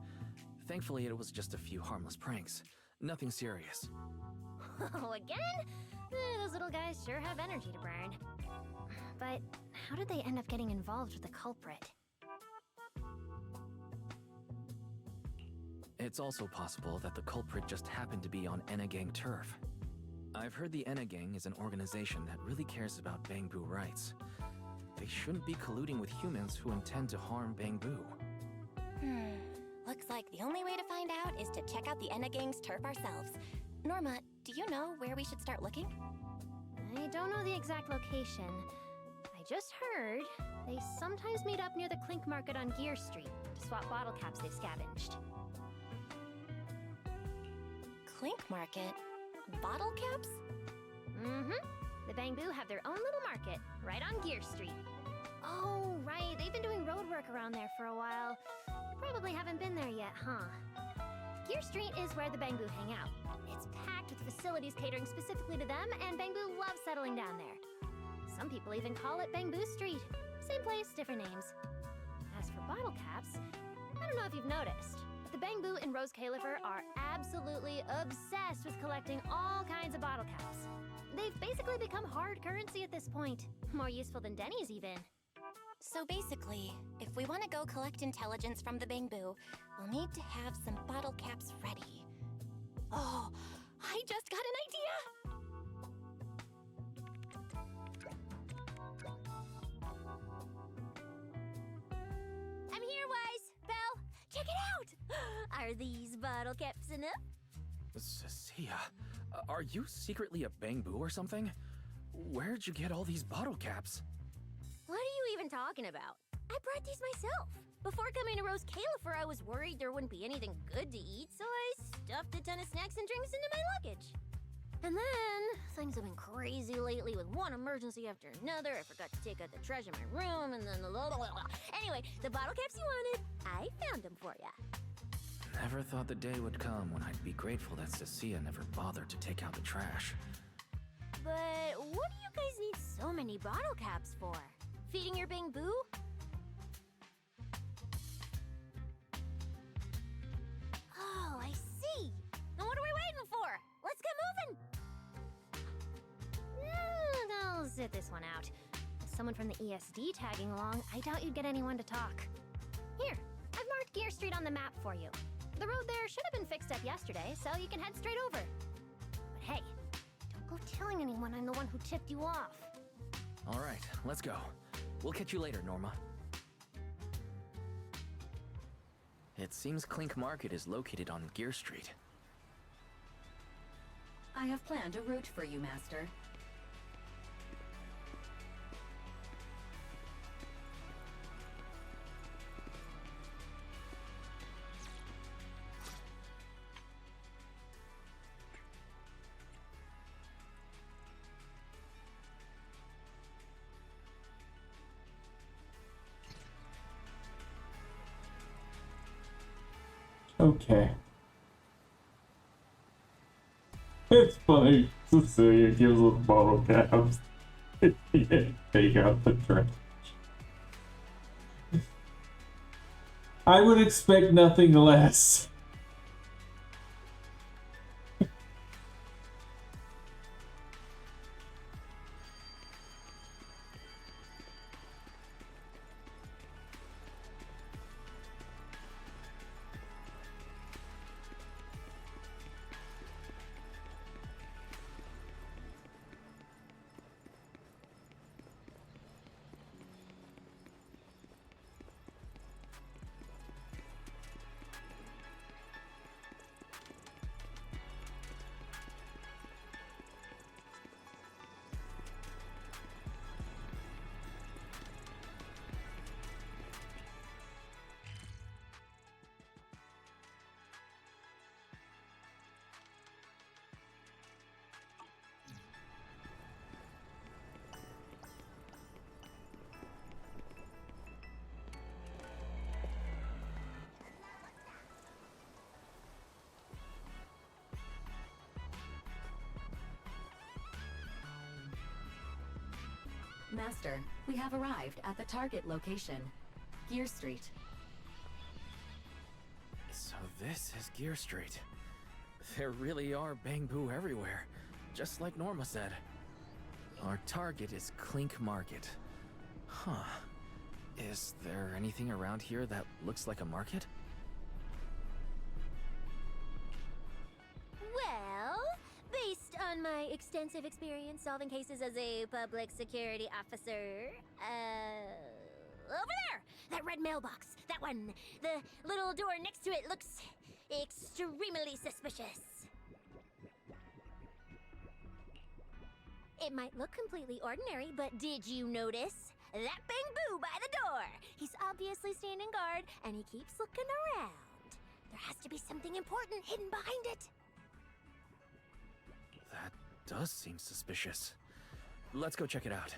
Thankfully, it was just a few harmless pranks. Nothing serious. Oh, again? Those little guys sure have energy to burn. But how did they end up getting involved with the culprit? It's also possible that the culprit just happened to be on Enna Gang turf. I've heard the Enna Gang is an organization that really cares about Bangboo rights. They shouldn't be colluding with humans who intend to harm Bangboo. Looks like the only way to find out is to check out the Enna Gang's turf ourselves. Norma, do you know where we should start looking? I don't know the exact location. I just heard they sometimes meet up near the Clink Market on Gear Street to swap bottle caps they've scavenged. Clink Market? Bottle caps? The Bangboo have their own little market, right on Gear Street. Oh, right, they've been doing road work around there for a while. Probably haven't been there yet, huh? Gear Street is where the Bangboo hang out. It's packed with facilities catering specifically to them, and Bangboo loves settling down there. Some people even call it Bangboo Street. Same place, different names. As for bottle caps, I don't know if you've noticed, but the Bangboo and Rose Califer are absolutely obsessed with collecting all kinds of bottle caps. They've basically become hard currency at this point. More useful than Denny's, even. So basically, if we want to go collect intelligence from the Bangboo, we'll need to have some bottle caps ready. Oh, I just got an idea! I'm here, Wise! Belle, check it out! Are these bottle caps enough? Cecilia, are you secretly a Bangboo or something? Where'd you get all these bottle caps? What are you even talking about? I brought these myself. Before coming to Rose Califer, I was worried there wouldn't be anything good to eat, so I stuffed a ton of snacks and drinks into my luggage. And then, things have been crazy lately with one emergency after another. I forgot to take out the trash in my room, and then Anyway, the bottle caps you wanted, I found them for ya. Never thought the day would come when I'd be grateful that Cecilia never bothered to take out the trash. But what do you guys need so many bottle caps for? Feeding your Bangboo? Oh, I see. Now what are we waiting for? Let's get moving! I'll sit this one out. With someone from the ESD tagging along, I doubt you'd get anyone to talk. Here, I've marked Gear Street on the map for you. The road there should have been fixed up yesterday, so you can head straight over. But hey, don't go telling anyone I'm the one who tipped you off. All right, let's go. We'll catch you later, Norma. It seems Clink Market is located on Gear Street. I have planned a route for you, Master. Okay. It's funny. Cecilia gives us bottle caps. Take out the trash. I would expect nothing less. Master, we have arrived at the target location, Gear Street. So this is Gear Street. There really are Bangboo everywhere, just like Norma said. Our target is Clink Market. Huh. Is there anything around here that looks like a market? Well, based on my extensive experience solving cases as a public security officer, over there! That red mailbox! That one! The little door next to it looks extremely suspicious. It might look completely ordinary, but did you notice? That Bangboo by the door! He's obviously standing guard, and he keeps looking around. There has to be something important hidden behind it. That does seem suspicious. Let's go check it out.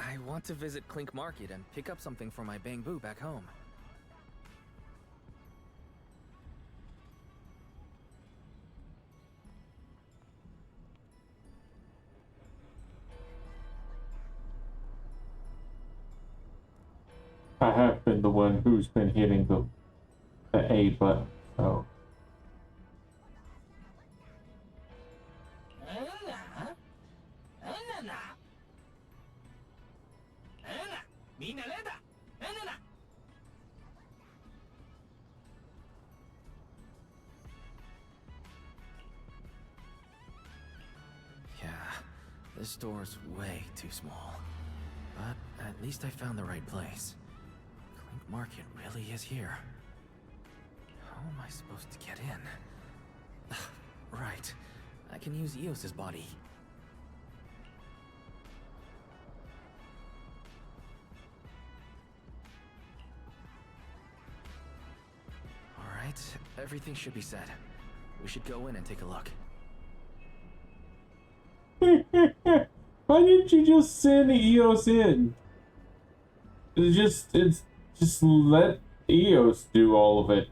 I want to visit Clink Market and pick up something for my Bangboo back home. I have been the one who's been hitting the A button, so. Yeah, this door's way too small. But at least I found the right place. Clink Market really is here. How am I supposed to get in? Right, I can use Eos's body. Alright, everything should be set. We should go in and take a look. Why didn't you just send Eos in? It's just let Eos do all of it.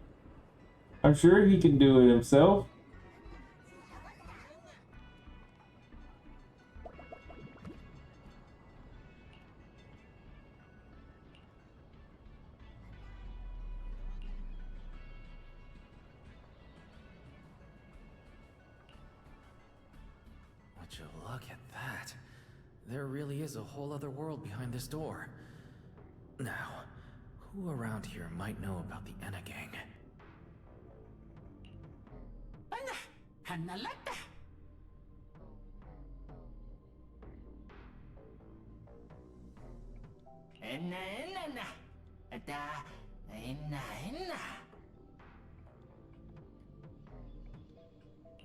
I'm sure he can do it himself. Would you look at that? There really is a whole other world behind this door. Now, who around here might know about the Enna Gang?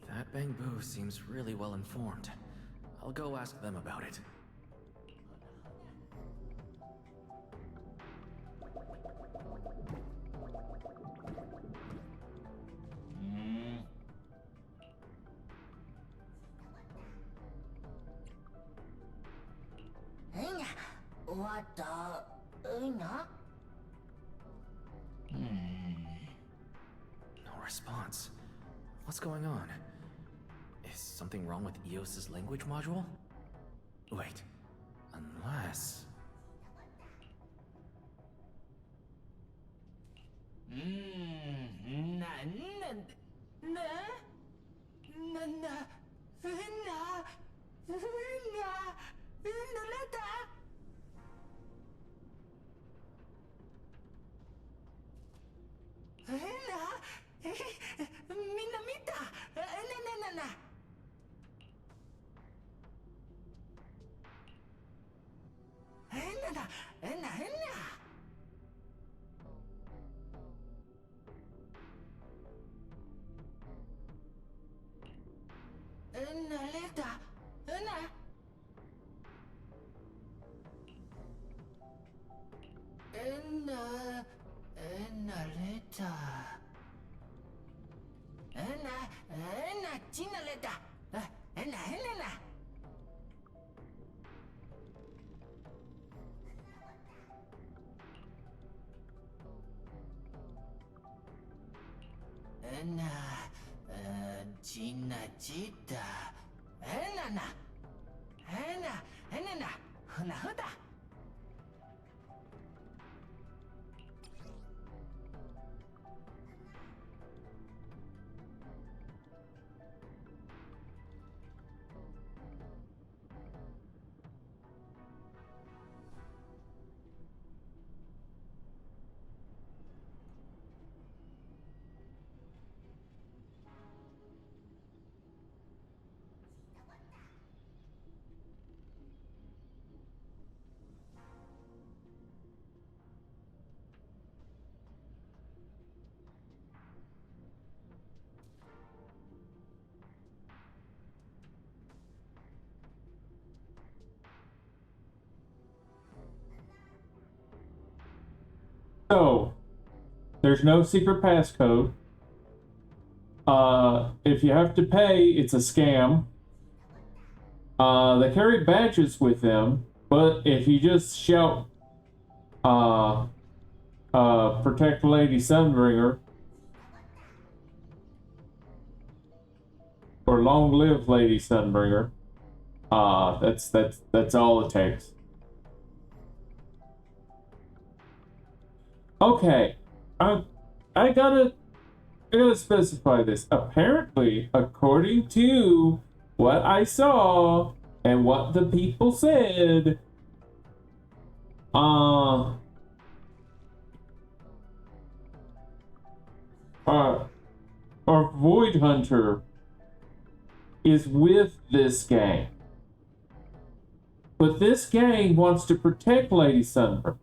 That Bangboo seems really well informed. I'll go ask them about it. No response. What's going on? Is something wrong with Eos's language module? Wait, unless... Naleta. So, there's no secret passcode. If you have to pay, it's a scam. They carry badges with them, but if you just shout, protect Lady Sunbringer, or long live Lady Sunbringer, that's all it takes. Okay, I gotta specify this. Apparently, according to what I saw and what the people said, our Void Hunter is with this gang. But this gang wants to protect Lady Sunbringer.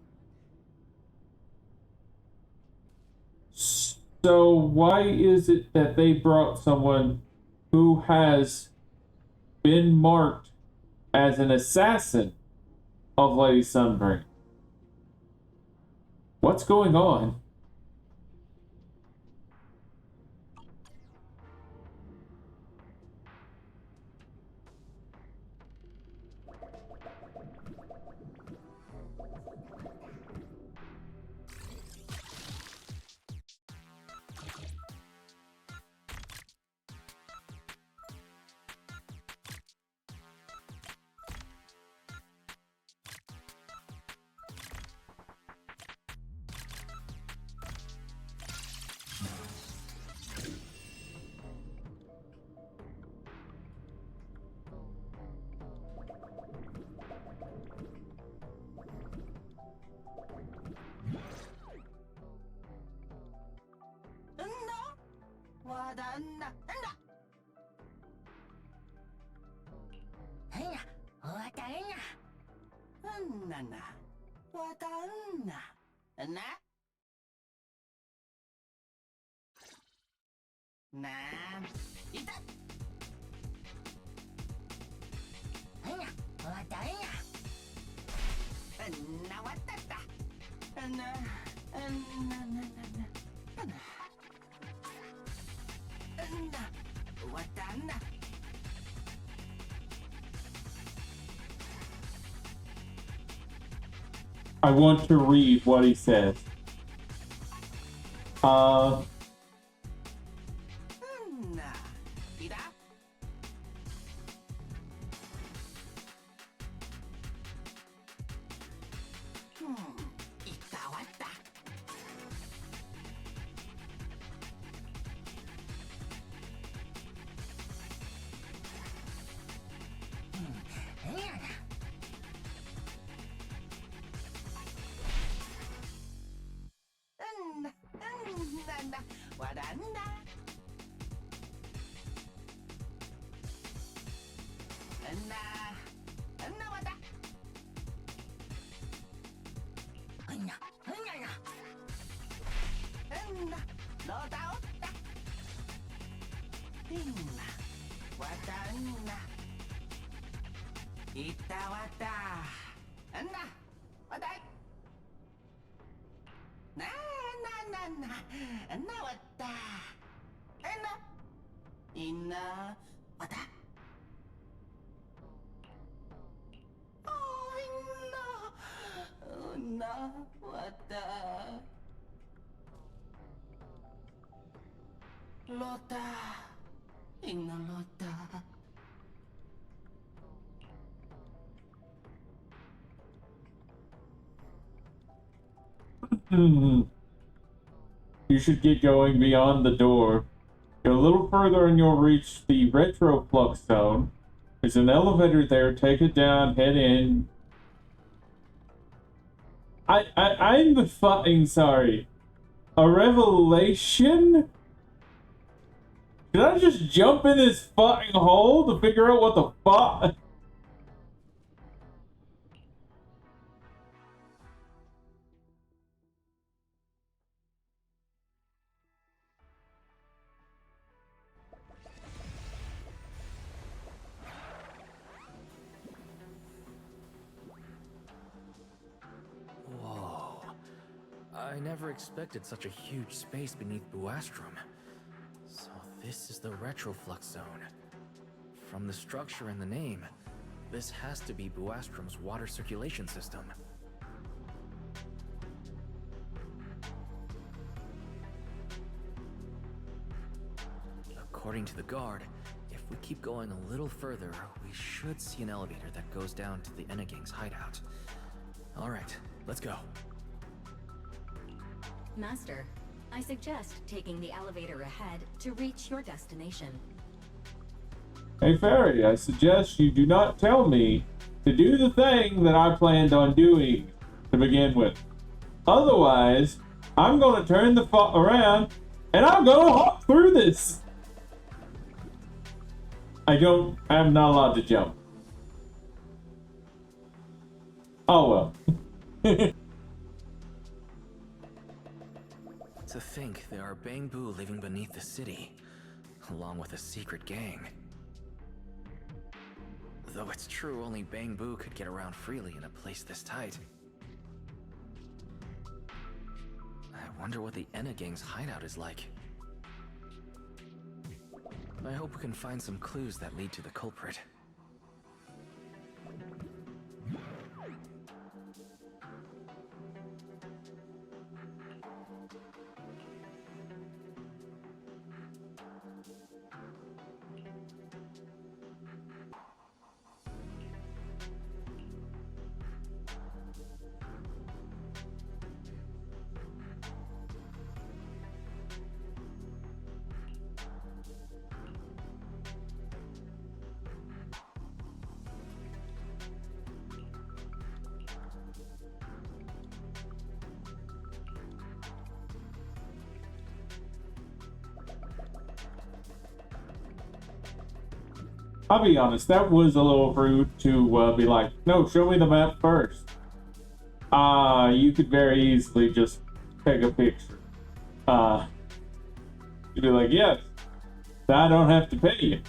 So why is it that they brought someone who has been marked as an assassin of Lady Sunbringer? What's going on? I want to read what he says. Lota. Inna Lota. You should get going beyond the door. Go a little further and you'll reach the Retroflux zone. There's an elevator there. Take it down, head in. I'm fucking sorry. A revelation? Did I just jump in this fucking hole to figure out what the fuck? Whoa. I never expected such a huge space beneath Buastrum. So this is the Retroflux zone. From the structure and the name, this has to be Buastrum's water circulation system. According to the guard, if we keep going a little further, we should see an elevator that goes down to the Enegang's hideout. Alright, let's go. Master, I suggest taking the elevator ahead to reach your destination. Hey Fairy, I suggest you do not tell me to do the thing that I planned on doing to begin with. Otherwise, I'm gonna turn the fuck around and I'm gonna hop through this. I'm not allowed to jump. Oh well. To think there are Bangbu living beneath the city, along with a secret gang. Though it's true only Bangbu could get around freely in a place this tight. I wonder what the Enegang's hideout is like. I hope we can find some clues that lead to the culprit. I'll be honest, that was a little rude to be like, no, show me the map first. You could very easily just take a picture. You'd be like, yes, I don't have to pay you.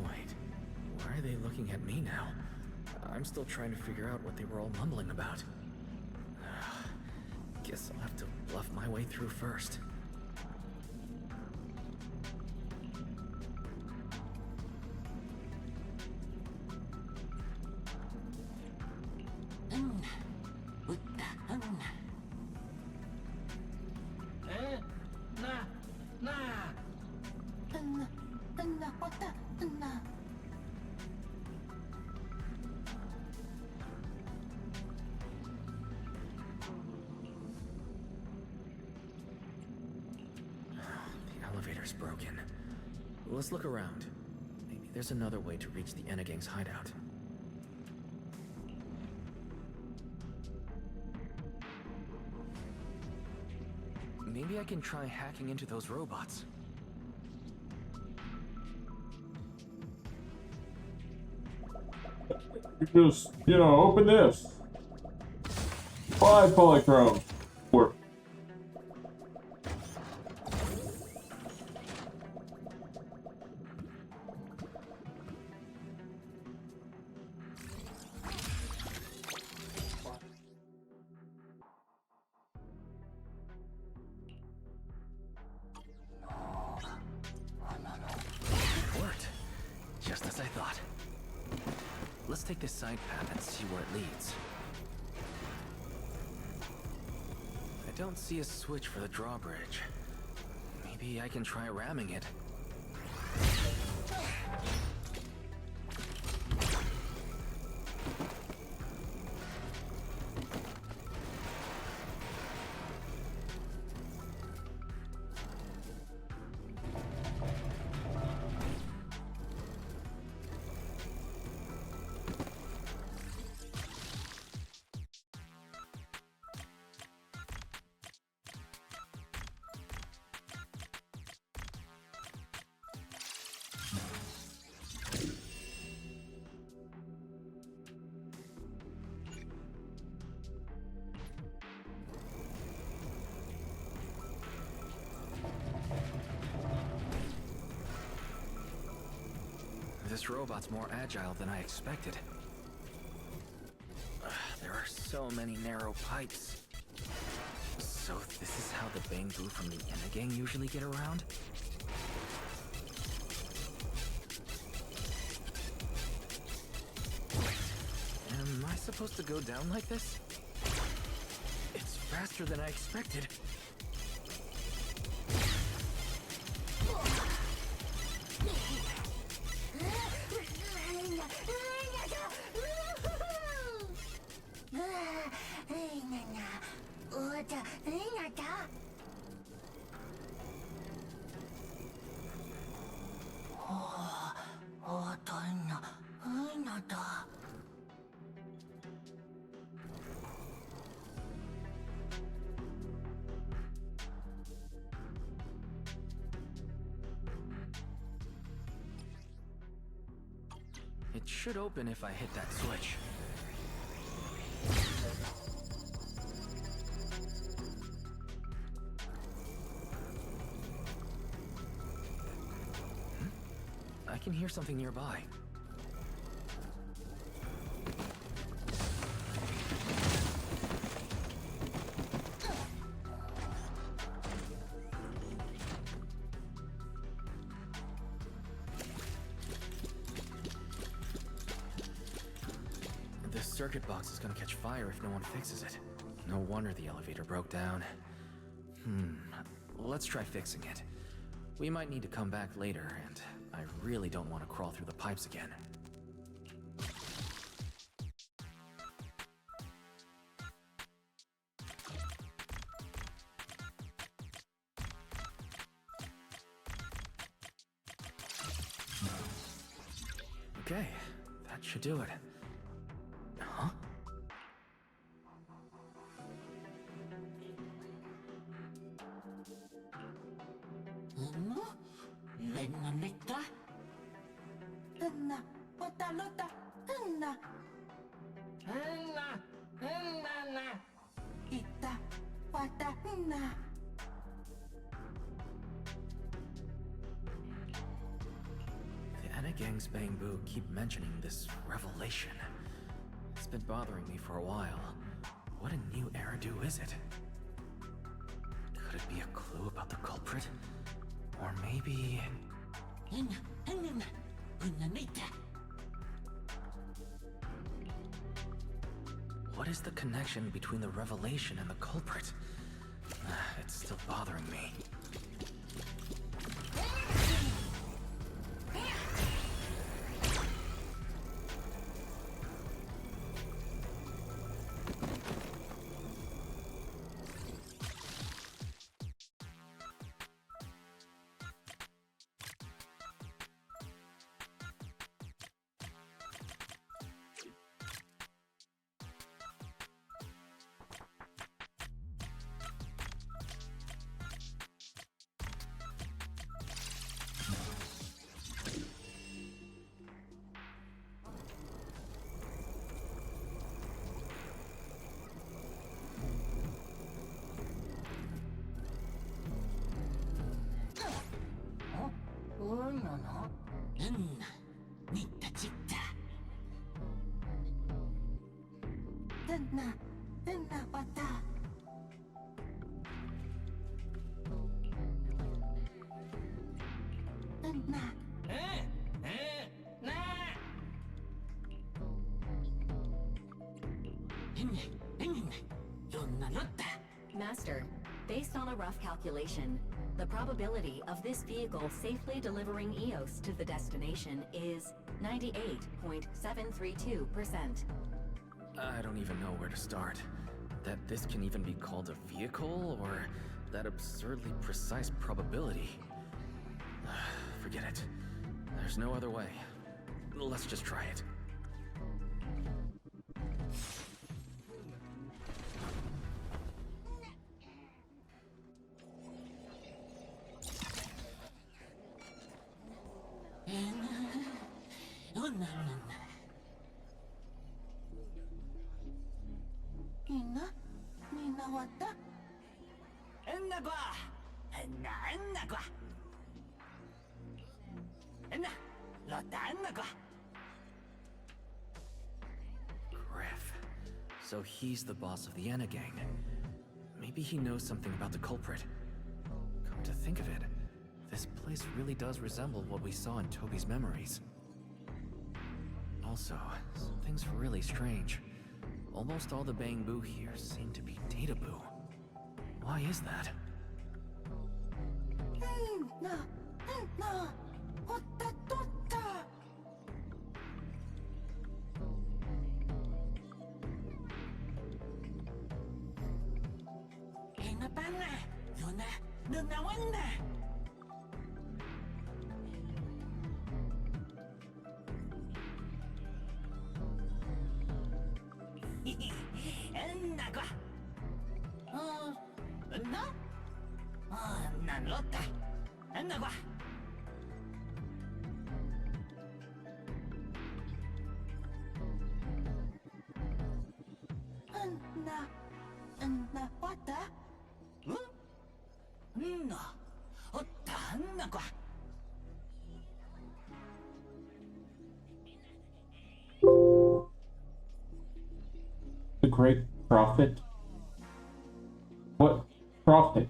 Wait, why are they looking at me now? I'm still trying to figure out what they were all mumbling about. Guess I'll have to bluff my way through first. Broken. Let's look around. Maybe there's another way to reach the Enegang's hideout. Maybe I can try hacking into those robots. You just, open this. 5 polychrome. Work. It worked. Just as I thought. Let's take this side path and see where it leads. I don't see a switch for the drawbridge. Maybe I can try ramming it. This robot's more agile than I expected. There are so many narrow pipes. So this is how the Bangboo from the Enna gang usually get around? Am I supposed to go down like this? It's faster than I expected. It should open if I hit that switch. I can hear something nearby. This circuit box is gonna catch fire if no one fixes it. No wonder the elevator broke down. Let's try fixing it. We might need to come back later, and I really don't want to crawl through the pipes again. Okay, that should do it. Huh? The Enna gang's Bangboo keep mentioning this revelation. It's been bothering me for a while. What a new Eridu is it? Could it be a clue about the culprit? Or maybe... What is the connection between the revelation and the culprit? It's still bothering me. Nita Chitta. Tenna Wata. Tenna. Master, based on a rough calculation, the probability of this vehicle safely delivering Eos to the destination is 98.732%. I don't even know where to start. That this can even be called a vehicle, or that absurdly precise probability. Forget it. There's no other way. Let's just try it. Nina Wata. Enna. Griff. So he's the boss of the Enna gang. Maybe he knows something about the culprit. Come to think of it, this place really does resemble what we saw in Toby's memories. Also, something's really strange. Almost all the Bangbu here seem to be Databoo. Why is that? The great prophet? What prophet?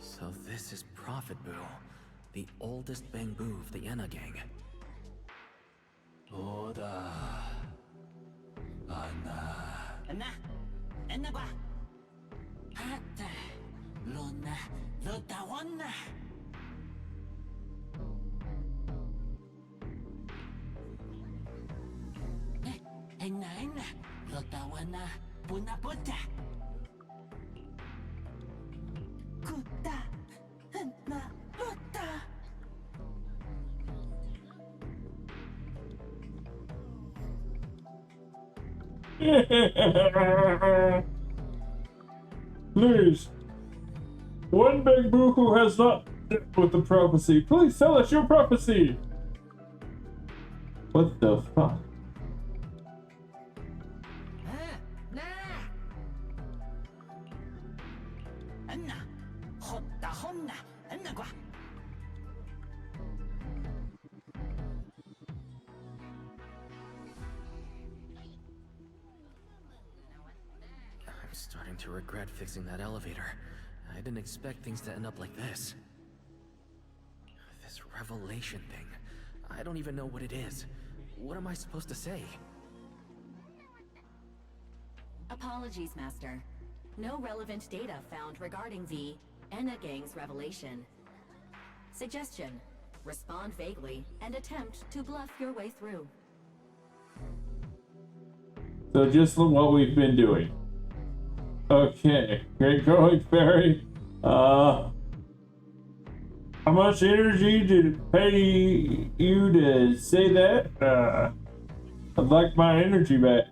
So this is Prophet Boo, the oldest Bangbu of the Enna gang. Oda. Anna. Enna ba? Hatta. Luna. Lotawana. Enna. Lotawana. Punaputa. Kuta. Enna. Lota. Please. One big boo who has not dealt with the prophecy. Please tell us your prophecy. What the fuck? I'm starting to regret fixing that elevator. I didn't expect things to end up like this. This revelation thing. I don't even know what it is. What am I supposed to say? Apologies, Master. No relevant data found regarding the Enna Gang's revelation. Suggestion: respond vaguely and attempt to bluff your way through. So just what we've been doing. Okay, great going fairy. How much energy did it pay you to say that? I'd like my energy back.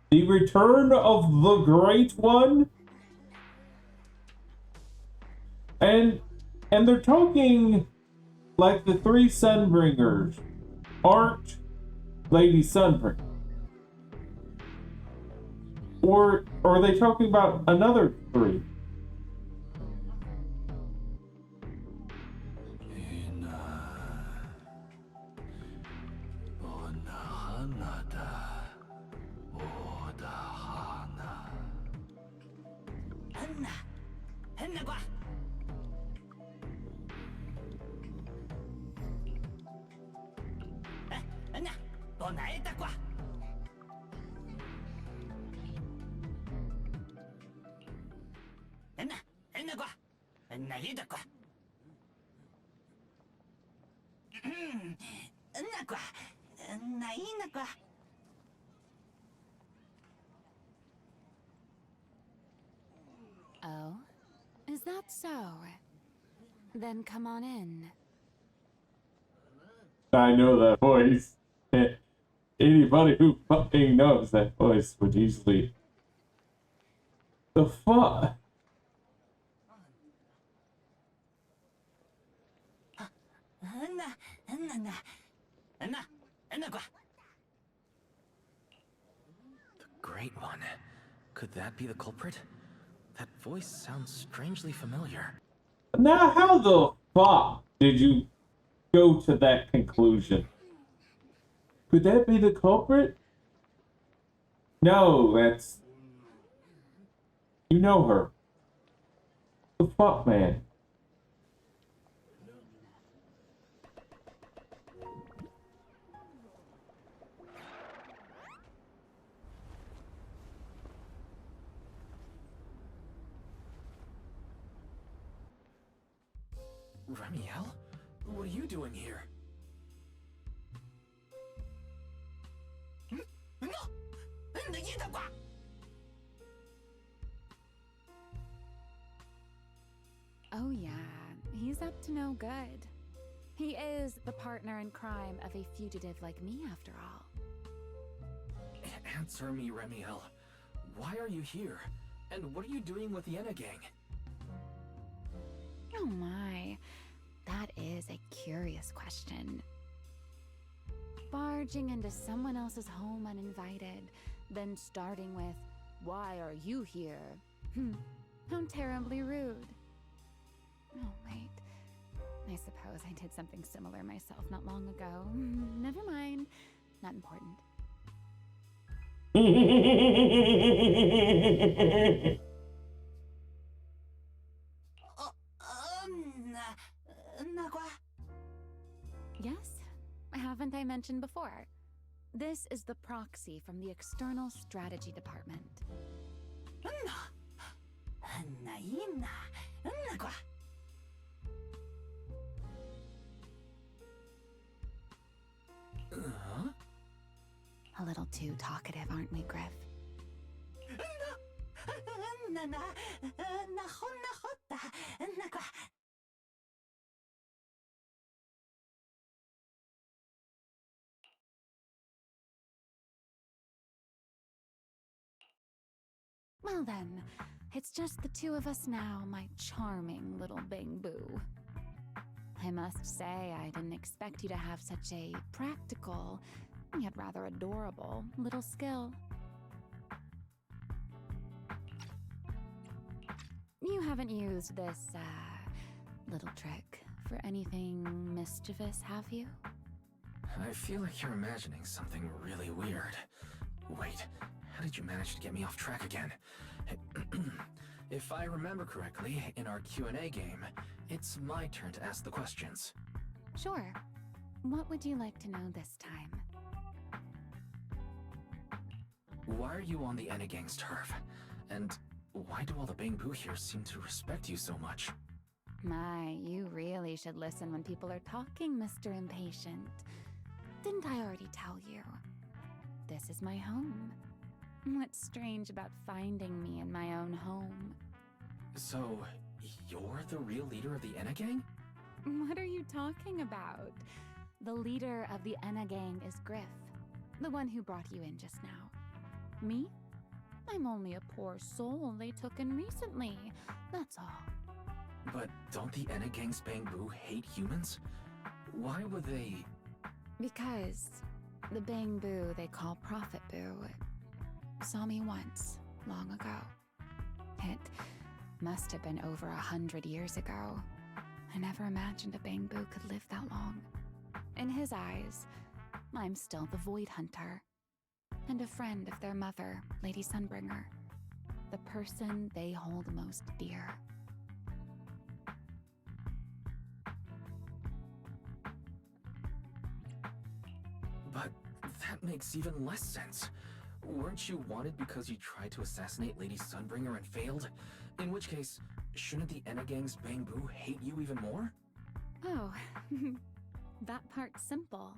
The return of the Great One? And they're talking like the three Sunbringers aren't Lady Sunbringer. Or are they talking about another three? Oh? Is that so? Then come on in. I know that voice. Anybody who fucking knows that voice would easily... The fuck? The Great One. Could that be the culprit? That voice sounds strangely familiar. Now, how the fuck did you go to that conclusion? Could that be the culprit? No, that's... You know her. The fuck, man? Remiel? What are you doing here? Oh yeah, he's up to no good. He is the partner in crime of a fugitive like me, after all. Answer me, Remiel. Why are you here? And what are you doing with the Enna Gang? Oh my, that is a curious question. Barging into someone else's home uninvited, then starting with, why are you here? How terribly rude. Oh, wait. I suppose I did something similar myself not long ago. Never mind. Not important. Yes? Haven't I mentioned before? This is the proxy from the External Strategy Department. A little too talkative, aren't we, Griff? Well then, it's just the two of us now, my charming little Bangboo. I must say, I didn't expect you to have such a practical, yet rather adorable, little skill. You haven't used this, little trick for anything mischievous, have you? I feel like you're imagining something really weird. Wait, how did you manage to get me off track again? If I remember correctly, in our Q&A game, it's my turn to ask the questions. Sure. What would you like to know this time? Why are you on the Enegang's turf? And why do all the Bangboo here seem to respect you so much? My, you really should listen when people are talking, Mr. Impatient. Didn't I already tell you? This is my home. What's strange about finding me in my own home? So, you're the real leader of the Enegang? What are you talking about? The leader of the Enegang is Griff, the one who brought you in just now. Me? I'm only a poor soul they took in recently, that's all. But don't the Enegang's Bangboo hate humans? Why would they... Because the Bangboo they call Prophet Boo saw me once, long ago. It must have been over 100 years ago. I never imagined a Bangboo could live that long. In his eyes, I'm still the Void Hunter, and a friend of their mother, Lady Sunbringer, the person they hold most dear. But that makes even less sense. Weren't you wanted because you tried to assassinate Lady Sunbringer and failed? In which case, shouldn't the Enegang's Bangboo hate you even more? Oh, that part's simple.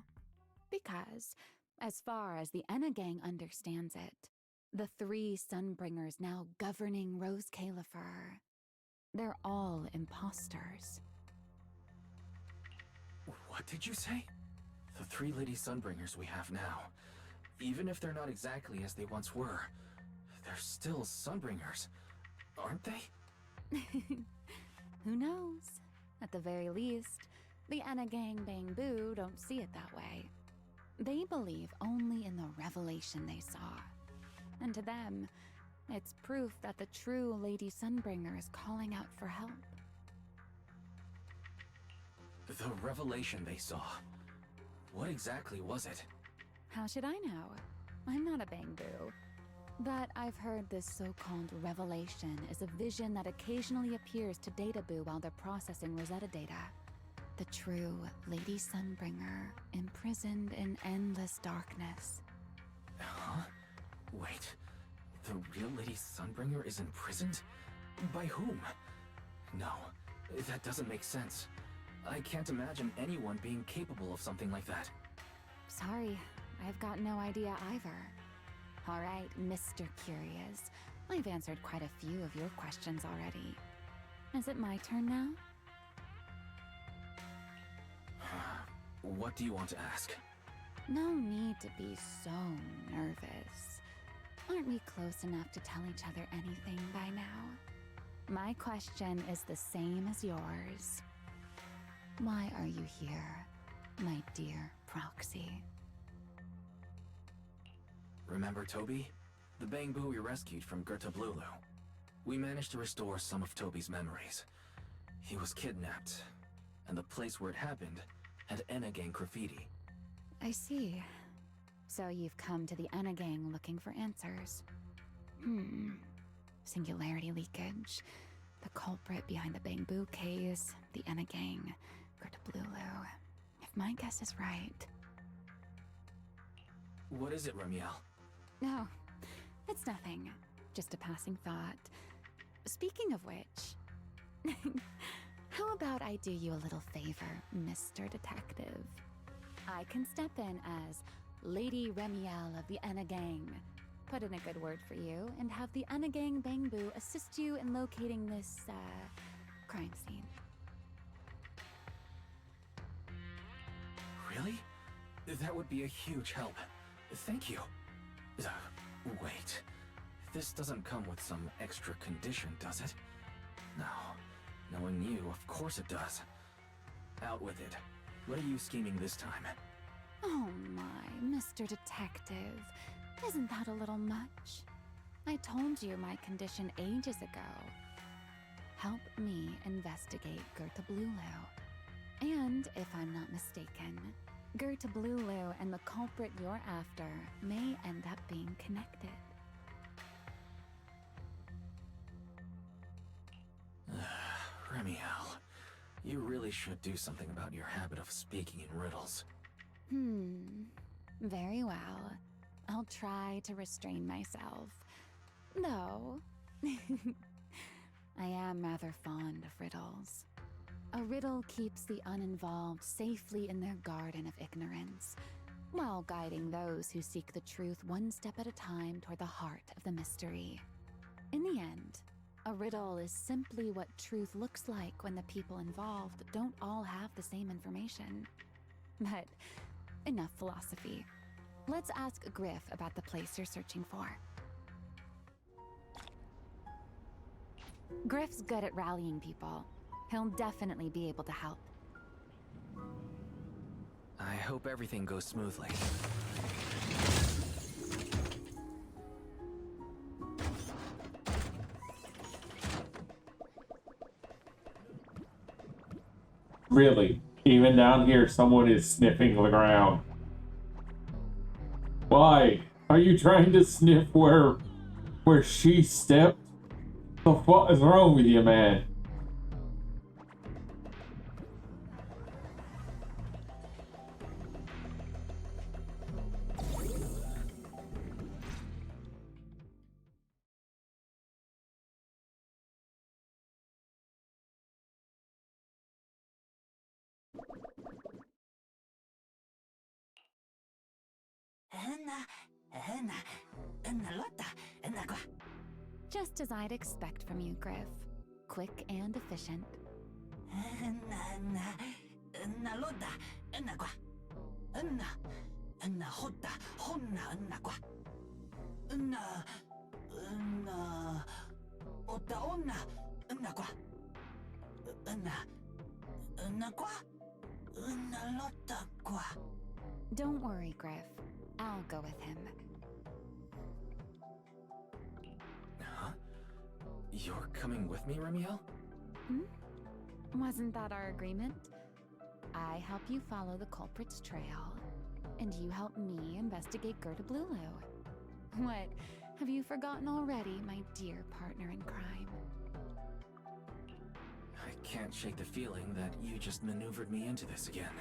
Because, as far as the Enegang understands it, the three Sunbringers now governing Rose Califer, they're all imposters. What did you say? The three Lady Sunbringers we have now, even if they're not exactly as they once were, they're still Sunbringers, aren't they? Who knows? At the very least, the Enegang Bangboo don't see it that way. They believe only in the revelation they saw. And to them, it's proof that the true Lady Sunbringer is calling out for help. The revelation they saw. What exactly was it? How should I know? I'm not a Bangboo. But I've heard this so-called revelation is a vision that occasionally appears to Databoo while they're processing Rosetta data. The true Lady Sunbringer, imprisoned in endless darkness. Huh? Wait, the real Lady Sunbringer is imprisoned? By whom? No, that doesn't make sense. I can't imagine anyone being capable of something like that. Sorry, I've got no idea either. All right, Mr. Curious. I've answered quite a few of your questions already. Is it my turn now? What do you want to ask? No need to be so nervous. Aren't we close enough to tell each other anything by now? My question is the same as yours. Why are you here, my dear Proxy? Remember Toby? the Bangbu we rescued from Gerta Blulu. We managed to restore some of Toby's memories. He was kidnapped, and the place where it happened had Enna Gang graffiti. I see. So you've come to the Enna Gang looking for answers. Singularity leakage, the culprit behind the Bangbu case, the Enna Gang, Gerta Blulu. If my guess is right... What is it, Ramiel? No, it's nothing. Just a passing thought. Speaking of which, how about I do you a little favor, Mr. Detective? I can step in as Lady Remiel of the Enna Gang, put in a good word for you, and have the Enna Gang Bangbu assist you in locating this, crime scene. Really? That would be a huge help. Thank you. Wait. This doesn't come with some extra condition, does it? No. Knowing you, of course it does. Out with it. What are you scheming this time? Oh my, Mr. Detective. Isn't that a little much? I told you my condition ages ago. Help me investigate Gerta Blulu. And, if I'm not mistaken, Gerta Blulu and the culprit you're after may end up being connected. Remiel, you really should do something about your habit of speaking in riddles. Very well. I'll try to restrain myself. Though, I am rather fond of riddles. A riddle keeps the uninvolved safely in their garden of ignorance, while guiding those who seek the truth one step at a time toward the heart of the mystery. In the end, a riddle is simply what truth looks like when the people involved don't all have the same information. But enough philosophy. Let's ask Griff about the place you're searching for. Griff's good at rallying people. He'll definitely be able to help. I hope everything goes smoothly. Really, even down here, someone is sniffing the ground. Why? Are you trying to sniff where she stepped? The fuck is wrong with you, man? Just as I'd expect from you, Griff. Quick and efficient. Don't worry, Griff. I'll go with him. Huh? You're coming with me, Remiel? Wasn't that our agreement? I help you follow the culprit's trail, and you help me investigate Gerta Blulu. What? Have you forgotten already, my dear partner in crime? I can't shake the feeling that you just maneuvered me into this again.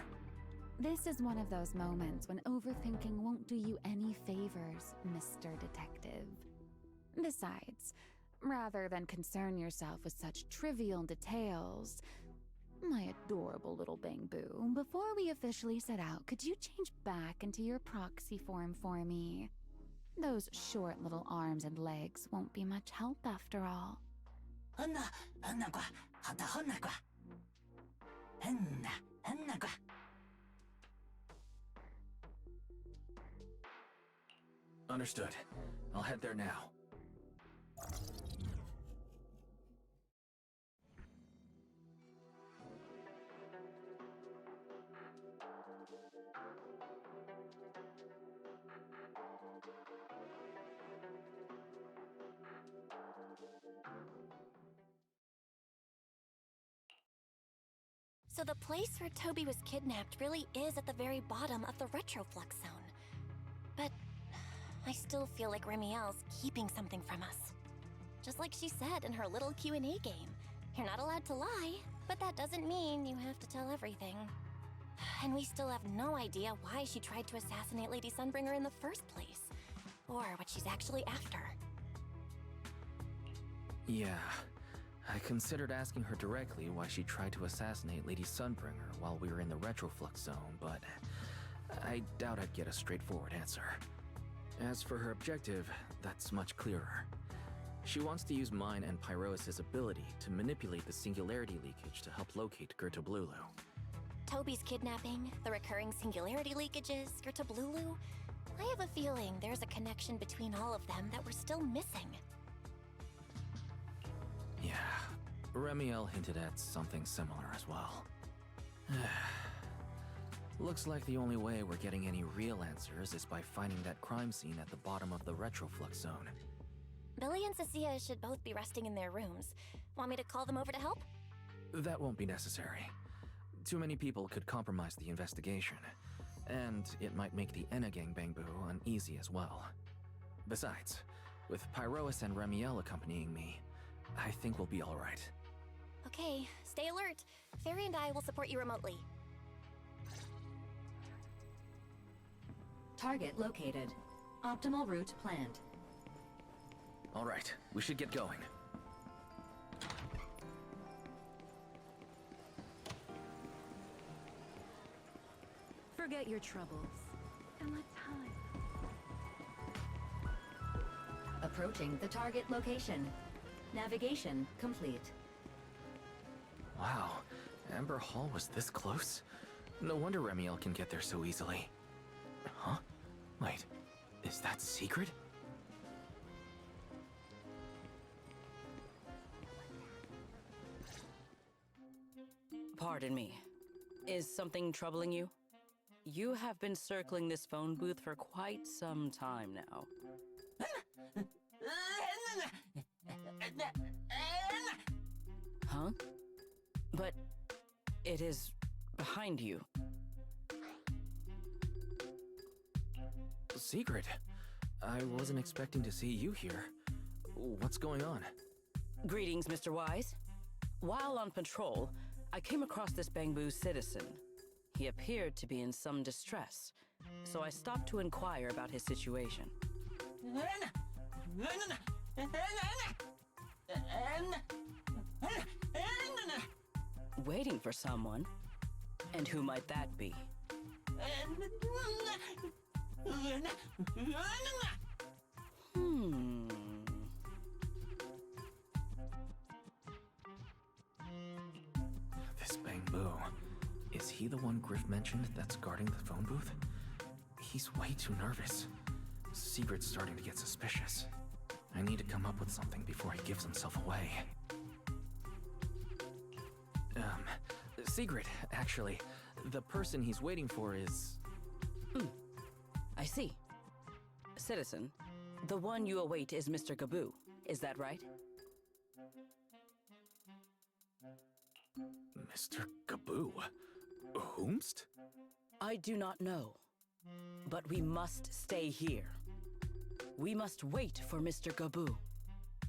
This is one of those moments when overthinking won't do you any favors, Mr. Detective. Besides, rather than concern yourself with such trivial details, my adorable little Bangbu, before we officially set out, could you change back into your proxy form for me? Those short little arms and legs won't be much help after all. Understood. I'll head there now. So the place where Toby was kidnapped really is at the very bottom of the Retroflux zone. But I still feel like Remiel's keeping something from us. Just like she said in her little Q&A game. You're not allowed to lie, but that doesn't mean you have to tell everything. And we still have no idea why she tried to assassinate Lady Sunbringer in the first place, or what she's actually after. Yeah, I considered asking her directly why she tried to assassinate Lady Sunbringer while we were in the Retroflux zone, but I doubt I'd get a straightforward answer. As for her objective, that's much clearer. She wants to use mine and Pyrois' ability to manipulate the singularity leakage to help locate Gerta Blulu. Toby's kidnapping, the recurring singularity leakages, Gerta Blulu. I have a feeling there's a connection between all of them that we're still missing. Yeah, Remiel hinted at something similar as well. Looks like the only way we're getting any real answers is by finding that crime scene at the bottom of the Retroflux zone. Billy and Cecilia should both be resting in their rooms. Want me to call them over to help? That won't be necessary. Too many people could compromise the investigation, and it might make the Enna Gang Bangbu uneasy as well. Besides, with Pyrois and Remiel accompanying me, I think we'll be alright. Okay, stay alert. Fairy and I will support you remotely. Target located. Optimal route planned. Alright, we should get going. Forget your troubles, and let's hunt. Approaching the target location. Navigation complete. Wow, Amber Hall was this close? No wonder Remiel can get there so easily. Huh? Wait, is that secret? Pardon me. Is something troubling you? You have been circling this phone booth for quite some time now. Huh? But it is behind you. Secret? I wasn't expecting to see you here. What's going on? Greetings, Mr. Wise. While on patrol, I came across this Bangbu citizen. He appeared to be in some distress, so I stopped to inquire about his situation. Waiting for someone? And who might that be? This Bangbu. Is he the one Griff mentioned that's guarding the phone booth? He's way too nervous. Sigrid's starting to get suspicious. I need to come up with something before he gives himself away. Sigrid, actually. The person he's waiting for is... I see. Citizen, the one you await is Mr. Gaboo. Is that right? Mr. Gaboo? Whomst? I do not know. But we must stay here. We must wait for Mr. Gaboo.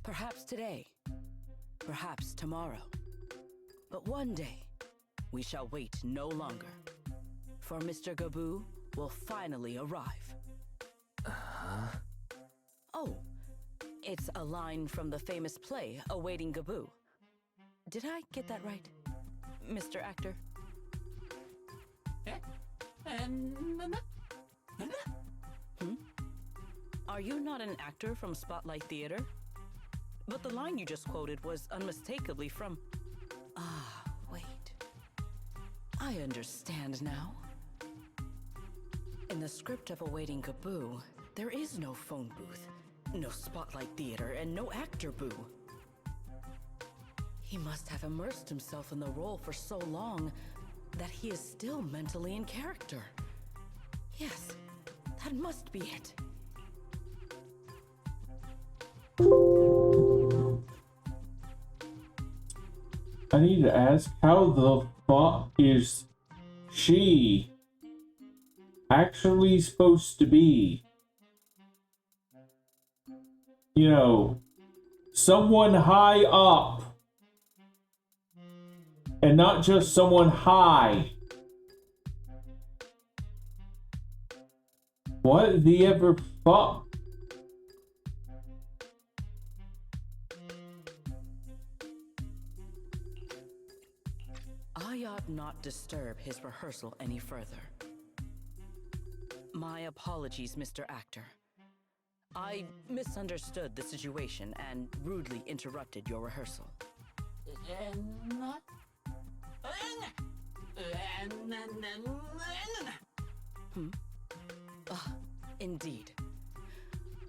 Perhaps today. Perhaps tomorrow. But one day, we shall wait no longer. For Mr. Gaboo will finally arrive. Oh, it's a line from the famous play, Awaiting Gaboo. Did I get that right, Mr. Actor? Are you not an actor from Spotlight Theater? But the line you just quoted was unmistakably from... Ah, wait. I understand now. In the script of Awaiting Gaboo, there is no phone booth, no Spotlight Theater, and no actor boo. He must have immersed himself in the role for so long that he is still mentally in character. Yes, that must be it. I need to ask, how the fuck is she actually supposed to be? You know, someone high up. And not just someone high. What the ever fuck? I ought not disturb his rehearsal any further. My apologies, Mr. Actor. I misunderstood the situation and rudely interrupted your rehearsal. Indeed.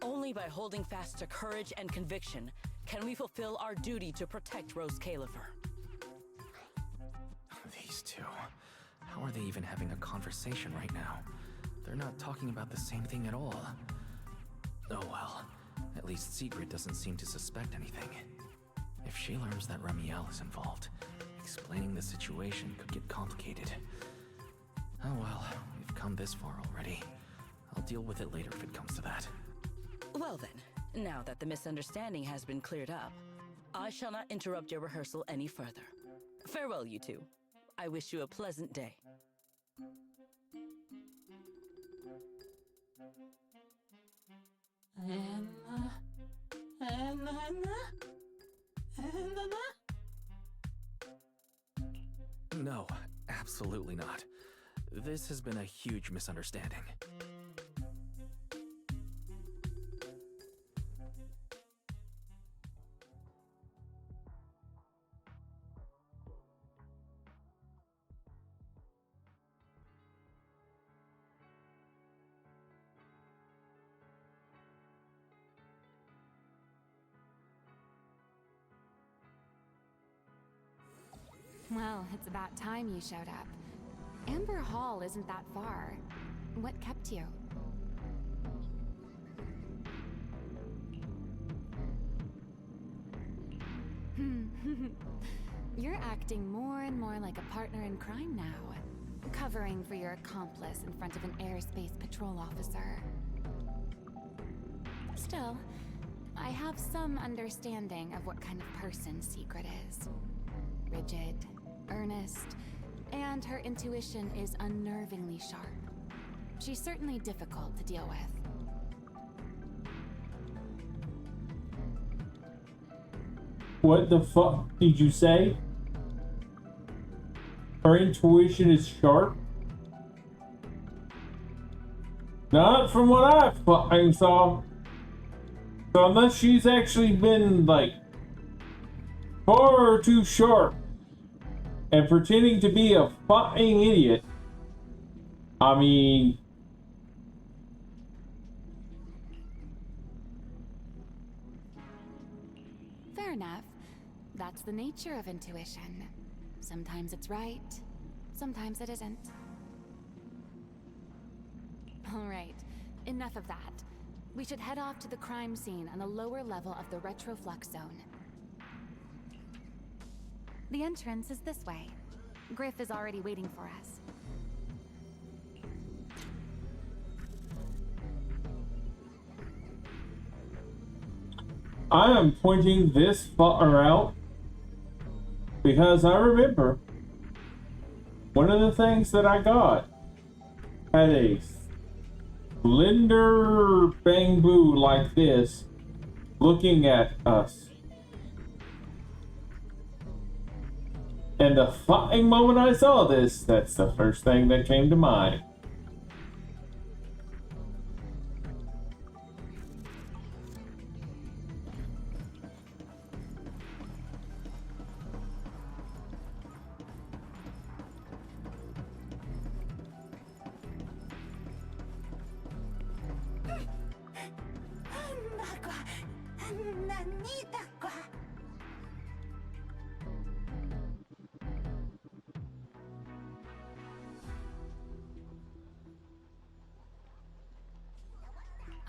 Only by holding fast to courage and conviction can we fulfill our duty to protect Rose Califer. These two. How are they even having a conversation right now? They're not talking about the same thing at all. Oh well. At least Sigrid doesn't seem to suspect anything. If she learns that Remiel is involved, explaining the situation could get complicated. Oh well, we've come this far already. I'll deal with it later if it comes to that. Well then, now that the misunderstanding has been cleared up, I shall not interrupt your rehearsal any further. Farewell, you two. I wish you a pleasant day. No, absolutely not. This has been a huge misunderstanding. Well, it's about time you showed up. Amber Hall isn't that far. What kept you? You're acting more and more like a partner in crime now. Covering for your accomplice in front of an airspace patrol officer. Still, I have some understanding of what kind of person Sigrid is. Rigid, earnest, and her intuition is unnervingly sharp. She's certainly difficult to deal with. What the fuck did you say? Her intuition is sharp? Not from what I fucking saw. So unless she's actually been, like, far too sharp and pretending to be a fucking idiot, I mean... Fair enough. That's the nature of intuition. Sometimes it's right, sometimes it isn't. Alright, enough of that. We should head off to the crime scene on the lower level of the Retroflux zone. The entrance is this way. Griff is already waiting for us. I am pointing this fucker out because I remember one of the things that I got had a slender bamboo like this looking at us. And the fucking moment I saw this, that's the first thing that came to mind.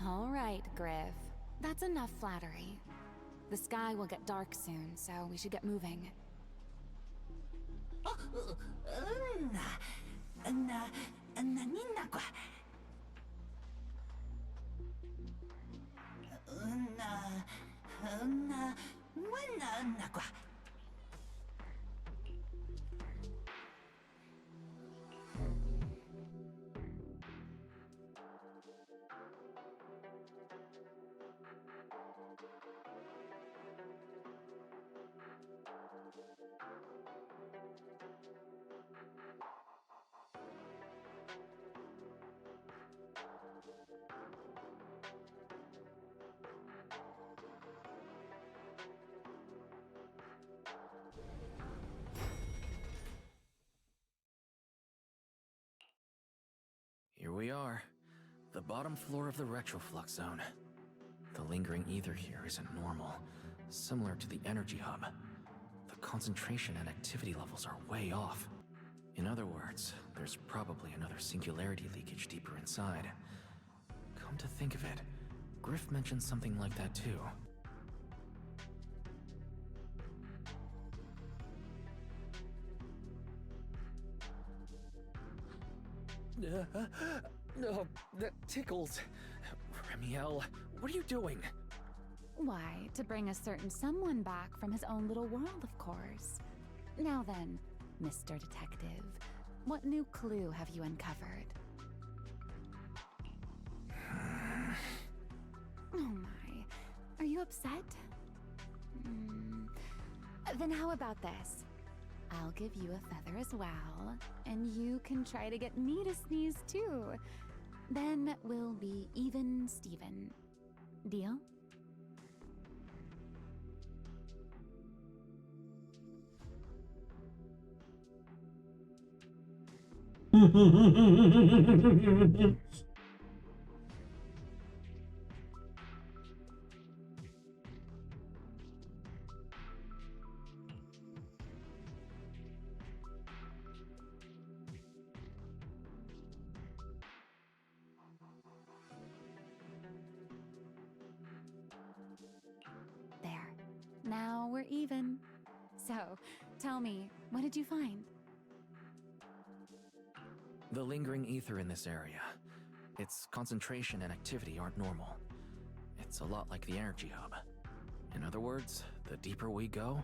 All right, Griff. That's enough flattery. The sky will get dark soon, so we should get moving. Here we are, the bottom floor of the Retroflux Zone. The lingering ether here isn't normal, similar to the energy hub. The concentration and activity levels are way off. In other words, there's probably another singularity leakage deeper inside. Come to think of it, Griff mentioned something like that too. No, that tickles. Remiel, what are you doing? Why, to bring a certain someone back from his own little world, of course. Now then, Mr. Detective, what new clue have you uncovered? Oh my, are you upset? Then how about this? I'll give you a feather as well, and you can try to get me to sneeze too. Then we'll be even Steven. Deal? There. Now we're even. So, tell me, what did you find? The lingering ether in this area. Its concentration and activity aren't normal. It's a lot like the energy hub. In other words, the deeper we go,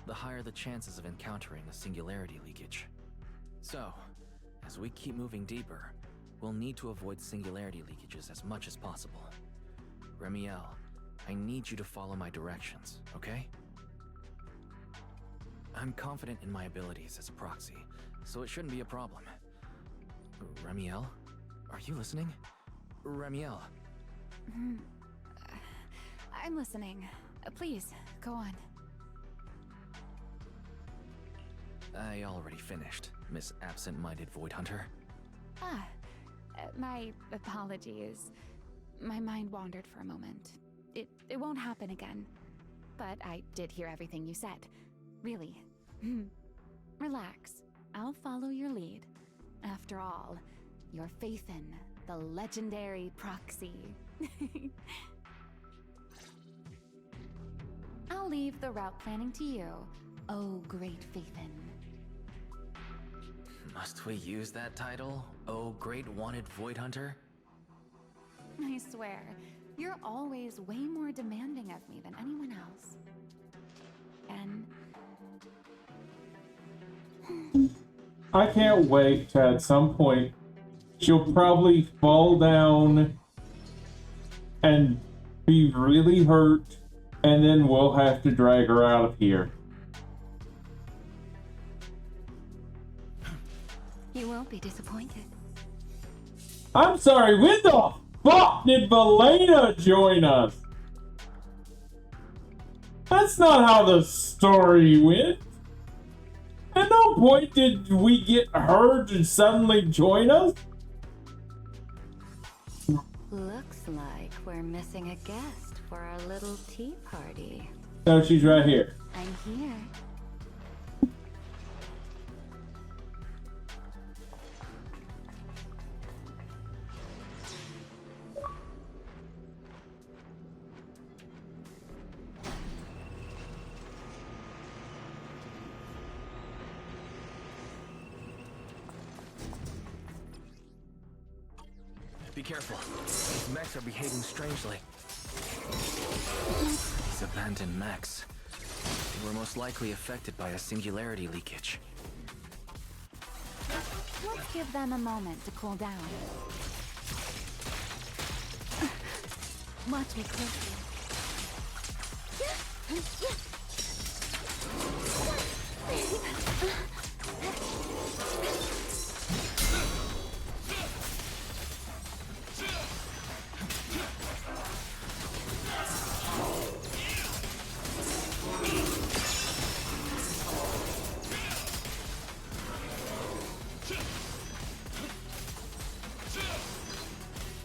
the higher the chances of encountering a singularity leakage. So, as we keep moving deeper, we'll need to avoid singularity leakages as much as possible. Remiel, I need you to follow my directions, okay? I'm confident in my abilities as a proxy, so it shouldn't be a problem. Remiel? Are you listening? Remiel? I'm listening. Please, go on. I already finished, Miss Absent-Minded Void Hunter. My apologies. My mind wandered for a moment. It won't happen again. But I did hear everything you said. Really. Relax. I'll follow your lead. After all, your faith in the legendary proxy. I'll leave the route planning to you, oh great Faithin. Must we use that title? Oh, great wanted Void Hunter? I swear, you're always way more demanding of me than anyone else. And I can't wait to at some point she'll probably fall down and be really hurt, and then we'll have to drag her out of here. You won't be disappointed. I'm sorry, when the fuck did Valena join us? That's not how the story went. At no point did we get her to suddenly join us. Looks like we're missing a guest for our little tea party. No, she's right here. I'm here. Be careful. These mechs are behaving strangely. These abandoned mechs. They were most likely affected by a singularity leakage. Let's give them a moment to cool down. Watch me closely.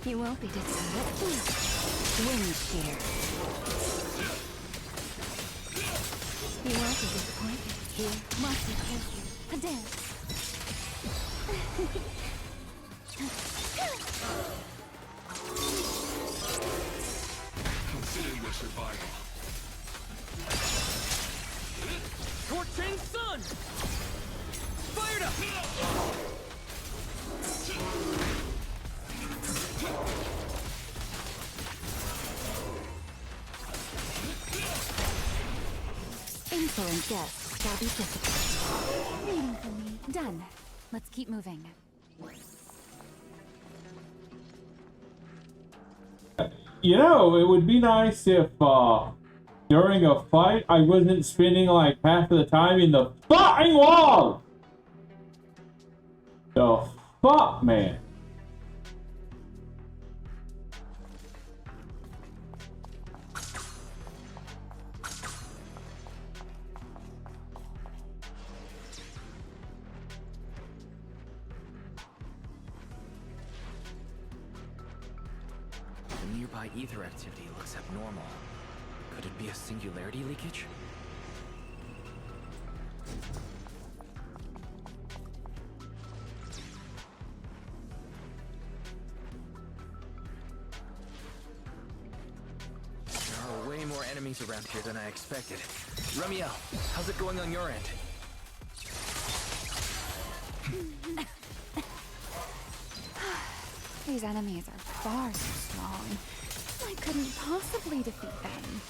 You won't be disappointed. Wind shear. You won't be disappointed. Here, watch me closely. A dance. Consider your survival. Scorching sun! Fired up! Insolent guests shall be disciplined. Waiting for me. Done. Let's keep moving. You know, it would be nice if, during a fight, I wasn't spending like half of the time in the fucking wall! The fuck, man? The nearby ether activity looks abnormal. Could it be a singularity leakage? There are way more enemies around here than I expected. Remiel, how's it going on your end? These enemies are far too strong. I couldn't possibly defeat them.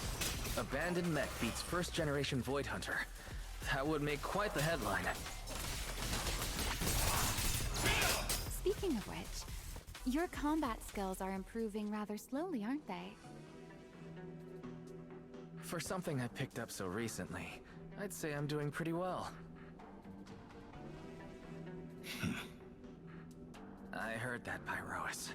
Abandoned mech beats first-generation Void Hunter. That would make quite the headline. Speaking of which, your combat skills are improving rather slowly, aren't they? For something I picked up so recently, I'd say I'm doing pretty well. I heard that, Pyrois.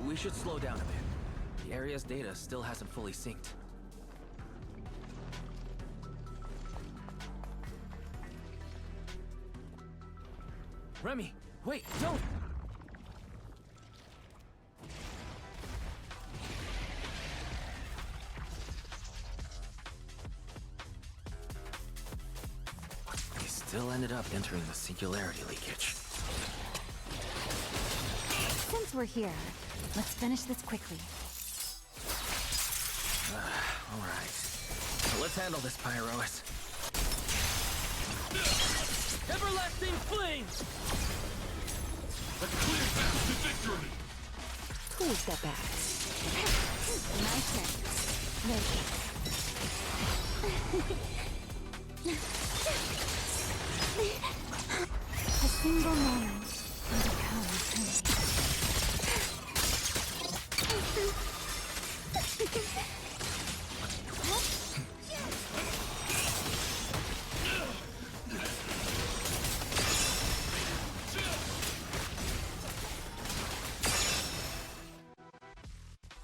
We should slow down a bit. The area's data still hasn't fully synced. Remy, wait, don't! They still ended up entering the singularity leakage. Since we're here, let's finish this quickly. Alright. Let's handle this, Pyrois. Everlasting flames! A clear path to victory! Please step back. My turn. A single moment will become eternity.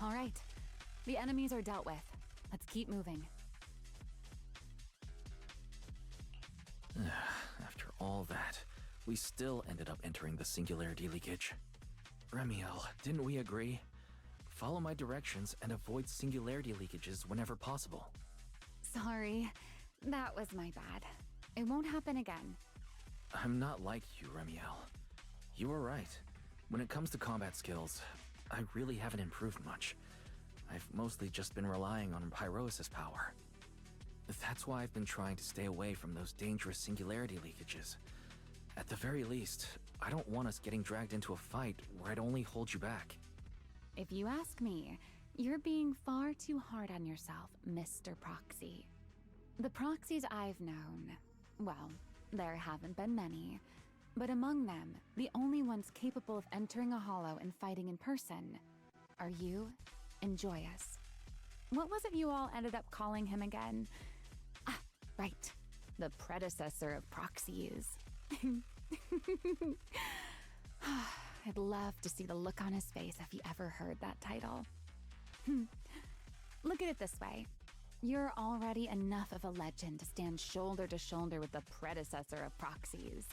All right, the enemies are dealt with. Let's keep moving. After all that, we still ended up entering the singularity leakage. Remiel, didn't we agree? Follow my directions and avoid singularity leakages whenever possible. Sorry, that was my bad. It won't happen again. I'm not like you, Remiel. You were right. When it comes to combat skills, I really haven't improved much. I've mostly just been relying on pyrosis power. That's why I've been trying to stay away from those dangerous singularity leakages. At the very least, I don't want us getting dragged into a fight where I'd only hold you back. If you ask me, you're being far too hard on yourself, Mr. Proxy. The proxies I've known, well, there haven't been many, but among them, the only ones capable of entering a hollow and fighting in person are you and Joyous. What was it you all ended up calling him again? Ah, right, the predecessor of proxies. I'd love to see the look on his face if he ever heard that title. Look at it this way. You're already enough of a legend to stand shoulder to shoulder with the predecessor of proxies.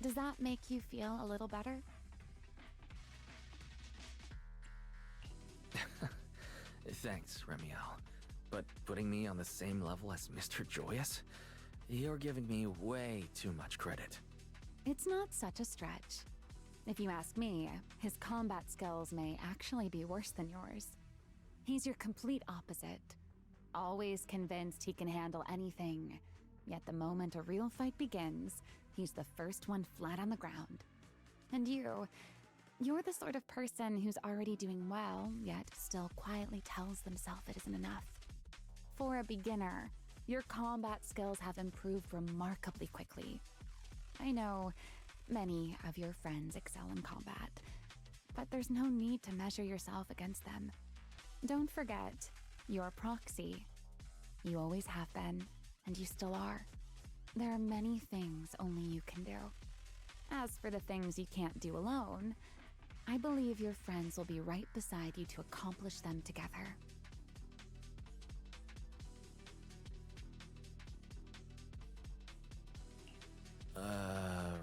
Does that make you feel a little better? Thanks, Remiel. But putting me on the same level as Mr. Joyous? You're giving me way too much credit. It's not such a stretch. If you ask me, his combat skills may actually be worse than yours. He's your complete opposite. Always convinced he can handle anything. Yet the moment a real fight begins, he's the first one flat on the ground. And you're the sort of person who's already doing well, yet still quietly tells themselves it isn't enough. For a beginner, your combat skills have improved remarkably quickly. I know many of your friends excel in combat, but there's no need to measure yourself against them. Don't forget, you're a proxy. You always have been, and you still are. There are many things only you can do. As for the things you can't do alone, I believe your friends will be right beside you to accomplish them together.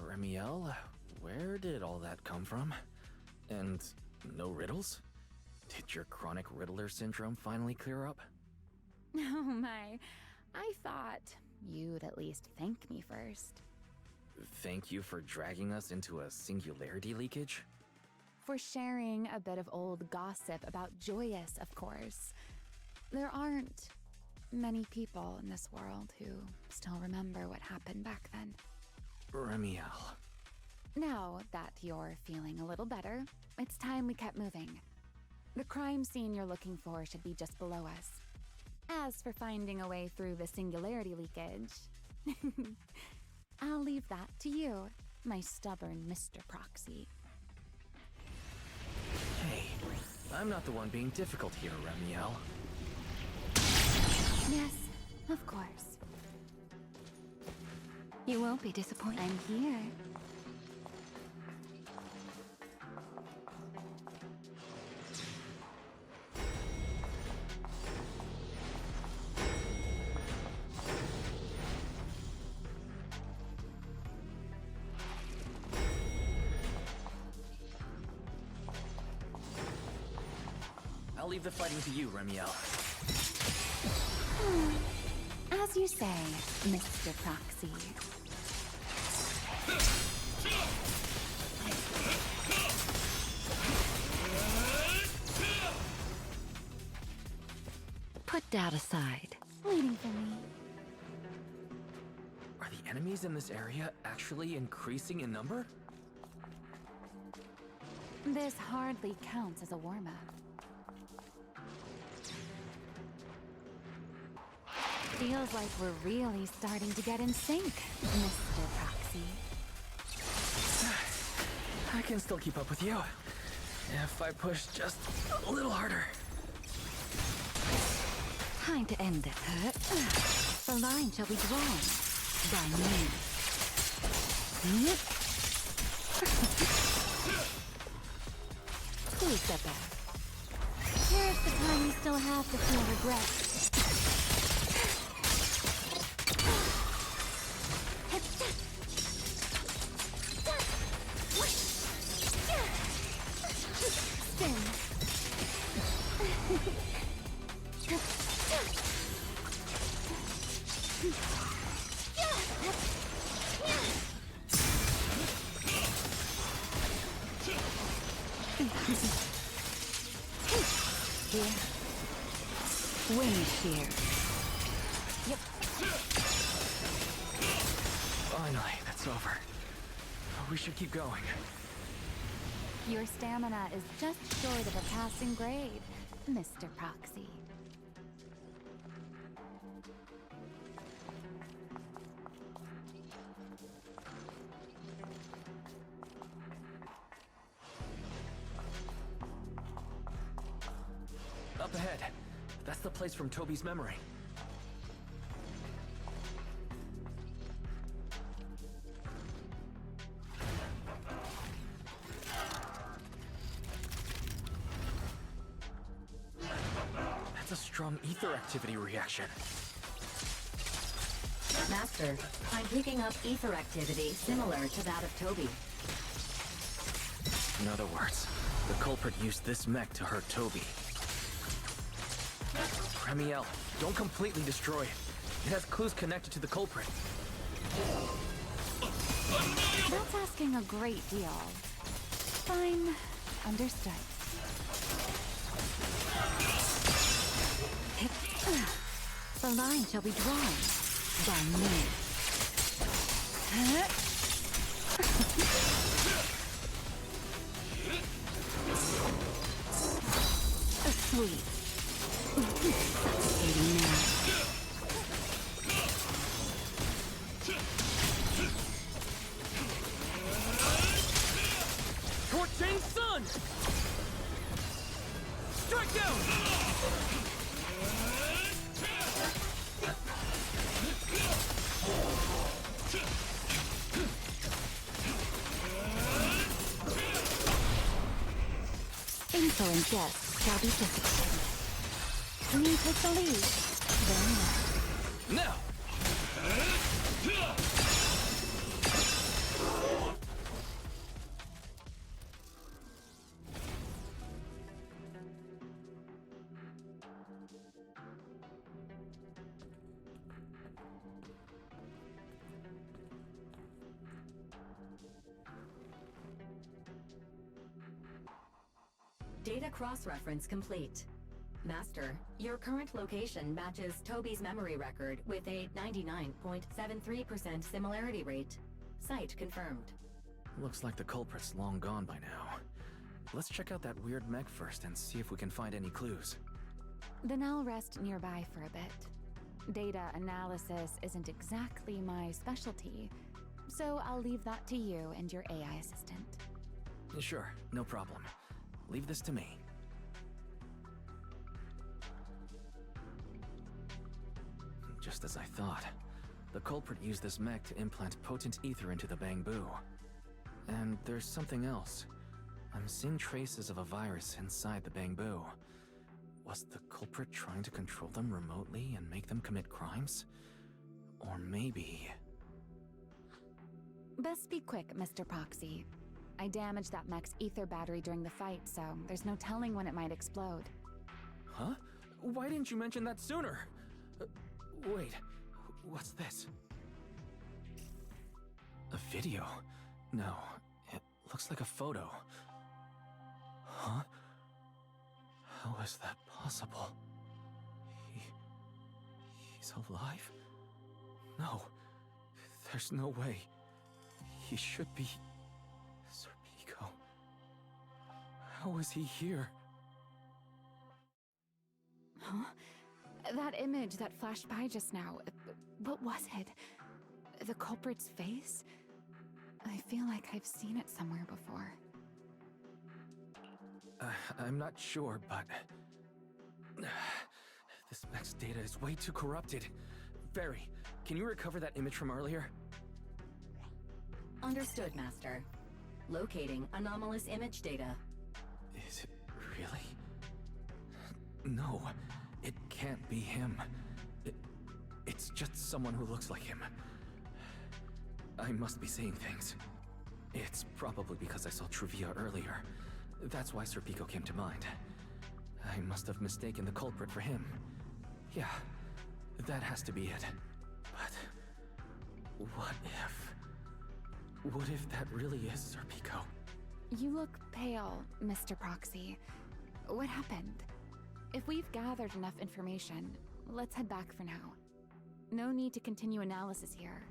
Remiel, where did all that come from? And no riddles? Did your chronic Riddler syndrome finally clear up? Oh my, I thought you'd at least thank me first. Thank you for dragging us into a singularity leakage? For sharing a bit of old gossip about Joyous, of course. There aren't many people in this world who still remember what happened back then. Remiel. Now that you're feeling a little better, it's time we kept moving. The crime scene you're looking for should be just below us. As for finding a way through the singularity leakage, I'll leave that to you, my stubborn Mr. Proxy. Hey, I'm not the one being difficult here, Remiel. Yes, of course. You won't be disappointed. I'm here. I'll leave the fighting to you, Remiel. As you say, Mr. Proxy. Put doubt aside. Waiting for me. Are the enemies in this area actually increasing in number? This hardly counts as a warm-up. Feels like we're really starting to get in sync, Mr. Proxy. I can still keep up with you. If I push just a little harder. Time to end this hurt. The line shall be drawn by me. Who's the best? Here's the time you still have to feel regret. Here. Wind shear. Yep. Finally, that's over. We should keep going. Your stamina is just short of a passing grade, Mr. Proxy. Up ahead. That's the place from Toby's memory. That's a strong ether activity reaction. Master, I'm picking up ether activity similar to that of Toby. In other words, the culprit used this mech to hurt Toby. Remiel, don't completely destroy it. It has clues connected to the culprit. That's asking a great deal. Fine. Understood. The line shall be drawn by me. Sweet. Suffocating now. Torching Sun! Strike down! Insolent guests shall be disciplined. We take the lead. Very Now! Data cross-reference complete. Master, your current location matches Toby's memory record with a 99.73% similarity rate. Site confirmed. Looks like the culprit's long gone by now. Let's check out that weird mech first and see if we can find any clues. Then I'll rest nearby for a bit. Data analysis isn't exactly my specialty, so I'll leave that to you and your AI assistant. Sure, no problem. Leave this to me. Just as I thought. The culprit used this mech to implant potent ether into the Bangbu. And there's something else. I'm seeing traces of a virus inside the Bangbu. Was the culprit trying to control them remotely and make them commit crimes? Or maybe... Best be quick, Mr. Proxy. I damaged that mech's ether battery during the fight, so there's no telling when it might explode. Huh? Why didn't you mention that sooner? Wait, what's this? A video? No, it looks like a photo. Huh? How is that possible? He's alive? No, there's no way. He should be... Serpico. How is he here? Huh? That image that flashed by just now, what was it? The culprit's face? I feel like I've seen it somewhere before. I'm not sure, but... This mech's data is way too corrupted. Barry, can you recover that image from earlier? Understood, Master. Locating anomalous image data. Is it really? No, it can't be him. It's just someone who looks like him. I must be seeing things. It's probably because I saw Truvia earlier. That's why Serpico came to mind. I must have mistaken the culprit for him. Yeah, that has to be it. What if that really is Serpico? You look pale, Mr. Proxy. What happened? If we've gathered enough information, let's head back for now. No need to continue analysis here.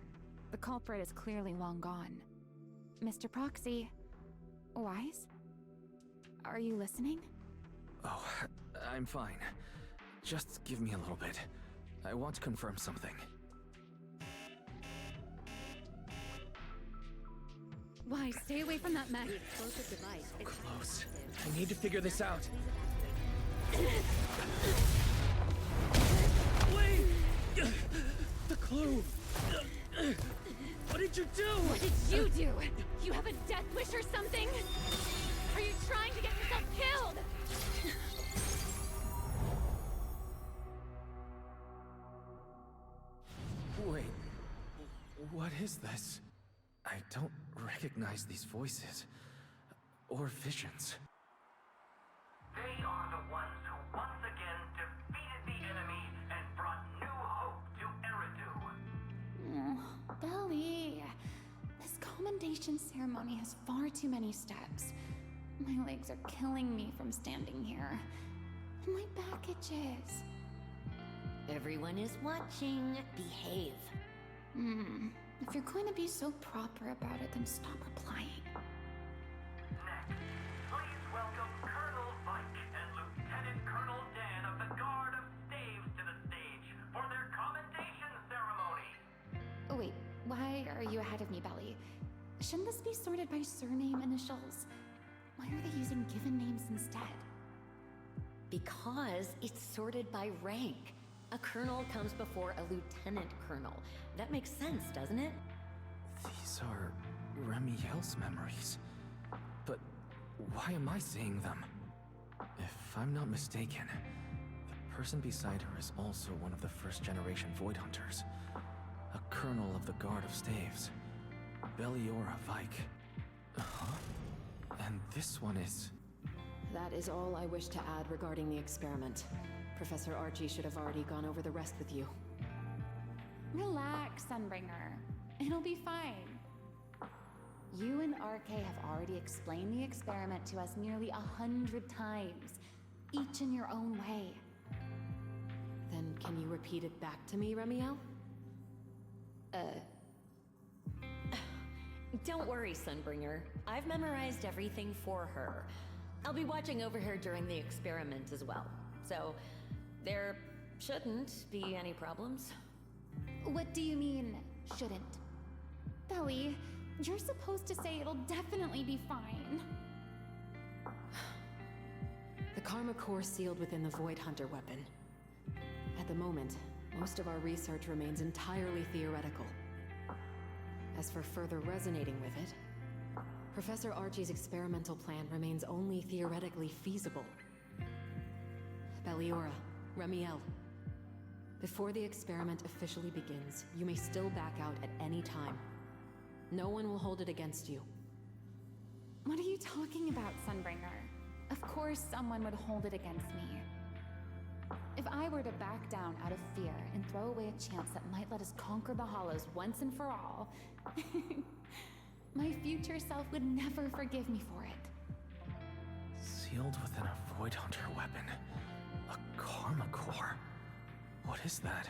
The culprit is clearly long gone. Mr. Proxy, Wise? Are you listening? Oh, I'm fine. Just give me a little bit. I want to confirm something. Wise, stay away from that mech. So close. I need to figure this out. Wait! The clue! What did you do? What did you do? You have a death wish or something? Are you trying to get yourself killed? Wait, what is this? I don't recognize these voices. Or visions. They are the ones who once again defeated the enemy and brought new hope to Eridu. Belly, this commendation ceremony has far too many steps. My legs are killing me from standing here. And my back itches. Everyone is watching. Behave. If you're going to be so proper about it, then stop replying. Next, please welcome Colonel Vike and Lieutenant Colonel Dan of the Guard of Staves to the stage for their commendation ceremony. Oh, wait, why are you ahead of me, Belly? Shouldn't this be sorted by surname initials? Why are they using given names instead? Because it's sorted by rank. A colonel comes before a lieutenant colonel. That makes sense, doesn't it? These are Remiel's memories. But why am I seeing them? If I'm not mistaken, the person beside her is also one of the first-generation Void Hunters. A colonel of the Guard of Staves. Belliora Vike. Huh? And this one is... That is all I wish to add regarding the experiment. Professor Archie should have already gone over the rest with you. Relax, Sunbringer. It'll be fine. You and RK have already explained the experiment to us nearly 100 times, each in your own way. Then can you repeat it back to me, Remiel? Don't worry, Sunbringer. I've memorized everything for her. I'll be watching over her during the experiment as well. So, there shouldn't be any problems. What do you mean, shouldn't? Belly, you're supposed to say it'll definitely be fine. The Karma Core sealed within the Void Hunter weapon. At the moment, most of our research remains entirely theoretical. As for further resonating with it, Professor Archie's experimental plan remains only theoretically feasible. Belliora, Remiel, before the experiment officially begins, you may still back out at any time. No one will hold it against you. What are you talking about, Sunbringer? Of course someone would hold it against me. If I were to back down out of fear and throw away a chance that might let us conquer the Hollows once and for all, my future self would never forgive me for it. Sealed within a Void Hunter weapon. A Karma Core. What is that?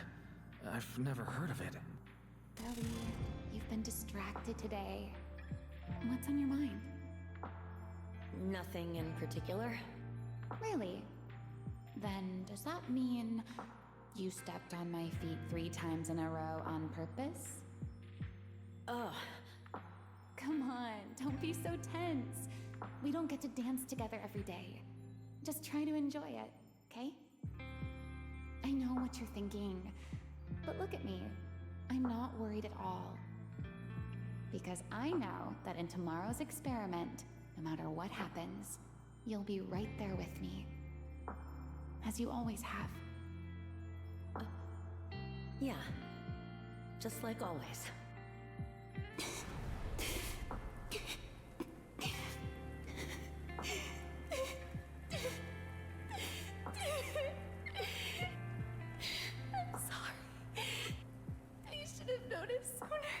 I've never heard of it. Belly, you've been distracted today. What's on your mind? Nothing in particular. Really? Then does that mean you stepped on my feet 3 times in a row on purpose? Ugh. Come on, don't be so tense. We don't get to dance together every day. Just try to enjoy it, okay? I know what you're thinking, but look at me. I'm not worried at all. Because I know that in tomorrow's experiment, no matter what happens, you'll be right there with me. As you always have. Yeah. Just like always. I'm sorry. I should have noticed sooner.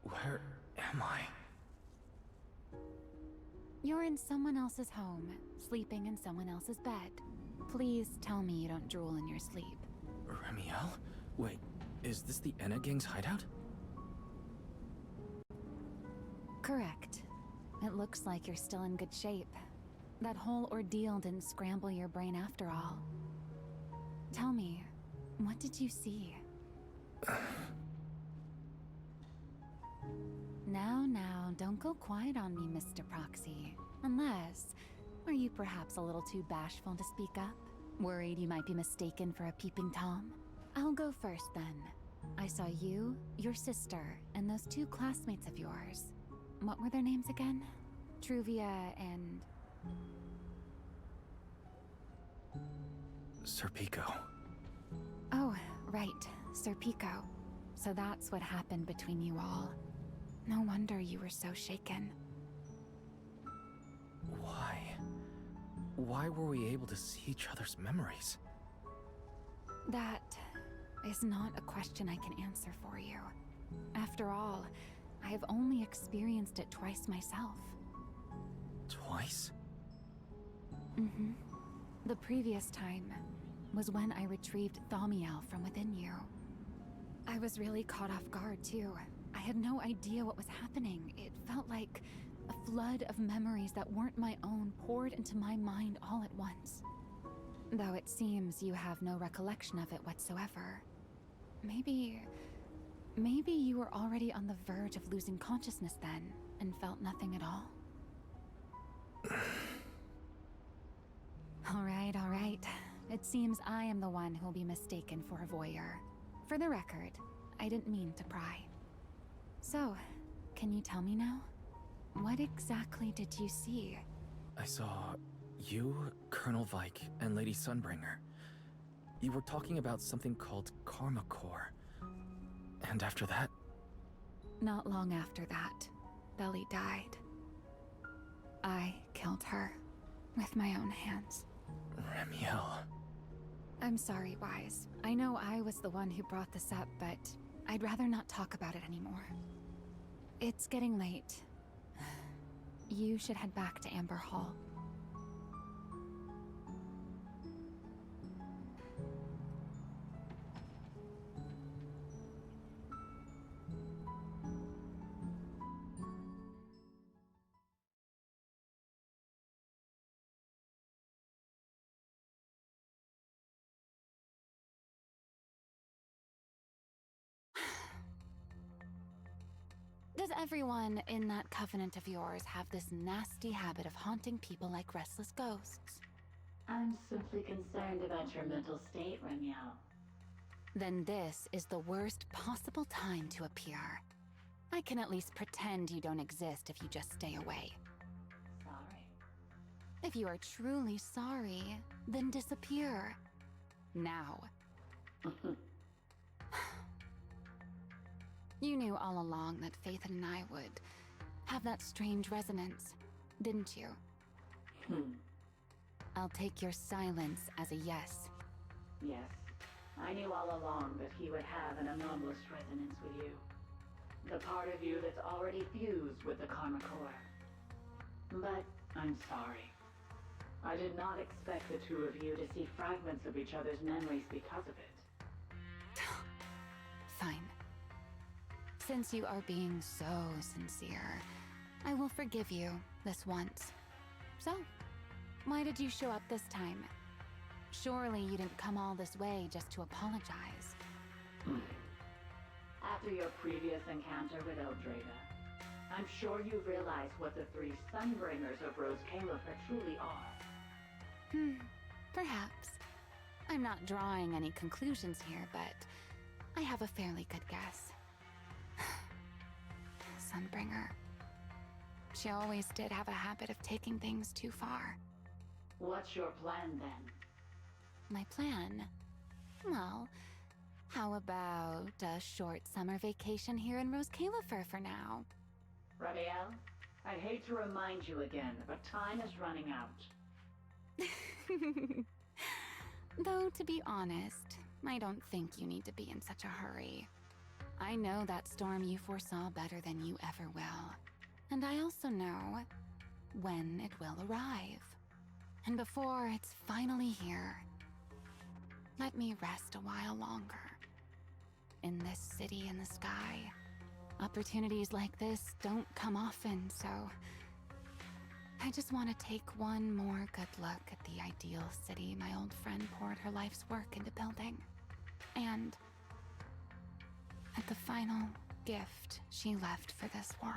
Where am I? You're in someone else's home, sleeping in someone else's bed. Please tell me you don't drool in your sleep. Remiel? Wait, is this the Enna Gang's hideout? Correct. It looks like you're still in good shape. That whole ordeal didn't scramble your brain after all. Tell me, what did you see? Now, don't go quiet on me, Mr. Proxy. Unless, are you perhaps a little too bashful to speak up? Worried you might be mistaken for a peeping Tom? I'll go first then. I saw you, your sister, and those two classmates of yours. What were their names again? Truvia and... Serpico. Oh, right, Serpico. So that's what happened between you all. No wonder you were so shaken. Why? Why were we able to see each other's memories? That is not a question I can answer for you. After all, I have only experienced it twice myself. Twice? Mm-hmm. The previous time was when I retrieved Thaumiel from within you. I was really caught off guard, too. I had no idea what was happening. It felt like a flood of memories that weren't my own poured into my mind all at once. Though it seems you have no recollection of it whatsoever. Maybe you were already on the verge of losing consciousness then, and felt nothing at all? All right. It seems I am the one who'll be mistaken for a voyeur. For the record, I didn't mean to pry. So, can you tell me now? What exactly did you see? I saw you, Colonel Vike, and Lady Sunbringer. You were talking about something called Karma Core. And after that? Not long after that, Belly died. I killed her with my own hands. Remiel. I'm sorry, Wise. I know I was the one who brought this up, but I'd rather not talk about it anymore. It's getting late. You should head back to Amber Hall. Does everyone in that covenant of yours have this nasty habit of haunting people like restless ghosts? I'm simply concerned about your mental state, Remiel. Then this is the worst possible time to appear. I can at least pretend you don't exist if you just stay away. Sorry. If you are truly sorry, then disappear. Now. You knew all along that Faith and I would have that strange resonance, didn't you? I'll take your silence as a yes. Yes. I knew all along that he would have an anomalous resonance with you. The part of you that's already fused with the Karma Core. But I'm sorry. I did not expect the two of you to see fragments of each other's memories because of it. Fine. Since you are being so sincere, I will forgive you this once. So, why did you show up this time? Surely you didn't come all this way just to apologize. After your previous encounter with Eldrada, I'm sure you realize what the three Sunbringers of Rose Califer truly are. Perhaps. I'm not drawing any conclusions here, but I have a fairly good guess. Sunbringer. She always did have a habit of taking things too far. What's your plan then? My plan? Well, how about a short summer vacation here in Rose Califer for now? Remiel, I'd hate to remind you again, but time is running out. Though, to be honest, I don't think you need to be in such a hurry. I know that storm you foresaw better than you ever will. And I also know when it will arrive. And before it's finally here, let me rest a while longer. In this city in the sky, opportunities like this don't come often, so I just want to take one more good look at the ideal city my old friend poured her life's work into building. And at the final gift she left for this world.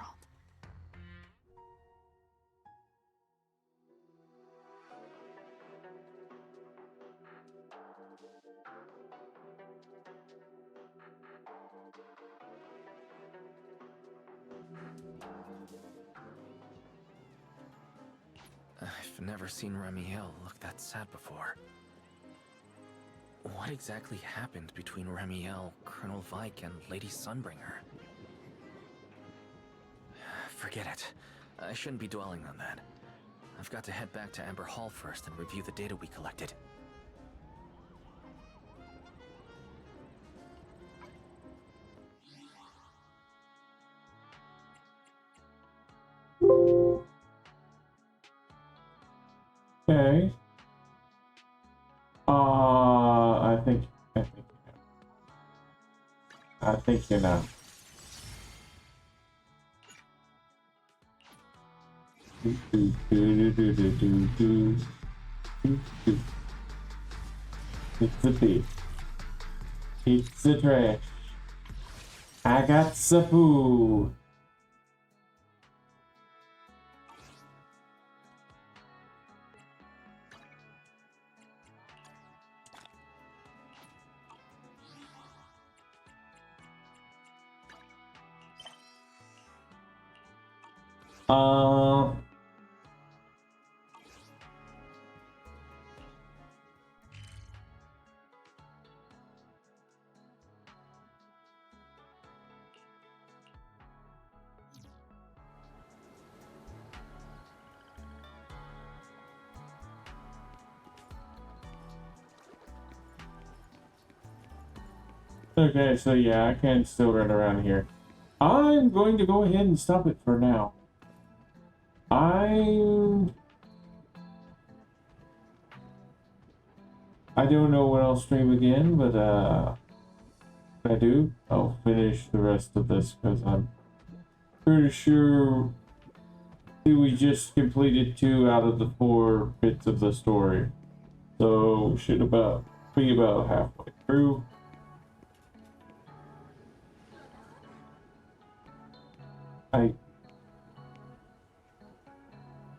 I've never seen Ramiel look that sad before. What exactly happened between Ramiel, Colonel Vike, and Lady Sunbringer? Forget it. I shouldn't be dwelling on that. I've got to head back to Amber Hall first and review the data we collected. Okay. I think you know. It's the beef. It's the trash. I got some food. Okay, so yeah, I can still run around here. I'm going to go ahead and stop it for now. I don't know when I'll stream again, but when I do, I'll finish the rest of this because I'm pretty sure we just completed 2 out of the 4 bits of the story. So should be about halfway through.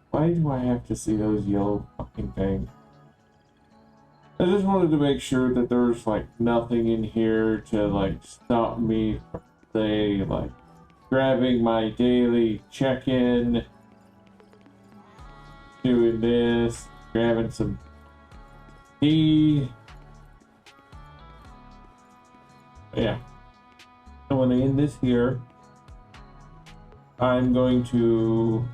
Why do I have to see those yellow fucking things? I just wanted to make sure that there's like nothing in here to like stop me from, say, like grabbing my daily check-in, doing this, grabbing some tea. Yeah. I want to end this here. I'm going to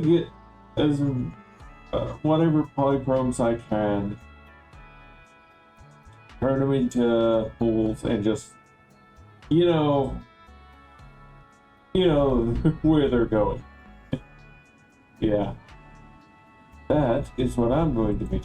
get as whatever polychromes I can, turn them into pools, and just you know where they're going. Yeah, that is what I'm going to be doing.